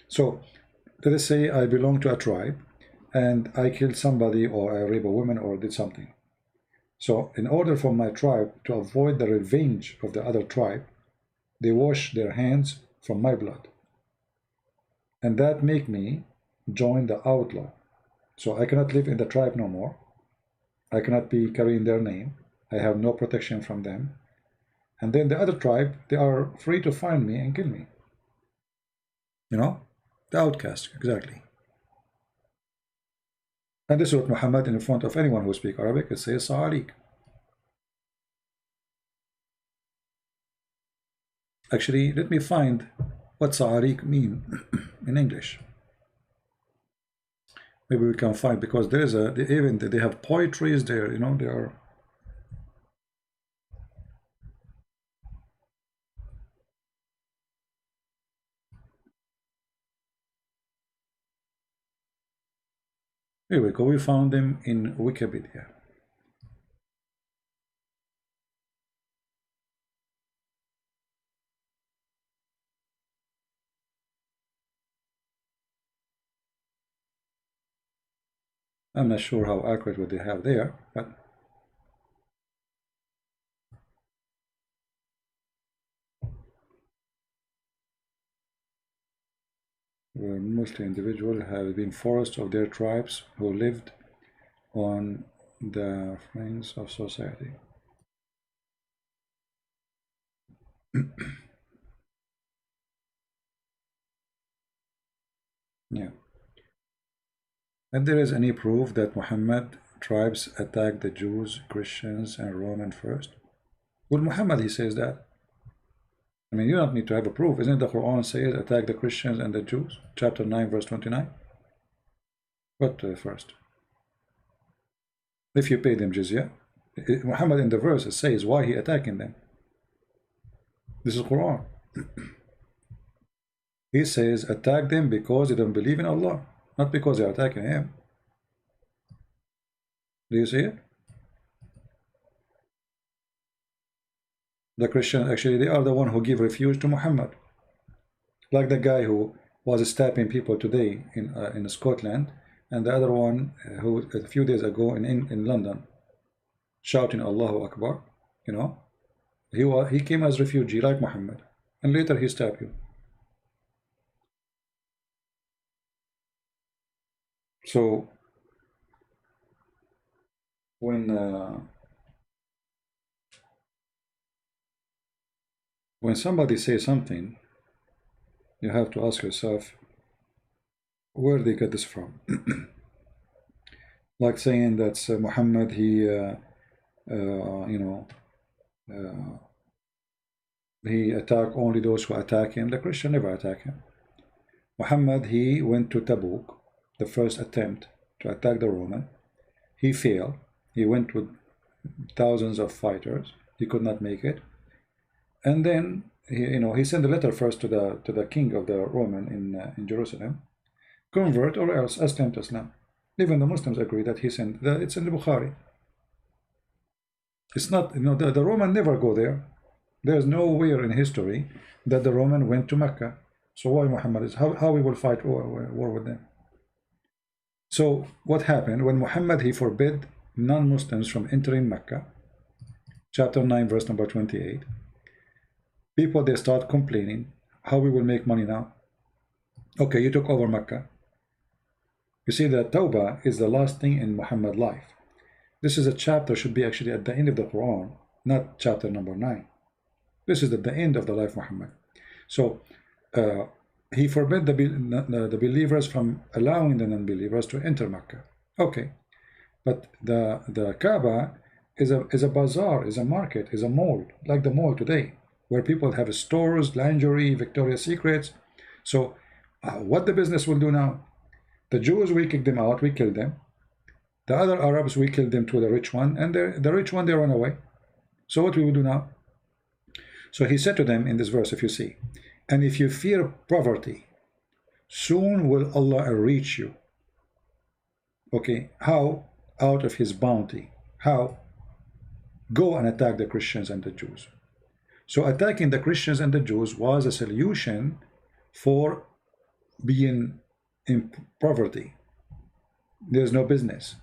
So, let us say I belong to a tribe, and I killed somebody, or I raped a woman, or did something. So, in order for my tribe to avoid the revenge of the other tribe, they wash their hands from my blood. And that make me join the outlaw. So I cannot live in the tribe no more. I cannot be carrying their name. I have no protection from them. And then the other tribe, they are free to find me and kill me. You know? The outcast, exactly. And this is what Muhammad, in front of anyone who speaks Arabic, it says Sa'alik. Actually, let me find what Sa'alik mean in English. Maybe we can find, because there is even they have poetries there, you know, they are. Here we go, we found them in Wikipedia. I'm not sure how accurate what they have there, but where mostly individuals have been forced of their tribes who lived on the fringes of society. Yeah. And there is any proof that Muhammad tribes attacked the Jews, Christians, and Romans first? Well, Muhammad, he says that. I mean, you don't need to have a proof. Isn't the Quran says attack the Christians and the Jews? Chapter 9, verse 29. What first? If you pay them jizya. Muhammad in the verse says why he attacking them. This is Quran. He says attack them because they don't believe in Allah, not because they are attacking him. Do you see it? The Christians, actually, they are the one who give refuge to Muhammad. Like the guy who was stabbing people today in Scotland, and the other one who a few days ago in London, shouting Allahu Akbar, you know, He came as refugee like Muhammad, and later he stabbed you. So when somebody says something, you have to ask yourself where they get this from. Like saying that Muhammad, he he attacked only those who attack him. The Christian never attack him. Muhammad, he went to Tabuk, the first attempt to attack the Roman. He failed. He went with thousands of fighters. He could not make it. And then he sent a letter first to the king of the Roman in Jerusalem, convert or else ascend to Islam. Even the Muslims agree that he sent it's in the Bukhari. It's not, the Roman never go there. There's nowhere in history that the Roman went to Mecca. So why Muhammad is how we will fight war with them? So what happened when Muhammad, he forbid non-Muslims from entering Mecca, chapter 9 verse number 28, people, they start complaining how we will make money now. Okay, you took over Mecca. You see that Tawbah is the last thing in Muhammad's life. This is a chapter, should be actually at the end of the Quran, not chapter number 9. This is at the end of the life of Muhammad. So he forbid the believers from allowing the non-believers to enter Mecca. Okay, but the Kaaba is a bazaar, is a market, is a mall, like the mall today, where people have stores, lingerie, Victoria's Secrets. So what the business will do now? The Jews, we kick them out, we kill them. The other Arabs, we kill them to the rich one, and the rich one, they run away. So what we will do now? So he said to them in this verse, if you see, and if you fear poverty, soon will Allah reach you. Okay, how? Out of his bounty. How? Go and attack the Christians and the Jews. So attacking the Christians and the Jews was a solution for being in poverty. There's no business.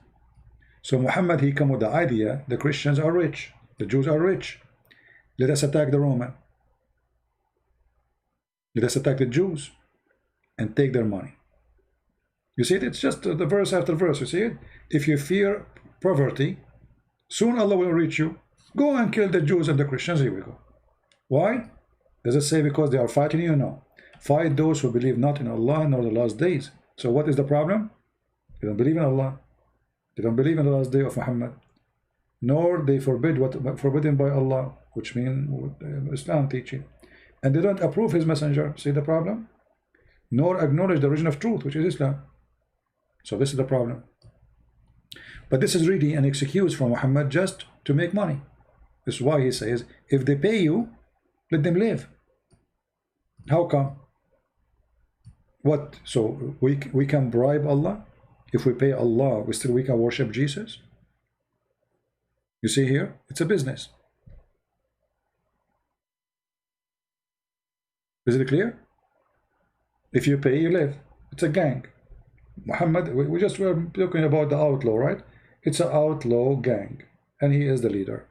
So Muhammad, he come with the idea, the Christians are rich, the Jews are rich. Let us attack the Roman. Let us attack the Jews and take their money. You see it? It's just the verse after verse. You see it? If you fear poverty, soon Allah will reach you. Go and kill the Jews and the Christians. Here we go. Why? Does it say because they are fighting you? No. Fight those who believe not in Allah nor the last days. So what is the problem? They don't believe in Allah. They don't believe in the last day of Muhammad. Nor they forbid what forbidden by Allah, which means Islam teaching. And they don't approve his messenger. See the problem? Nor acknowledge the origin of truth, which is Islam. So this is the problem. But this is really an excuse for Muhammad just to make money. This is why he says, if they pay you, let them live. How come? What? So we can bribe Allah? If we pay Allah, we can worship Jesus? You see here? It's a business. Is it clear? If you pay, you live. It's a gang. Muhammad, we were talking about the outlaw, right? It's an outlaw gang, and he is the leader.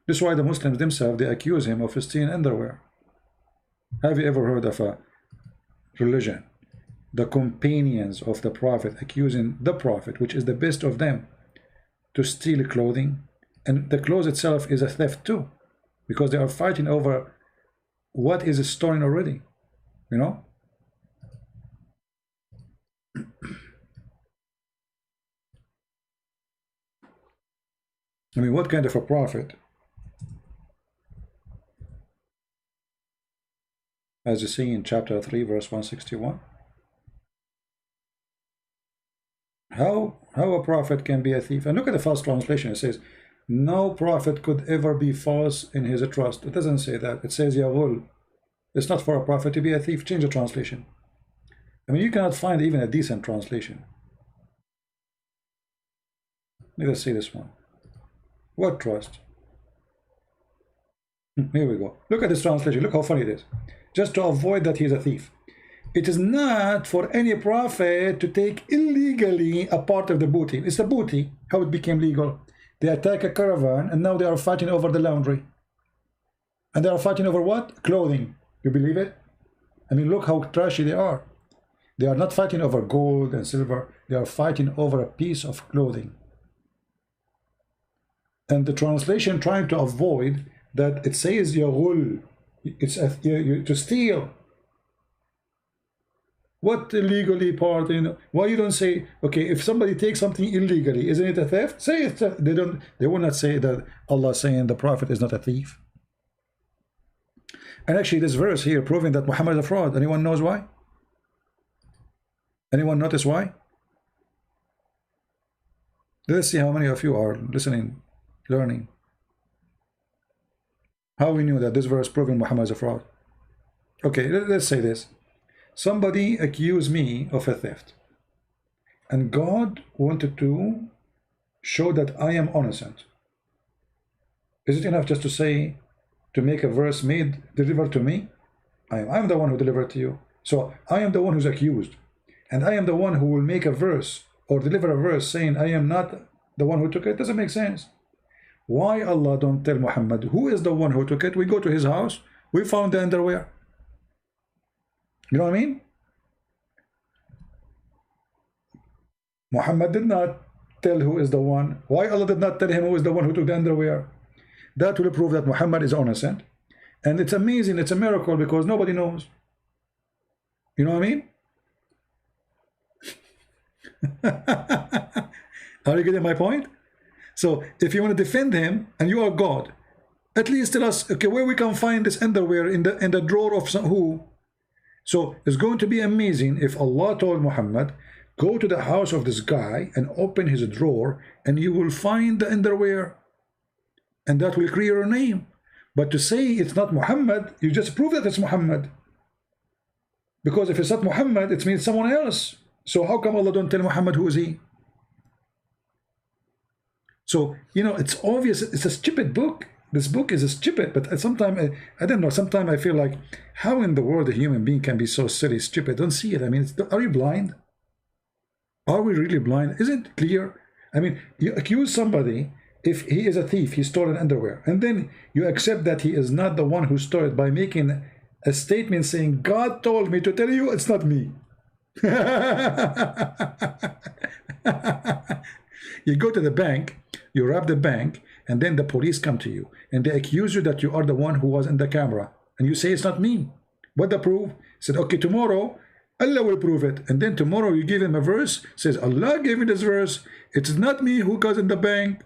This is why the Muslims themselves, they accuse him of stealing underwear. Have you ever heard of a religion, the companions of the Prophet, accusing the Prophet, which is the best of them, to steal clothing? And the clothes itself is a theft too, because they are fighting over what is stolen already, you know? I mean, what kind of a prophet, as you see in chapter 3 verse 161, how a prophet can be a thief? And look at the false translation. It says no prophet could ever be false in his trust. It doesn't say that. It says Yahul. It's not for a prophet to be a thief. Change the translation. I mean, you cannot find even a decent translation. Let us see this one. What trust? Here we go. Look at this translation. Look how funny it is. Just to avoid that he's a thief. It is not for any prophet to take illegally a part of the booty. It's the booty. How it became legal. They attack a caravan and now they are fighting over the laundry. And they are fighting over what? Clothing. You believe it? I mean, look how trashy they are. They are not fighting over gold and silver. They are fighting over a piece of clothing. And the translation trying to avoid that it says yaghul. It's to steal. What illegally part? Why you don't say, okay, if somebody takes something illegally, isn't it a theft? Say it. They don't. They will not say that Allah saying the Prophet is not a thief. And actually, this verse here proving that Muhammad is a fraud. Anyone knows why? Anyone notice why? Let's see how many of you are listening, learning. How we knew that this verse proving Muhammad is a fraud? Okay, let's say this. Somebody accused me of a theft. And God wanted to show that I am innocent. Is it enough just to say, to make a verse delivered to me? I'm the one who delivered to you. So I am the one who's accused. And I am the one who will make a verse or deliver a verse saying I am not the one who took it. Doesn't make sense. Why Allah don't tell Muhammad who is the one who took it? We go to his house, we found the underwear. You know what I mean? Muhammad did not tell who is the one. Why Allah did not tell him who is the one who took the underwear? That will prove that Muhammad is innocent. And it's amazing, it's a miracle because nobody knows. You know what I mean? Are you getting my point? So if you want to defend him and you are God, at least tell us, okay, where we can find this underwear in the drawer of who? So it's going to be amazing if Allah told Muhammad, go to the house of this guy and open his drawer and you will find the underwear. And that will clear your name. But to say it's not Muhammad, you just prove that it's Muhammad. Because if it's not Muhammad, it means someone else. So how come Allah don't tell Muhammad who is he? So, you know, it's obvious. It's a stupid book. This book is a stupid, but sometimes, I don't know, sometimes I feel like, how in the world a human being can be so silly, stupid? Don't see it. I mean, are you blind? Are we really blind? Isn't it clear? I mean, you accuse somebody, if he is a thief, he stole an underwear, and then you accept that he is not the one who stole it by making a statement saying, God told me to tell you it's not me. You go to the bank, you rob the bank, and then the police come to you and they accuse you that you are the one who was in the camera, and you say it's not me. What the proof? Said, okay, tomorrow Allah will prove it. And then tomorrow you give him a verse, says Allah gave me this verse, it's not me who goes in the bank.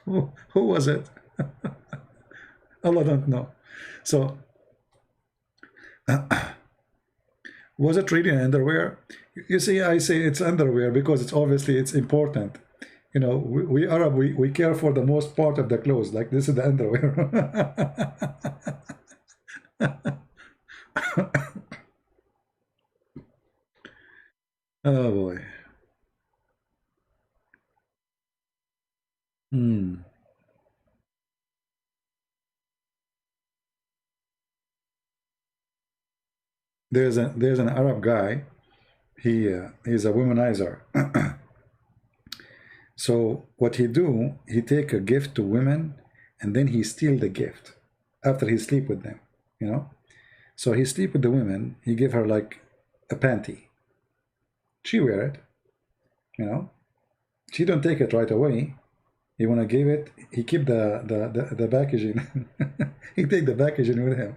Who was it? Allah don't know. So was it really an underwear? You see, I say it's underwear because it's obviously it's important. You know, we Arab, we care for the most part of the clothes. Like this is the underwear. Oh boy. There's an Arab guy. He's a womanizer. So what he do, he take a gift to women and then he steal the gift after he sleep with them, you know. So he sleep with the women, he give her like a panty. She wear it, you know. She don't take it right away. He wanna give it, he keep the packaging. He take the packaging with him.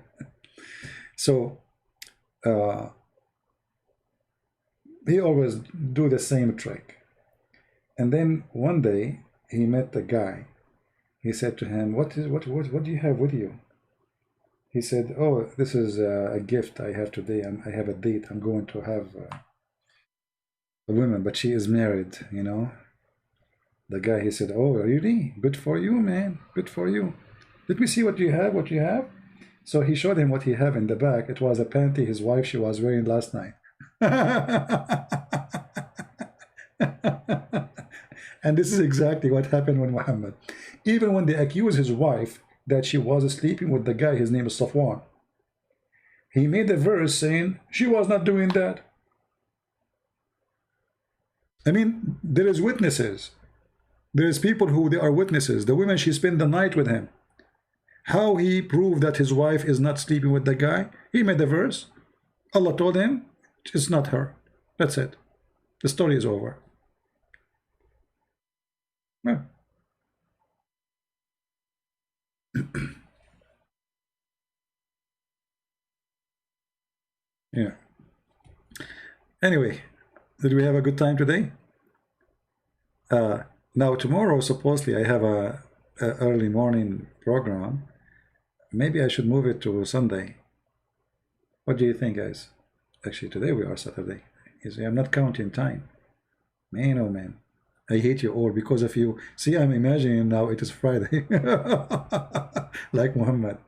So he always do the same trick. And then one day he met the guy. He said to him, what do you have with you? He said, oh, this is a gift I have today. I have a date. I'm going to have a woman, but she is married, you know. The guy, he said, oh, really? Good for you, man. Good for you. Let me see what you have, what you have. So he showed him what he have in the back. It was a panty his wife, she was wearing last night. And this is exactly what happened with Muhammad. Even when they accused his wife that she was sleeping with the guy, his name is Safwan, he made a verse saying she was not doing that. I mean, there is witnesses. There's people who they are witnesses. The women, she spent the night with him. How he proved that his wife is not sleeping with the guy? He made a verse. Allah told him, it's not her. That's it. The story is over. Yeah. Yeah. Anyway, did we have a good time today? Now tomorrow, supposedly, I have a early morning program. Maybe I should move it to Sunday. What do you think, guys? Actually, today we are Saturday. I'm not counting time. Man, oh man. I hate you all because of you. See, I'm imagining now it is Friday. Like Muhammad.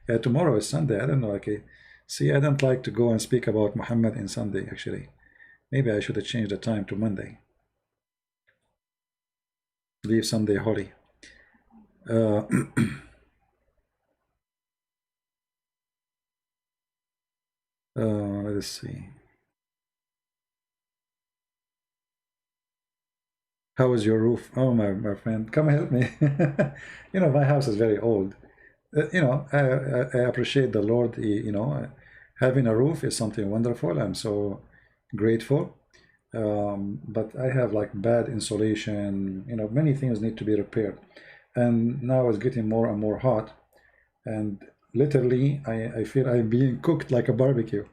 Yeah, tomorrow is Sunday. I don't know. Okay. See, I don't like to go and speak about Muhammad in Sunday, actually. Maybe I should have changed the time to Monday. Leave Sunday holy. Let us see. How is your roof? Oh, my friend, come help me. You know, my house is very old. You know, I appreciate the Lord. You know, having a roof is something wonderful. I'm so grateful. But I have like bad insulation. You know, many things need to be repaired. And now it's getting more and more hot. And literally, I feel I'm being cooked like a barbecue.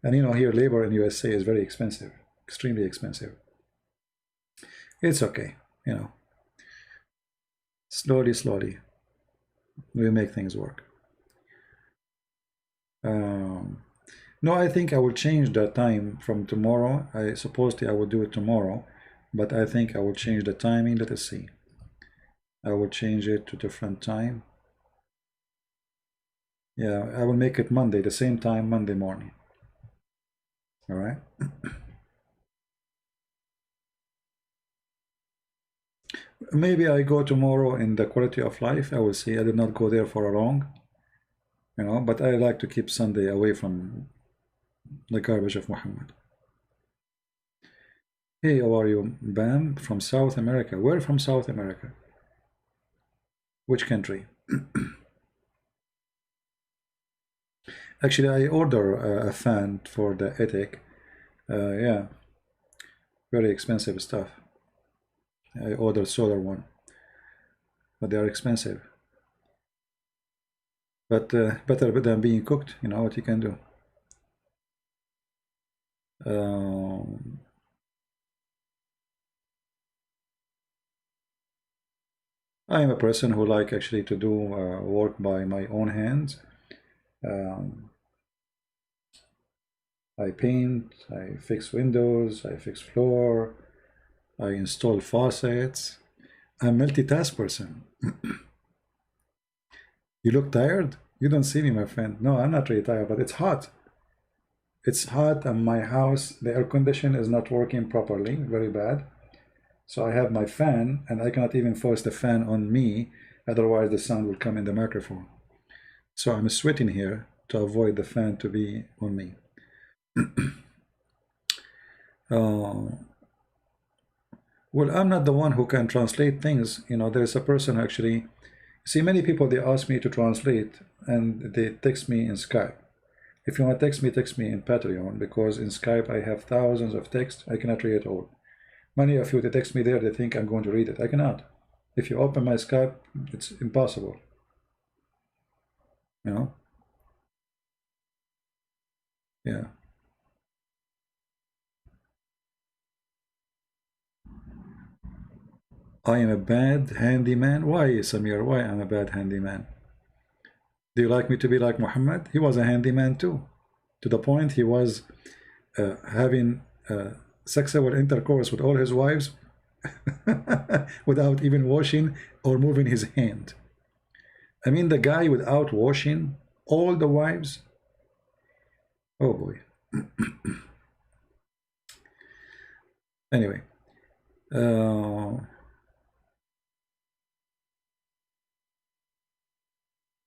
And you know, here labor in USA is very expensive. Extremely expensive. It's okay, you know. Slowly, we make things work. No, I think I will change the time from tomorrow. I supposedly I will do it tomorrow, but I think I will change the timing. Let us see. I will change it to different time. Yeah, I will make it Monday, the same time, Monday morning. All right. Maybe I go tomorrow in the quality of life. I will see. I did not go there for a long, you know, but I like to keep Sunday away from the garbage of Muhammad. Hey, how are you? Bam, from South America. Where from South America? Which country? Actually, I order a fan for the attic. Yeah, very expensive stuff. I ordered solar one, but they are expensive. But better than being cooked. You know what you can do. I am a person who like actually to do work by my own hands. I paint, I fix windows, I fix floor, I install faucets. I'm a multitask person. You look tired? You don't see me, my friend. No, I'm not really tired, but it's hot. It's hot, and my house, the air condition is not working properly, very bad. So I have my fan, and I cannot even force the fan on me, otherwise the sound will come in the microphone. So I'm sweating here to avoid the fan to be on me. Well, I'm not the one who can translate things. You know, there's a person actually. See, many people, they ask me to translate, and they text me in Skype. If you want to text me in Patreon, because in Skype I have thousands of texts. I cannot read it all. Many of you, they text me there, they think I'm going to read it. I cannot. If you open my Skype, it's impossible. You know? Yeah. I am a bad handyman. Why, Samir? Why am I a bad handyman? Do you like me to be like Muhammad? He was a handyman too. To the point he was having sexual intercourse with all his wives without even washing or moving his hand. I mean, the guy without washing all the wives. Oh boy. Anyway.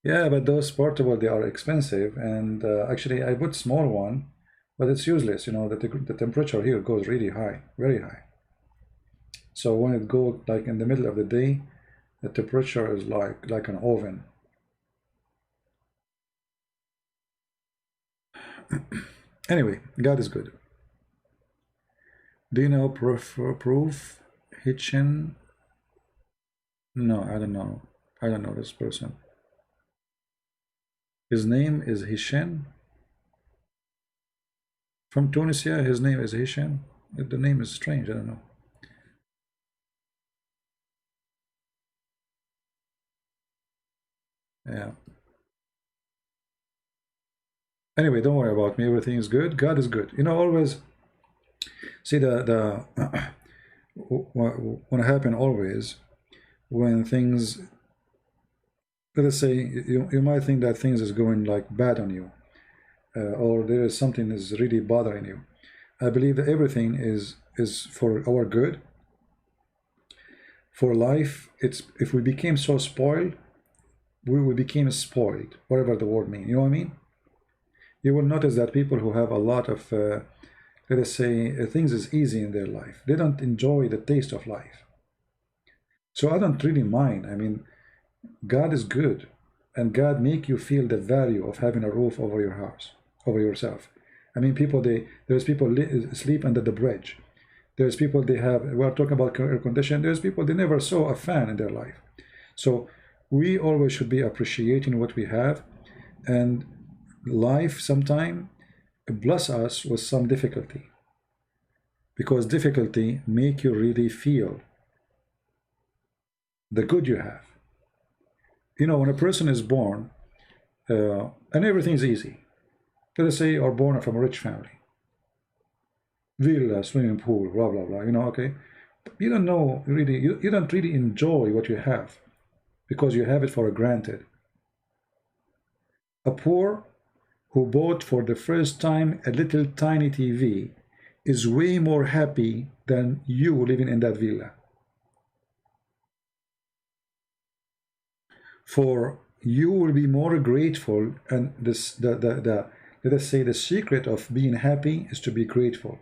Yeah, but those portable, they are expensive, and actually I bought small one, but it's useless. You know, the temperature here goes really high, very high. So when it goes like in the middle of the day, the temperature is like an oven. Anyway, God is good. Do you know proof Hitchin? No, I don't know. I don't know this person. His name is Hisham. From Tunisia, his name is Hisham. The name is strange, I don't know. Yeah. Anyway, don't worry about me. Everything is good. God is good. You know, always see the what happen always when things, let us say, you might think that things is going like bad on you, or there is something is really bothering you. I believe that everything is for our good. For life, it's if we became so spoiled, we will become spoiled, whatever the word means. You know what I mean? You will notice that people who have a lot of, let us say, things is easy in their life, they don't enjoy the taste of life. So I don't really mind. I mean, God is good, and God make you feel the value of having a roof over your house, over yourself. I mean, there's people sleep under the bridge. There's people we're talking about air condition. There's people they never saw a fan in their life. So we always should be appreciating what we have, and life sometime bless us with some difficulty, because difficulty make you really feel the good you have. You know, when a person is born and everything's easy, let us say you're born from a rich family, villa, swimming pool, blah blah blah, you know, okay, you don't know really, you don't really enjoy what you have because you have it for granted. A poor who bought for the first time a little tiny TV is way more happy than you living in that villa. For you will be more grateful, and this let us say the secret of being happy is to be grateful.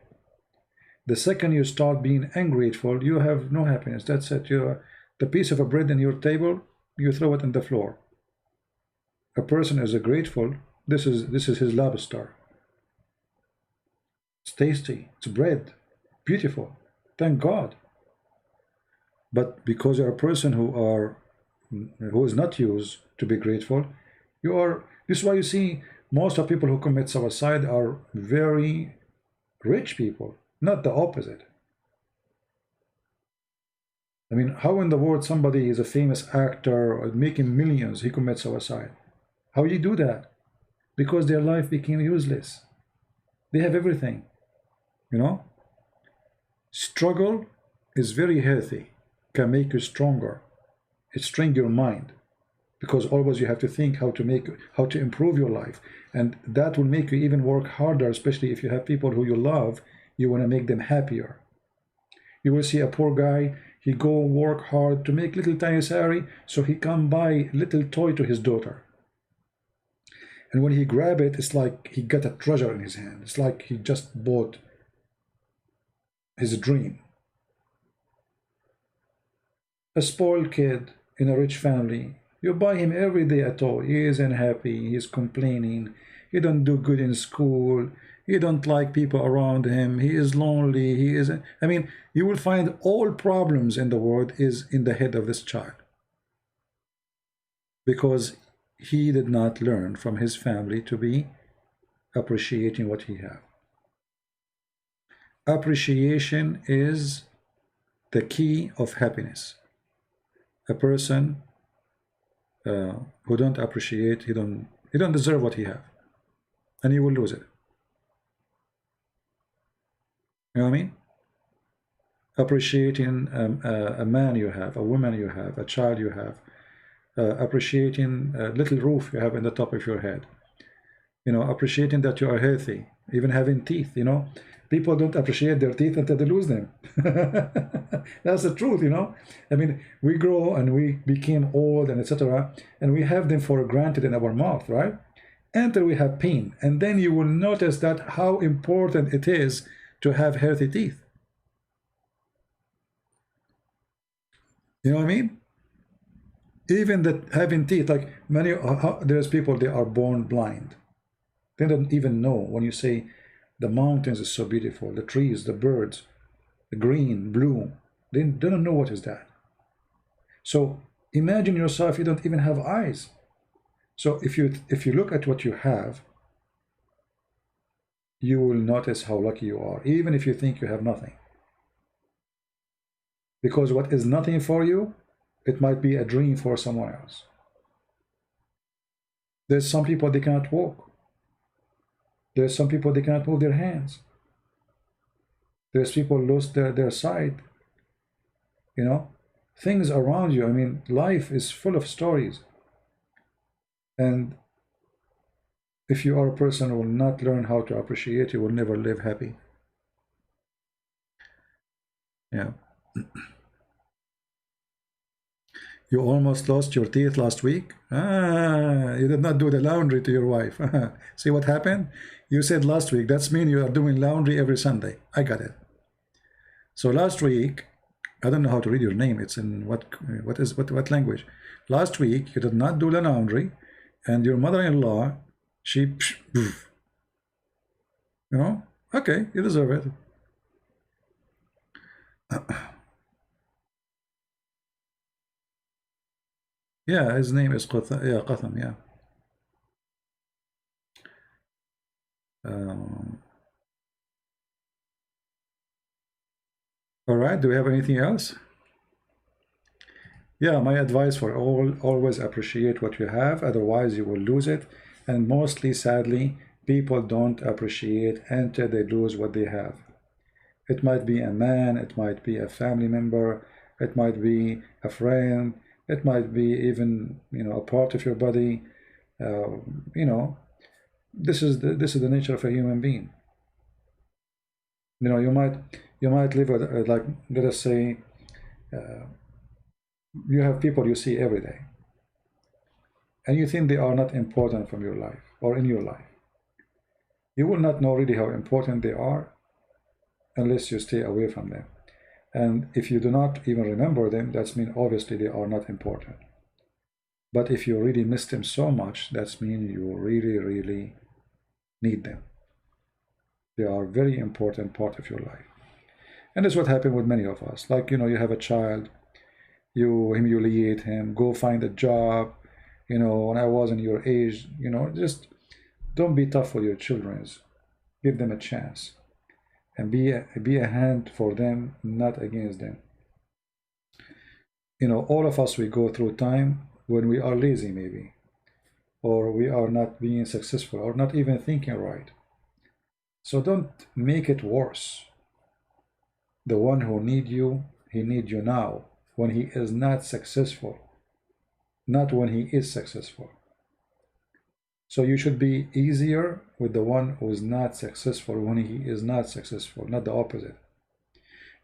The second you start being ungrateful, you have no happiness. That's it. The piece of a bread on your table, you throw it on the floor. A person is grateful. This is his lobster. It's tasty. It's bread. Beautiful. Thank God. But because you're a person who is not used to be grateful, this is why you see most of people who commit suicide are very rich people, not the opposite. I mean, how in the world somebody is a famous actor or making millions, he commits suicide? How do you do that? Because their life became useless. They have everything, you know? Struggle is very healthy, can make you stronger. It strengthens your mind, because always you have to think how to improve your life, and that will make you even work harder, especially if you have people who you love. You want to make them happier. You will see a poor guy, he go work hard to make little tiny salary, so he can buy little toy to his daughter. And when he grab it, it's like he got a treasure in his hand. It's like he just bought his dream. A spoiled kid in a rich family, you buy him every day a toy. He is unhappy, he is complaining, he don't do good in school, he don't like people around him, he is lonely, I mean, you will find all problems in the world is in the head of this child, because he did not learn from his family to be appreciating what he has. Appreciation is the key of happiness. A person who don't appreciate, he don't deserve what he have, and he will lose it. You know what I mean? Appreciating a man you have, a woman you have, a child you have, appreciating a little roof you have in the top of your head, you know, appreciating that you are healthy, even having teeth, you know. People don't appreciate their teeth until they lose them. That's the truth, you know. I mean, we grow and we became old and etc., and we have them for granted in our mouth, right? Until we have pain, and then you will notice that how important it is to have healthy teeth. You know what I mean? Even that having teeth, like many, there's people, they are born blind. They don't even know when you say the mountains is so beautiful, the trees, the birds, the green, blue. They don't know what is that. So imagine yourself, you don't even have eyes. So if you look at what you have, you will notice how lucky you are, even if you think you have nothing. Because what is nothing for you, it might be a dream for someone else. There's some people they cannot walk. There's some people they cannot move their hands. There's people lost their sight. You know, things around you. I mean, life is full of stories. And if you are a person who will not learn how to appreciate, you will never live happy. Yeah. You almost lost your teeth last week. You did not do the laundry to your wife. See what happened? You said last week. That's mean you are doing laundry every Sunday. I got it. So last week, I don't know how to read your name. It's in what language? Last week you did not do the laundry, and your mother-in-law, she, you know, okay, you deserve it. Yeah, his name is Qatham. Yeah, Qatham. Yeah. All right. Do we have anything else? Yeah, my advice for always appreciate what you have, otherwise you will lose it. And mostly, sadly, people don't appreciate until they lose what they have. It might be a man, it might be a family member, it might be a friend, it might be even, you know, a part of your body. You know, this is the nature of a human being. You know, you might live with, like, let us say, you have people you see every day, and you think they are not important from your life or in your life. You will not know really how important they are unless you stay away from them. And if you do not even remember them, that's mean obviously they are not important. But if you really miss them so much, that's mean you really, really need them. They are a very important part of your life. And that's what happened with many of us. Like, you know, you have a child, you humiliate him, go find a job. You know, when I was in your age, you know, just don't be tough with your children. Give them a chance. And be a hand for them, not against them. You know, all of us, we go through time when we are lazy maybe, or we are not being successful, or not even thinking right. So don't make it worse. The one who need you, he need you now, when he is not successful, not when he is successful. So you should be easier with the one who is not successful when he is not successful, not the opposite.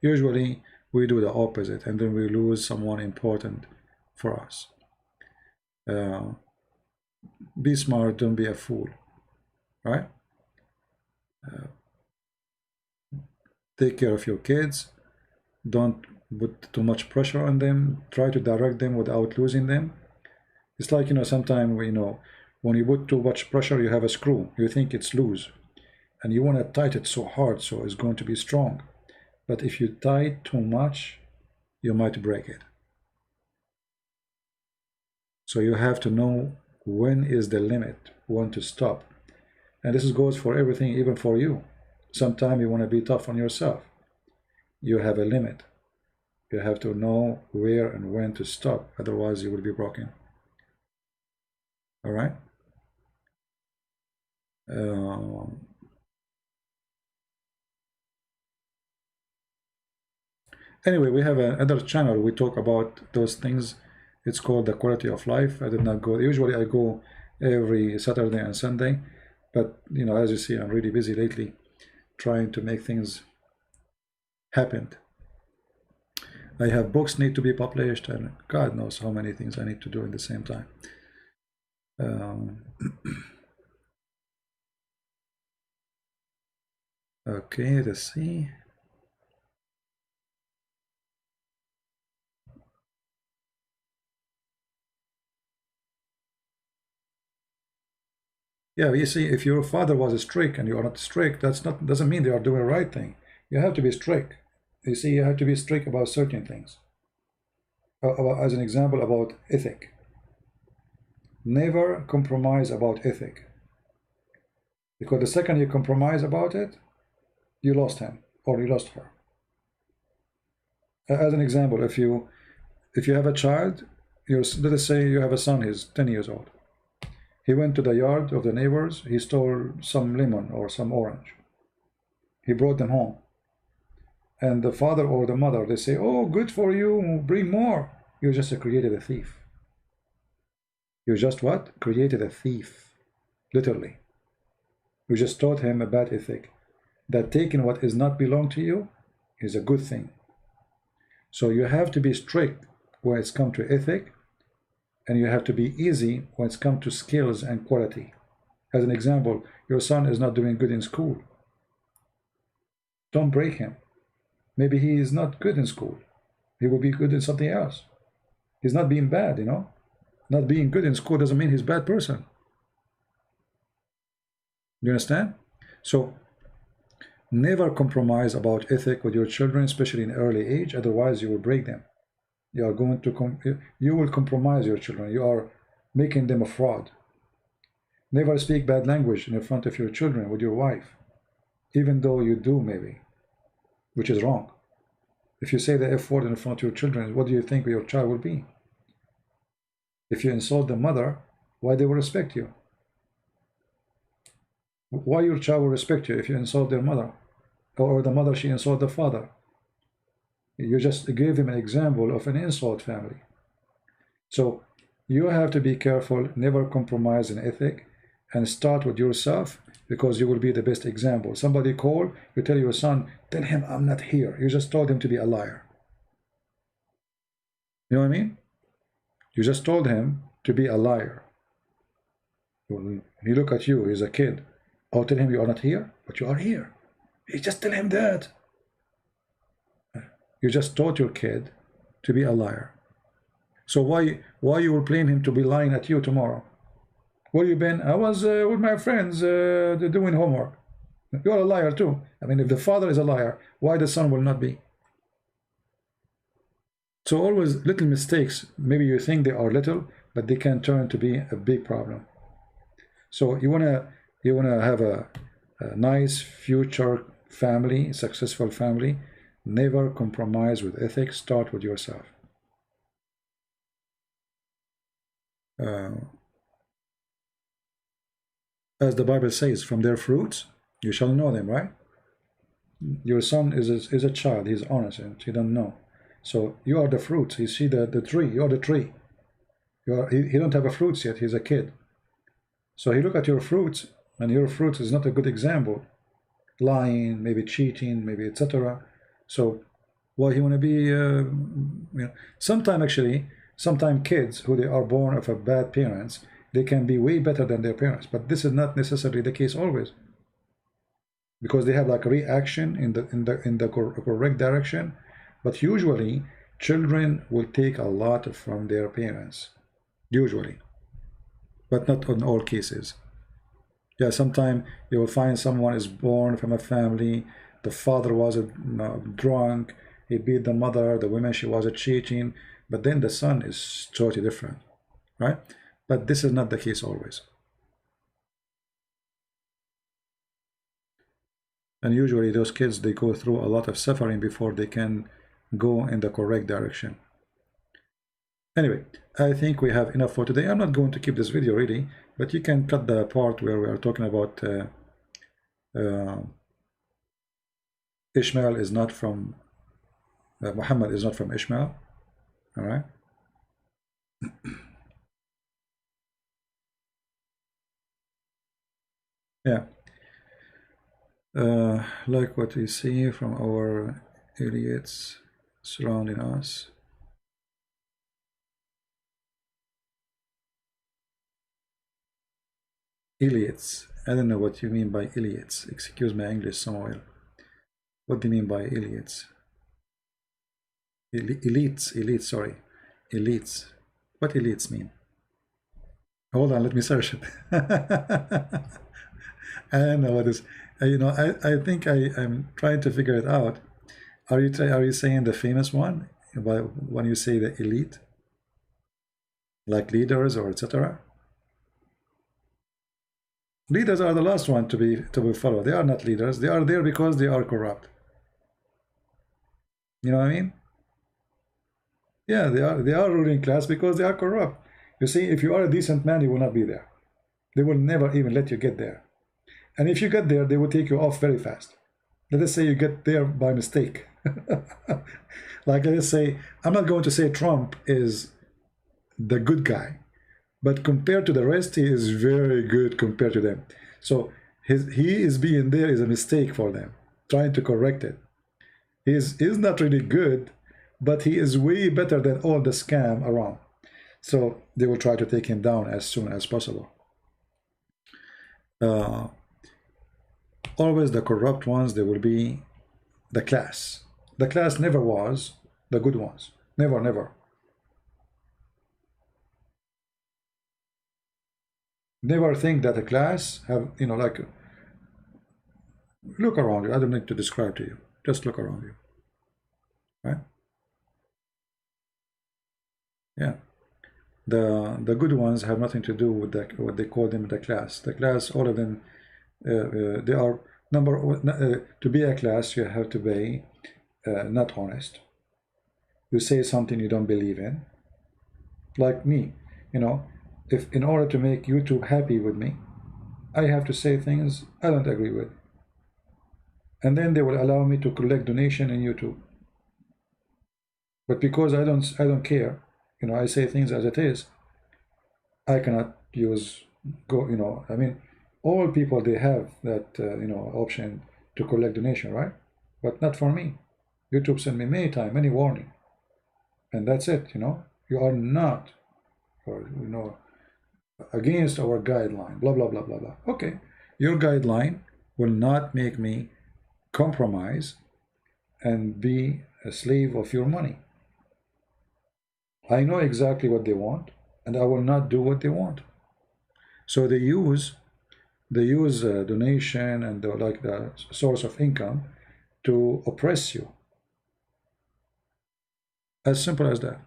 Usually we do the opposite, and then we lose someone important for us. Be smart, don't be a fool, right? Take care of your kids. Don't put too much pressure on them. Try to direct them without losing them. It's like, you know, sometimes, you know, when you put too much pressure, you have a screw. You think it's loose, and you want to tighten it so hard so it's going to be strong. But if you tie too much, you might break it. So you have to know when is the limit, when to stop. And this goes for everything, even for you. Sometimes you want to be tough on yourself. You have a limit. You have to know where and when to stop, otherwise you will be broken. All right? Anyway, we have another channel. We talk about those things. It's called The Quality of Life. I did not go. Usually I go every Saturday and Sunday. But, you know, as you see, I'm really busy lately trying to make things happen. I have books need to be published, and God knows how many things I need to do at the same time. Okay, let's see. Yeah, you see, if your father was strict and you are not strict, doesn't mean they are doing the right thing. You have to be strict. You see, you have to be strict about certain things. As an example, about ethic. Never compromise about ethic. Because the second you compromise about it, you lost him or you lost her. As an example, if you have a child, let us say you have a son, he's 10 years old. He went to the yard of the neighbors, he stole some lemon or some orange. He brought them home. And the father or the mother, they say, oh, good for you, bring more. You just created a thief. You just what? Created a thief. Literally. You just taught him a bad ethic. That taking what is not belong to you is a good thing. So you have to be strict when it's come to ethic, and you have to be easy when it's come to skills and quality. As an example, your son is not doing good in school. Don't break him. Maybe he is not good in school. He will be good in something else. He's not being bad, you know. Not being good in school doesn't mean he's a bad person. You understand? So never compromise about ethic with your children, especially in early age. Otherwise, you will break them. You are going to you will compromise your children. You are making them a fraud. Never speak bad language in front of your children with your wife, even though you do maybe, which is wrong. If you say the F word in front of your children, what do you think your child will be? If you insult the mother, why they will respect you? Why your child will respect you if you insult their mother? Or the mother, she insult the father? You just gave him an example of an insult family. So you have to be careful, never compromise in ethic, and start with yourself, because you will be the best example. Somebody call, you tell your son, tell him I'm not here. You just told him to be a liar. You know what I mean? You just told him to be a liar. He look at you, he's a kid. Oh, tell him you are not here, but you are here. You just tell him that. You just taught your kid to be a liar. So why you will blame him to be lying at you tomorrow? Where you been? I was with my friends doing homework. You are a liar too. I mean, if the father is a liar, why the son will not be? So always little mistakes, maybe you think they are little, but they can turn to be a big problem. So you wanna have a nice future family, successful family. Never compromise with ethics. Start with yourself. As the Bible says, from their fruits you shall know them, right? Your son is a child, he's innocent, he don't know. So you are the fruits. You see the tree, you are the tree. He don't have a fruits yet, he's a kid. So he look at your fruits, and your fruits is not a good example. Lying, maybe cheating, maybe etc. So why he want to be, you know, sometimes kids who they are born of a bad parents, they can be way better than their parents, but this is not necessarily the case always, because they have like a reaction in the correct direction. But usually children will take a lot from their parents, usually, but not in all cases. Yeah, sometimes you will find someone is born from a family, the father was drunk, he beat the mother, the woman, she was cheating, but then the son is totally different, right? But this is not the case always. And usually those kids, they go through a lot of suffering before they can go in the correct direction. Anyway, I think we have enough for today. I'm not going to keep this video really, but you can cut the part where we are talking about Ishmael is not from Muhammad is not from Ishmael. All right. Yeah. Like what we see from our idiots surrounding us. Idiots. I don't know what you mean by idiots. Excuse my English, Samuel. What do you mean by idiots? Elites, sorry. Elites. What elites mean? Hold on, let me search it. I don't know what is. You know, I think I'm trying to figure it out. Are you saying the famous one? When you say the elite, like leaders or etc. Leaders are the last one to be followed. They are not leaders. They are there because they are corrupt. You know what I mean? Yeah, they are ruling class because they are corrupt. You see, if you are a decent man, you will not be there. They will never even let you get there. And if you get there, they will take you off very fast. Let us say you get there by mistake. Like, let's say, I'm not going to say Trump is the good guy, but compared to the rest, he is very good compared to them. So he is being there is a mistake for them, trying to correct it. He is not really good, but he is way better than all the scam around. So they will try to take him down as soon as possible. Always the corrupt ones, they will be the class. The class never was the good ones. Never, never. Never think that a class have, you know, like, look around you. I don't need to describe to you. Just look around you. Right? Yeah. The good ones have nothing to do with what they call them the class. The class, all of them, they are to be a class, you have to be not honest. You say something you don't believe in. Like me, you know, if in order to make YouTube happy with me, I have to say things I don't agree with. And then they will allow me to collect donation in YouTube. But because I don't care, you know, I say things as it is, I cannot use, you know, I mean, all people, they have that, you know, option to collect donation, right? But not for me. YouTube sent me many times, many warning. And that's it, you know. You are not, or, you know, against our guideline, blah, blah, blah, blah, blah. Okay, your guideline will not make me compromise and be a slave of your money. I know exactly what they want, and I will not do what they want. So they use donation and like the source of income to oppress you. As simple as that.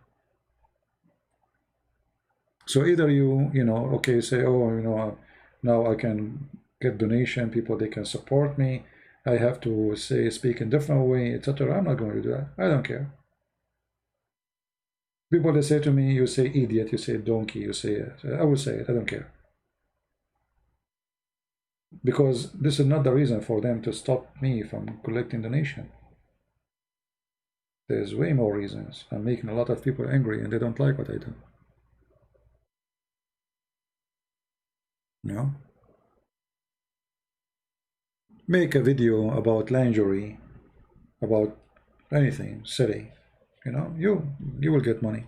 So either you know, okay, say, oh, you know, now I can get donation, people, they can support me, I have to speak in different way, etc. I'm not going to do that. I don't care. People, they say to me, you say idiot, you say donkey, you say it. I will say it, I don't care. Because this is not the reason for them to stop me from collecting donation. There's way more reasons. I'm making a lot of people angry and they don't like what I do. No? Make a video about lingerie, about anything silly, you know, you will get money.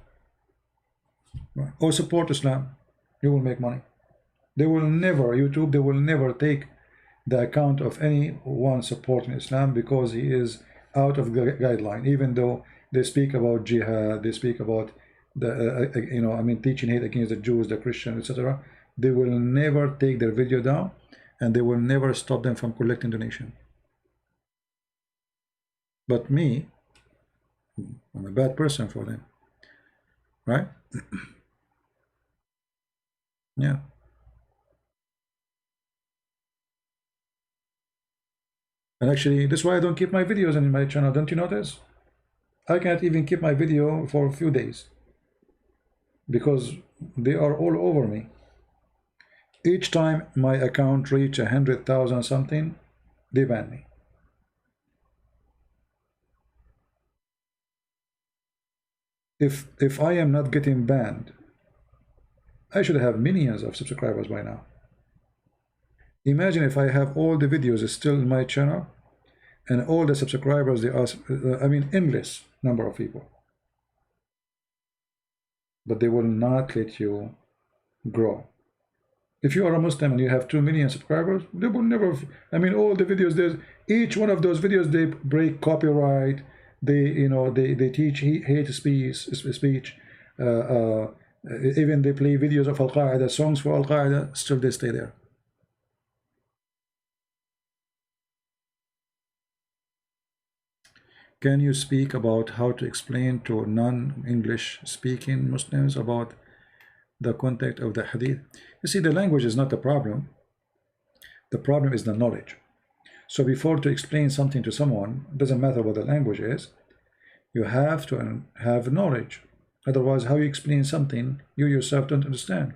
Or support Islam, you will make money. They will never, YouTube, they will never take the account of anyone supporting Islam because he is out of the guideline, even though they speak about jihad, they speak about the, you know, I mean, teaching hate against the Jews, the Christians, etc. They will never take their video down, and they will never stop them from collecting donation. But me, I'm a bad person for them, right? Yeah. And actually, that's why I don't keep my videos in my channel. Don't you notice? I can't even keep my video for a few days because they are all over me. Each time my account reach 100,000 something, they ban me. If I am not getting banned, I should have millions of subscribers by now. Imagine if I have all the videos still in my channel and all the subscribers, they are, I mean, endless number of people. But they will not let you grow. If you are a Muslim and you have 2 million subscribers, they will never, I mean, all the videos, there's each one of those videos, they break copyright, they, you know, they teach hate speech, Even they play videos of Al-Qaeda, songs for Al-Qaeda, still they stay there. Can you speak about how to explain to non-English speaking Muslims about the content of the hadith? You see, the language is not the problem. The problem is the knowledge. So before to explain something to someone, it doesn't matter what the language is, you have to have knowledge. Otherwise, how you explain something you yourself don't understand.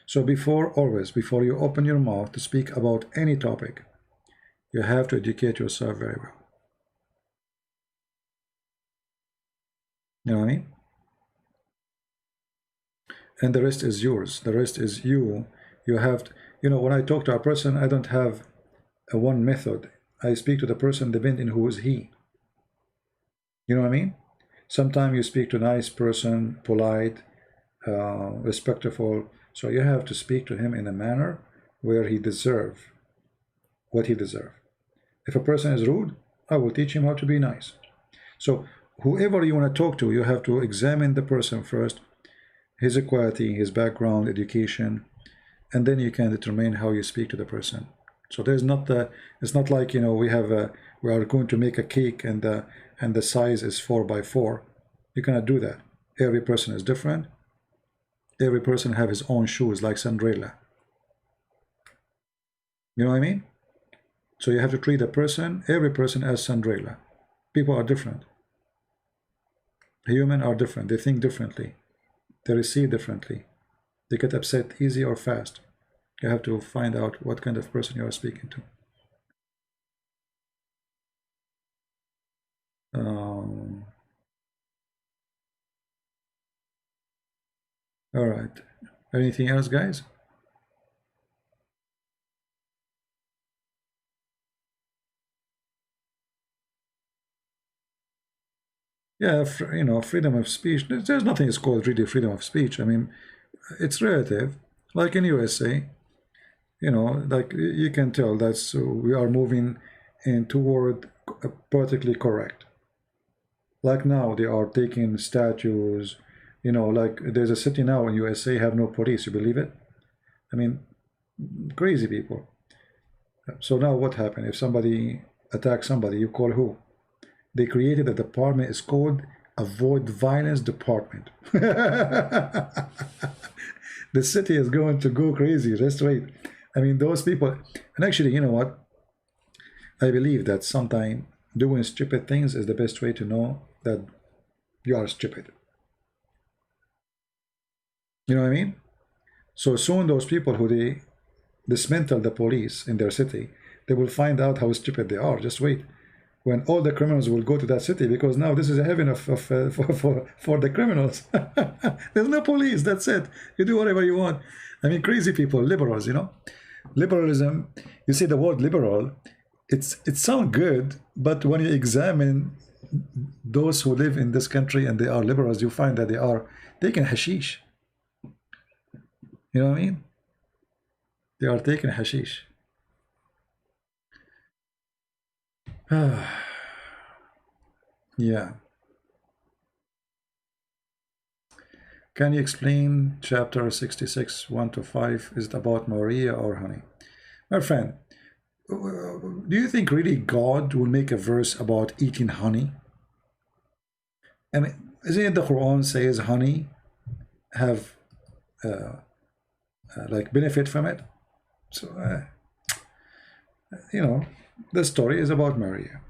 So always before you open your mouth to speak about any topic, you have to educate yourself very well. You know what I mean? And the rest is yours. The rest is you. You have to, when I talk to a person, I don't have a one method. I speak to the person depending who is he. You know what I mean? Sometimes you speak to a nice person, polite, respectful. So you have to speak to him in a manner where he deserves what he deserves. If a person is rude, I will teach him how to be nice. So whoever you want to talk to, you have to examine the person first, his equality, his background, education, and then you can determine how you speak to the person. So there's not it's not like, we are going to make a cake and the size is 4 by 4. You cannot do that. Every person is different. Every person have his own shoes, like Cinderella. You know what I mean? So you have to treat every person as Cinderella. People are different. Humans are different. They think differently. They receive differently. They get upset easy or fast. You have to find out what kind of person you are speaking to. All right. Anything else, guys? Yeah, freedom of speech. There's nothing is called really freedom of speech. I mean, it's relative. Like in USA, like you can tell that we are moving in toward politically correct. Like now, they are taking statues. Like there's a city now in USA have no police. You believe it? I mean, crazy people. So now what happened? If somebody attacks somebody, you call who? They created a department. It's called Avoid Violence Department. The city is going to go crazy. Just wait. I mean, those people. And actually, you know what? I believe that sometimes doing stupid things is the best way to know that you are stupid. You know what I mean? So soon those people who they dismantle the police in their city, they will find out how stupid they are. Just wait. When all the criminals will go to that city, because now this is a heaven for the criminals. There's no police. That's it. You do whatever you want. I mean, crazy people, liberals, Liberalism, you see the word liberal, it sounds good, but when you examine those who live in this country and they are liberals, you find that they are taking hashish. You know what I mean? They are taking hashish. Yeah. Can you explain chapter 66, 1 to 5? Is it about Maria or honey? My friend, do you think really God will make a verse about eating honey? I mean, isn't it the Quran says honey have like benefit from it? So, the story is about Maria.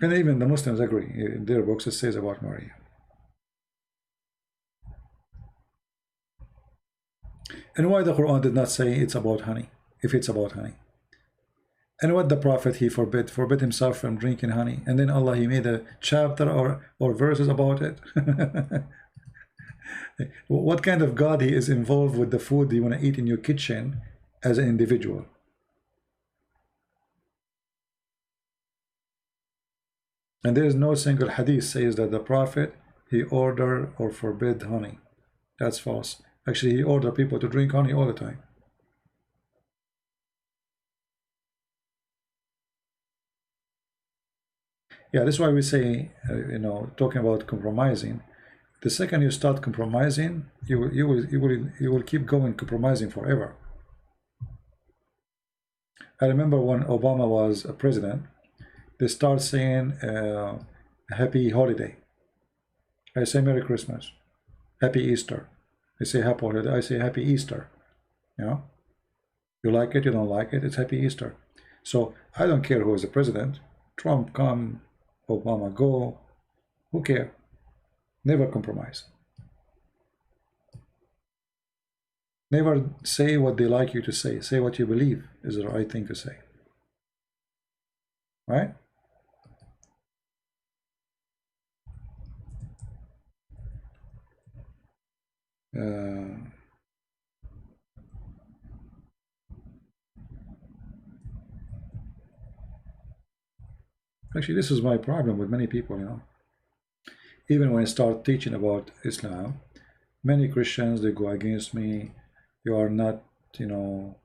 And even the Muslims agree. In their books, it says about Maria. And why the Quran did not say it's about honey, if it's about honey? And what the Prophet, he forbid himself from drinking honey. And then Allah, he made a chapter or verses about it. What kind of God he is involved with the food you want to eat in your kitchen as an individual? And there is no single hadith says that the Prophet, he ordered or forbid honey. That's false. Actually, he ordered people to drink honey all the time. Yeah, that's why we say, talking about compromising, The second you start compromising, you will keep going compromising forever. I remember when Obama was a president, they start saying happy holiday. I say Merry Christmas, Happy Easter. They say happy holiday, I say Happy Easter. You know, you like it, you don't like it, it's Happy Easter. So I don't care who is the president. Trump come, Obama go, who cares? Never compromise. Never say what they like you to say. Say what you believe is the right thing to say. Right? Actually, this is my problem with many people, you know. Even when I start teaching about Islam, many Christians, they go against me. You are not, you know,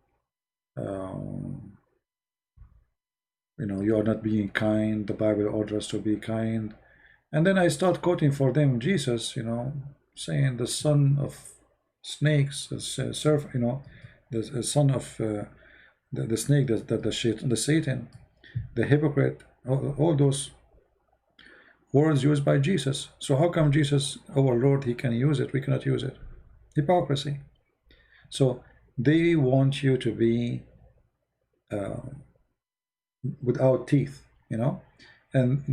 you are not being kind. The Bible orders us to be kind. And then I start quoting for them Jesus, you know, saying the son of snakes, the son of the snake, the Satan, the hypocrite, all those words used by Jesus. So how come Jesus, our Lord, he can use it, we cannot use it? Hypocrisy. So they want you to be without teeth, you know, and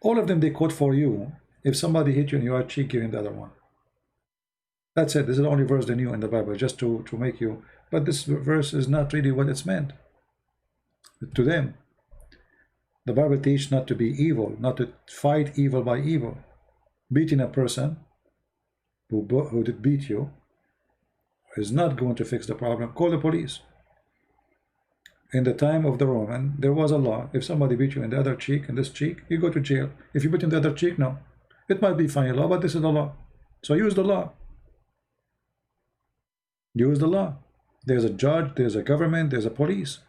all of them, they quote for you. If somebody hit you in your cheek, give him the other one. That's it. This is the only verse they knew in the Bible, just to make you. But this verse is not really what it's meant to them. The Bible teaches not to be evil, not to fight evil by evil. Beating a person who did beat you is not going to fix the problem. Call the police. In the time of the Roman, there was a law. If somebody beat you in the other cheek, in this cheek, you go to jail. If you beat in the other cheek, no. It might be funny law, but this is the law. So use the law. Use the law. There's a judge, there's a government, there's a police.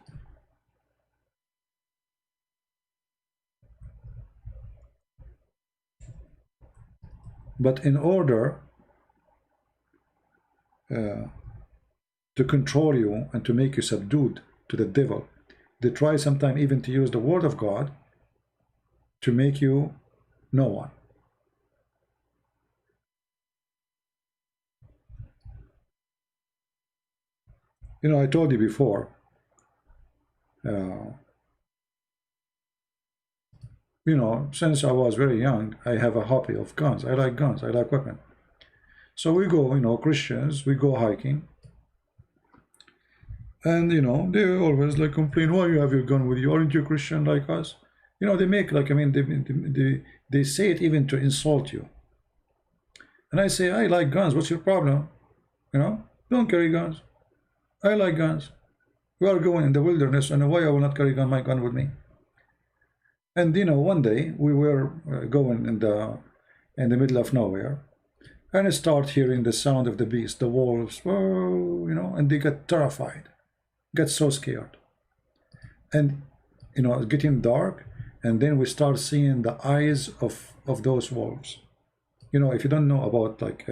But in order to control you and to make you subdued to the devil, they try sometimes even to use the word of God to make you no one. You know, I told you before, you know, since I was very young, I have a hobby of guns. I like guns, I like weapons. So we go, you know, Christians, we go hiking. And, you know, they always like complain, why you have your gun with you? Aren't you Christian like us? You know, they make like, I mean, they say it even to insult you. And I say, I like guns. What's your problem? You know, don't carry guns. I like guns. We are going in the wilderness, and why I will not carry my gun with me? And, you know, one day we were going in the middle of nowhere, and I start hearing the sound of the beast, the wolves, whoa, you know, and they get terrified. Get so scared, and you know, it's getting dark, and then we start seeing the eyes of those wolves. You know, if you don't know about, like,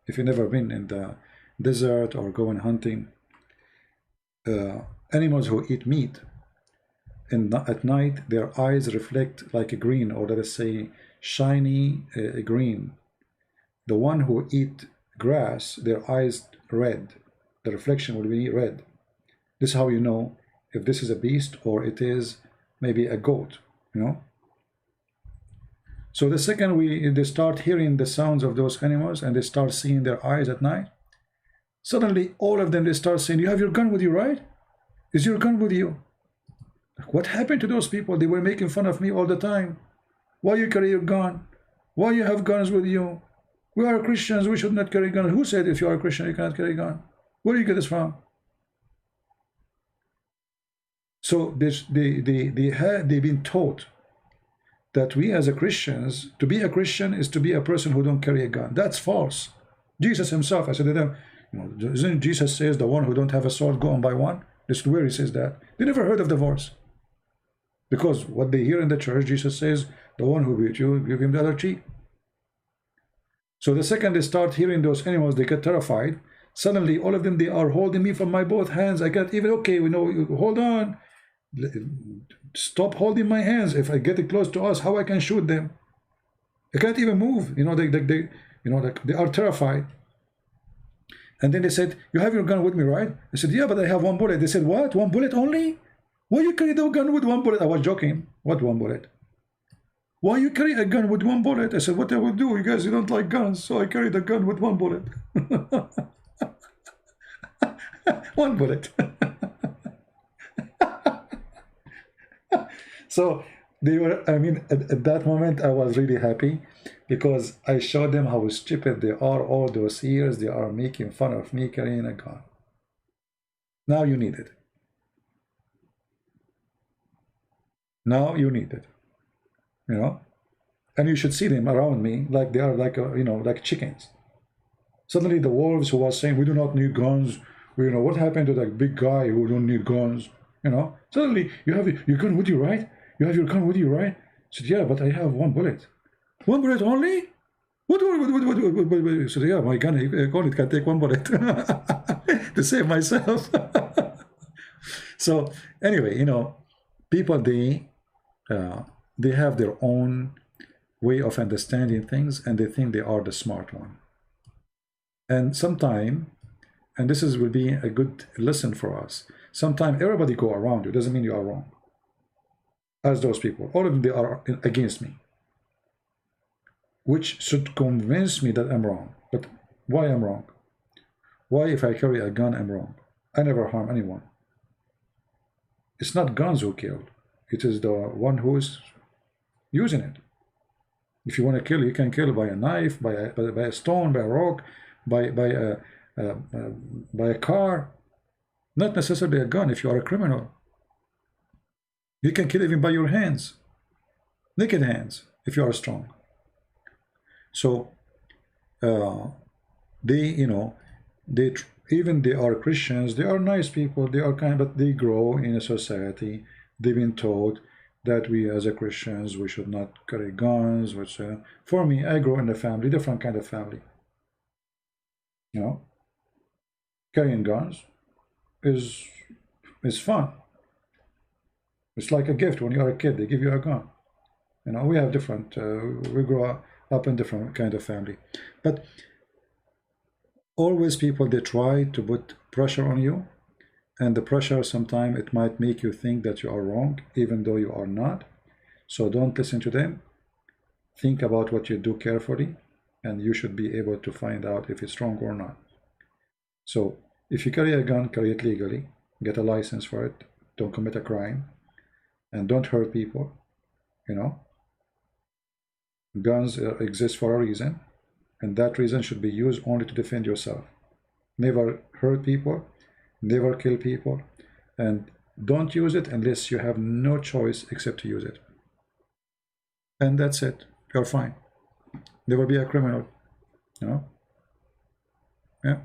if you've never been in the desert or going hunting, animals who eat meat, and at night their eyes reflect like a green, or let us say shiny green. The one who eat grass, their eyes red, the reflection will be red. This is how you know if this is a beast or it is maybe a goat, you know. So the second they start hearing the sounds of those animals and they start seeing their eyes at night, suddenly all of them, they start saying, you have your gun with you, right? Is your gun with you? What happened to those people? They were making fun of me all the time. Why you carry your gun? Why you have guns with you? We are Christians, we should not carry guns. Who said if you are a Christian you cannot carry a gun? Where do you get this from? So they've been taught that we as a Christians, to be a Christian is to be a person who don't carry a gun. That's false. Jesus himself, I said to them, you know, isn't Jesus says the one who don't have a sword, go and buy one? This is where he says that. They never heard of the verse. Because what they hear in the church, Jesus says, the one who beat you, give him the other cheek. So the second they start hearing those animals, they get terrified. Suddenly, all of them, they are holding me from my both hands. I got even, okay, we know, hold on. Stop holding my hands. If I get it close to us, how I can shoot them? I can't even move. You know, they are terrified. And then they said, you have your gun with me, right? I said, yeah, but I have one bullet. They said, what? One bullet only? Why you carry the gun with one bullet? I was joking. What one bullet? Why you carry a gun with one bullet? I said, what I will do? You guys, you don't like guns, so I carry the gun with one bullet. One bullet. So they were, I mean, at that moment, I was really happy because I showed them how stupid they are. All those years, they are making fun of me carrying a gun. Now you need it. Now you need it. You know? And you should see them around me like they are like, you know, like chickens. Suddenly the wolves who was saying, we do not need guns. You know, what happened to that big guy who don't need guns? You know, suddenly you have your gun with you, right? You have your gun with you, right? I said, yeah, but I have one bullet. One bullet only? What? I said, yeah, my gun only can take one bullet to save myself. So anyway, you know, people, they have their own way of understanding things, and they think they are the smart one. And sometime, and this will be a good lesson for us, sometime everybody go around you, doesn't mean you are wrong. As those people, all of them, they are against me, which should convince me that I'm wrong. But why I'm wrong? Why, if I carry a gun, I'm wrong? I never harm anyone. It's not guns who kill. It is the one who is using it. If you want to kill, you can kill by a knife, by a stone, by a rock, by a car. Not necessarily a gun if you are a criminal. You can kill even by your hands, naked hands, if you are strong. So they, you know, even they are Christians, they are nice people, they are kind, but they grow in a society. They've been taught that we as a Christians, we should not carry guns, which for me, I grow in a family, different kind of family. You know, carrying guns is fun. It's like a gift when you are a kid, they give you a gun. You know, we have different, we grow up in different kind of family. But always people, they try to put pressure on you, and the pressure sometimes it might make you think that you are wrong, even though you are not. So don't listen to them. Think about what you do carefully, and you should be able to find out if it's wrong or not. So if you carry a gun, carry it legally, get a license for it, don't commit a crime, and don't hurt people. You know, guns exist for a reason, and that reason should be used only to defend yourself. Never hurt people, never kill people, and don't use it unless you have no choice except to use it. And that's it. You're fine. Never be a criminal. You know? Yeah.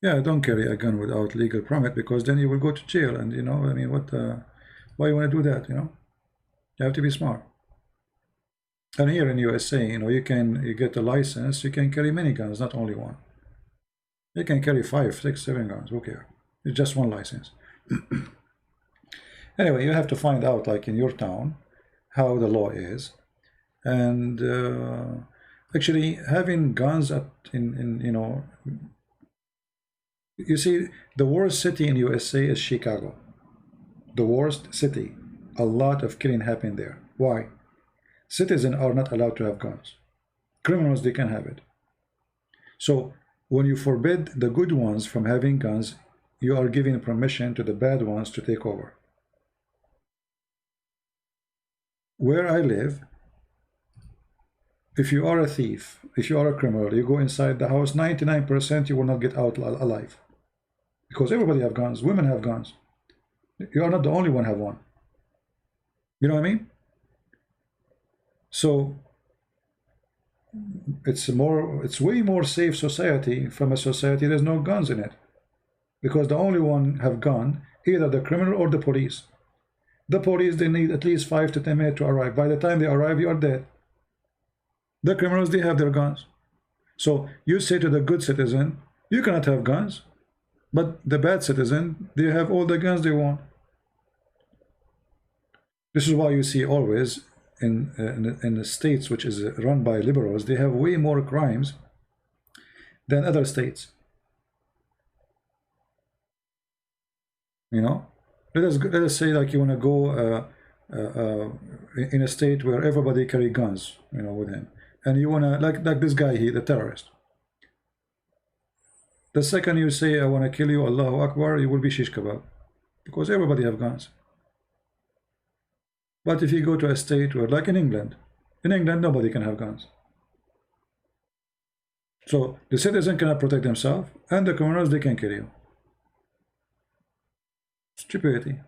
Yeah, don't carry a gun without legal permit, because then you will go to jail. And you know, I mean, what? Why you want to do that? You know, you have to be smart. And here in USA, you know, you get a license, you can carry many guns, not only one. You can carry 5, 6, 7 guns. Who cares? It's just one license. Anyway, you have to find out, like in your town, how the law is, and actually having guns in you know. You see, the worst city in USA is Chicago. The worst city. A lot of killing happened there. Why? Citizens are not allowed to have guns. Criminals, they can have it. So when you forbid the good ones from having guns, you are giving permission to the bad ones to take over. Where I live, if you are a thief, if you are a criminal, you go inside the house, 99% you will not get out alive. Because everybody have guns, women have guns. You are not the only one have one. You know what I mean? So it's way more safe society from a society there's no guns in it. Because the only one have gun, either the criminal or the police. The police, they need at least 5 to 10 minutes to arrive. By the time they arrive, you are dead. The criminals, they have their guns. So you say to the good citizen, you cannot have guns, but the bad citizen, they have all the guns they want. This is why you see always in the states which is run by liberals, they have way more crimes than other states. You know, let us say like you want to go in a state where everybody carry guns, you know, with him, and you want to like this guy here, the terrorist. The second you say I want to kill you, Allahu Akbar, you will be shish kebab, because everybody have guns. But if you go to a state where, like in England nobody can have guns. So the citizen cannot protect themselves, and the criminals, they can kill you. Stupidity.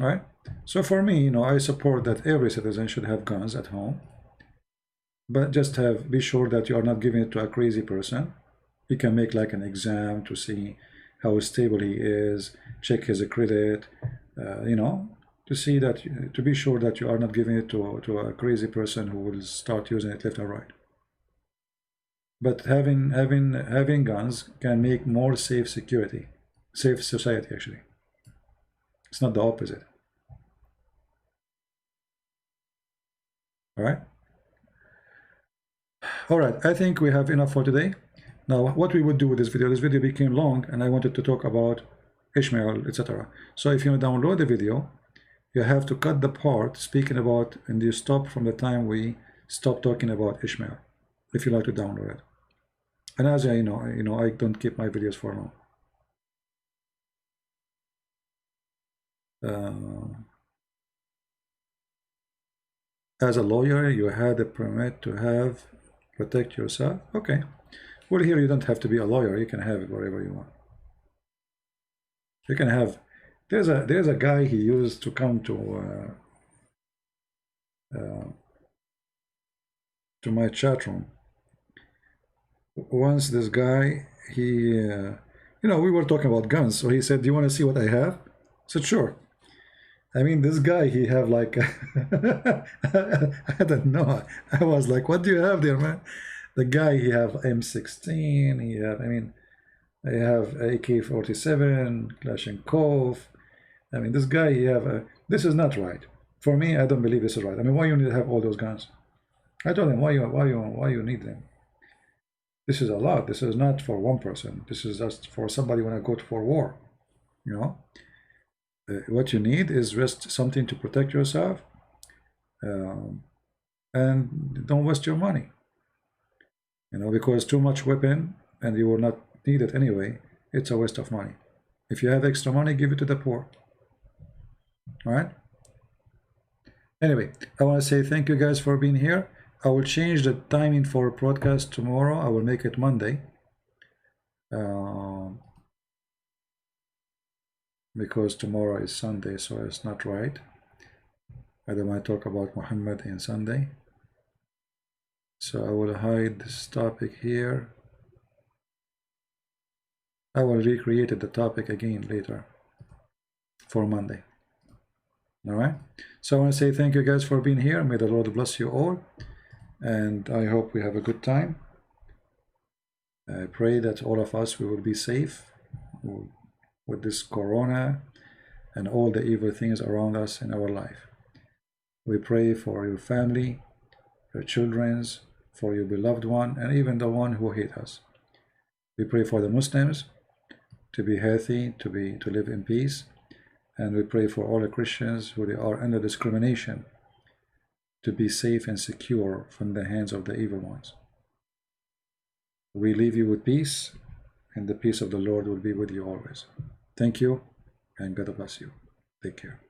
All right? So for me, you know, I support that every citizen should have guns at home, but just be sure that you are not giving it to a crazy person. You can make like an exam to see how stable he is, check his credit, you know, to be sure that you are not giving it to a crazy person who will start using it left or right. But having guns can make more safe society actually. It's not the opposite. All right. All right, I think we have enough for today. Now, what we would do with this video became long, and I wanted to talk about Ishmael, etc. So if you download the video, you have to cut the part speaking about, and you stop from the time we stop talking about Ishmael, if you like to download it. And as I know, I don't keep my videos for long. As a lawyer, you had a permit to protect yourself. Okay. Well, here you don't have to be a lawyer. You can have it wherever you want. You can have. There's a guy, he used to come to my chat room. Once this guy, he, we were talking about guns, so he said, "Do you want to see what I have?" I said, "Sure." I mean, this guy, he have like, I don't know. I was like, "What do you have there, man?" The guy, he have M16. He have, I have AK-47, Kalashnikov. I mean, this guy, he have this is not right. For me, I don't believe this is right. I mean, why you need to have all those guns? I told him, why you need them? This is a lot. This is not for one person. This is just for somebody when I go for war. You know, what you need is just something to protect yourself, and don't waste your money. You know, because too much weapon and you will not need it anyway. It's a waste of money. If you have extra money, give it to the poor. All right. Anyway, I want to say thank you guys for being here. I will change the timing for broadcast tomorrow. I will make it Monday. Because tomorrow is Sunday, so it's not right. I don't want to talk about Mohammed in Sunday. So I will hide this topic here. I will recreate the topic again later for Monday. All right. So I want to say thank you guys for being here. May the Lord bless you all. And I hope we have a good time. I pray that all of us, we will be safe with this corona and all the evil things around us in our life. We pray for your family, your children's, for your beloved one, and even the one who hate us. We pray for the Muslims to be healthy, to live in peace, and we pray for all the Christians who they are under discrimination to be safe and secure from the hands of the evil ones. We leave you with peace, and the peace of the Lord will be with you always. Thank you, and God bless you. Take care.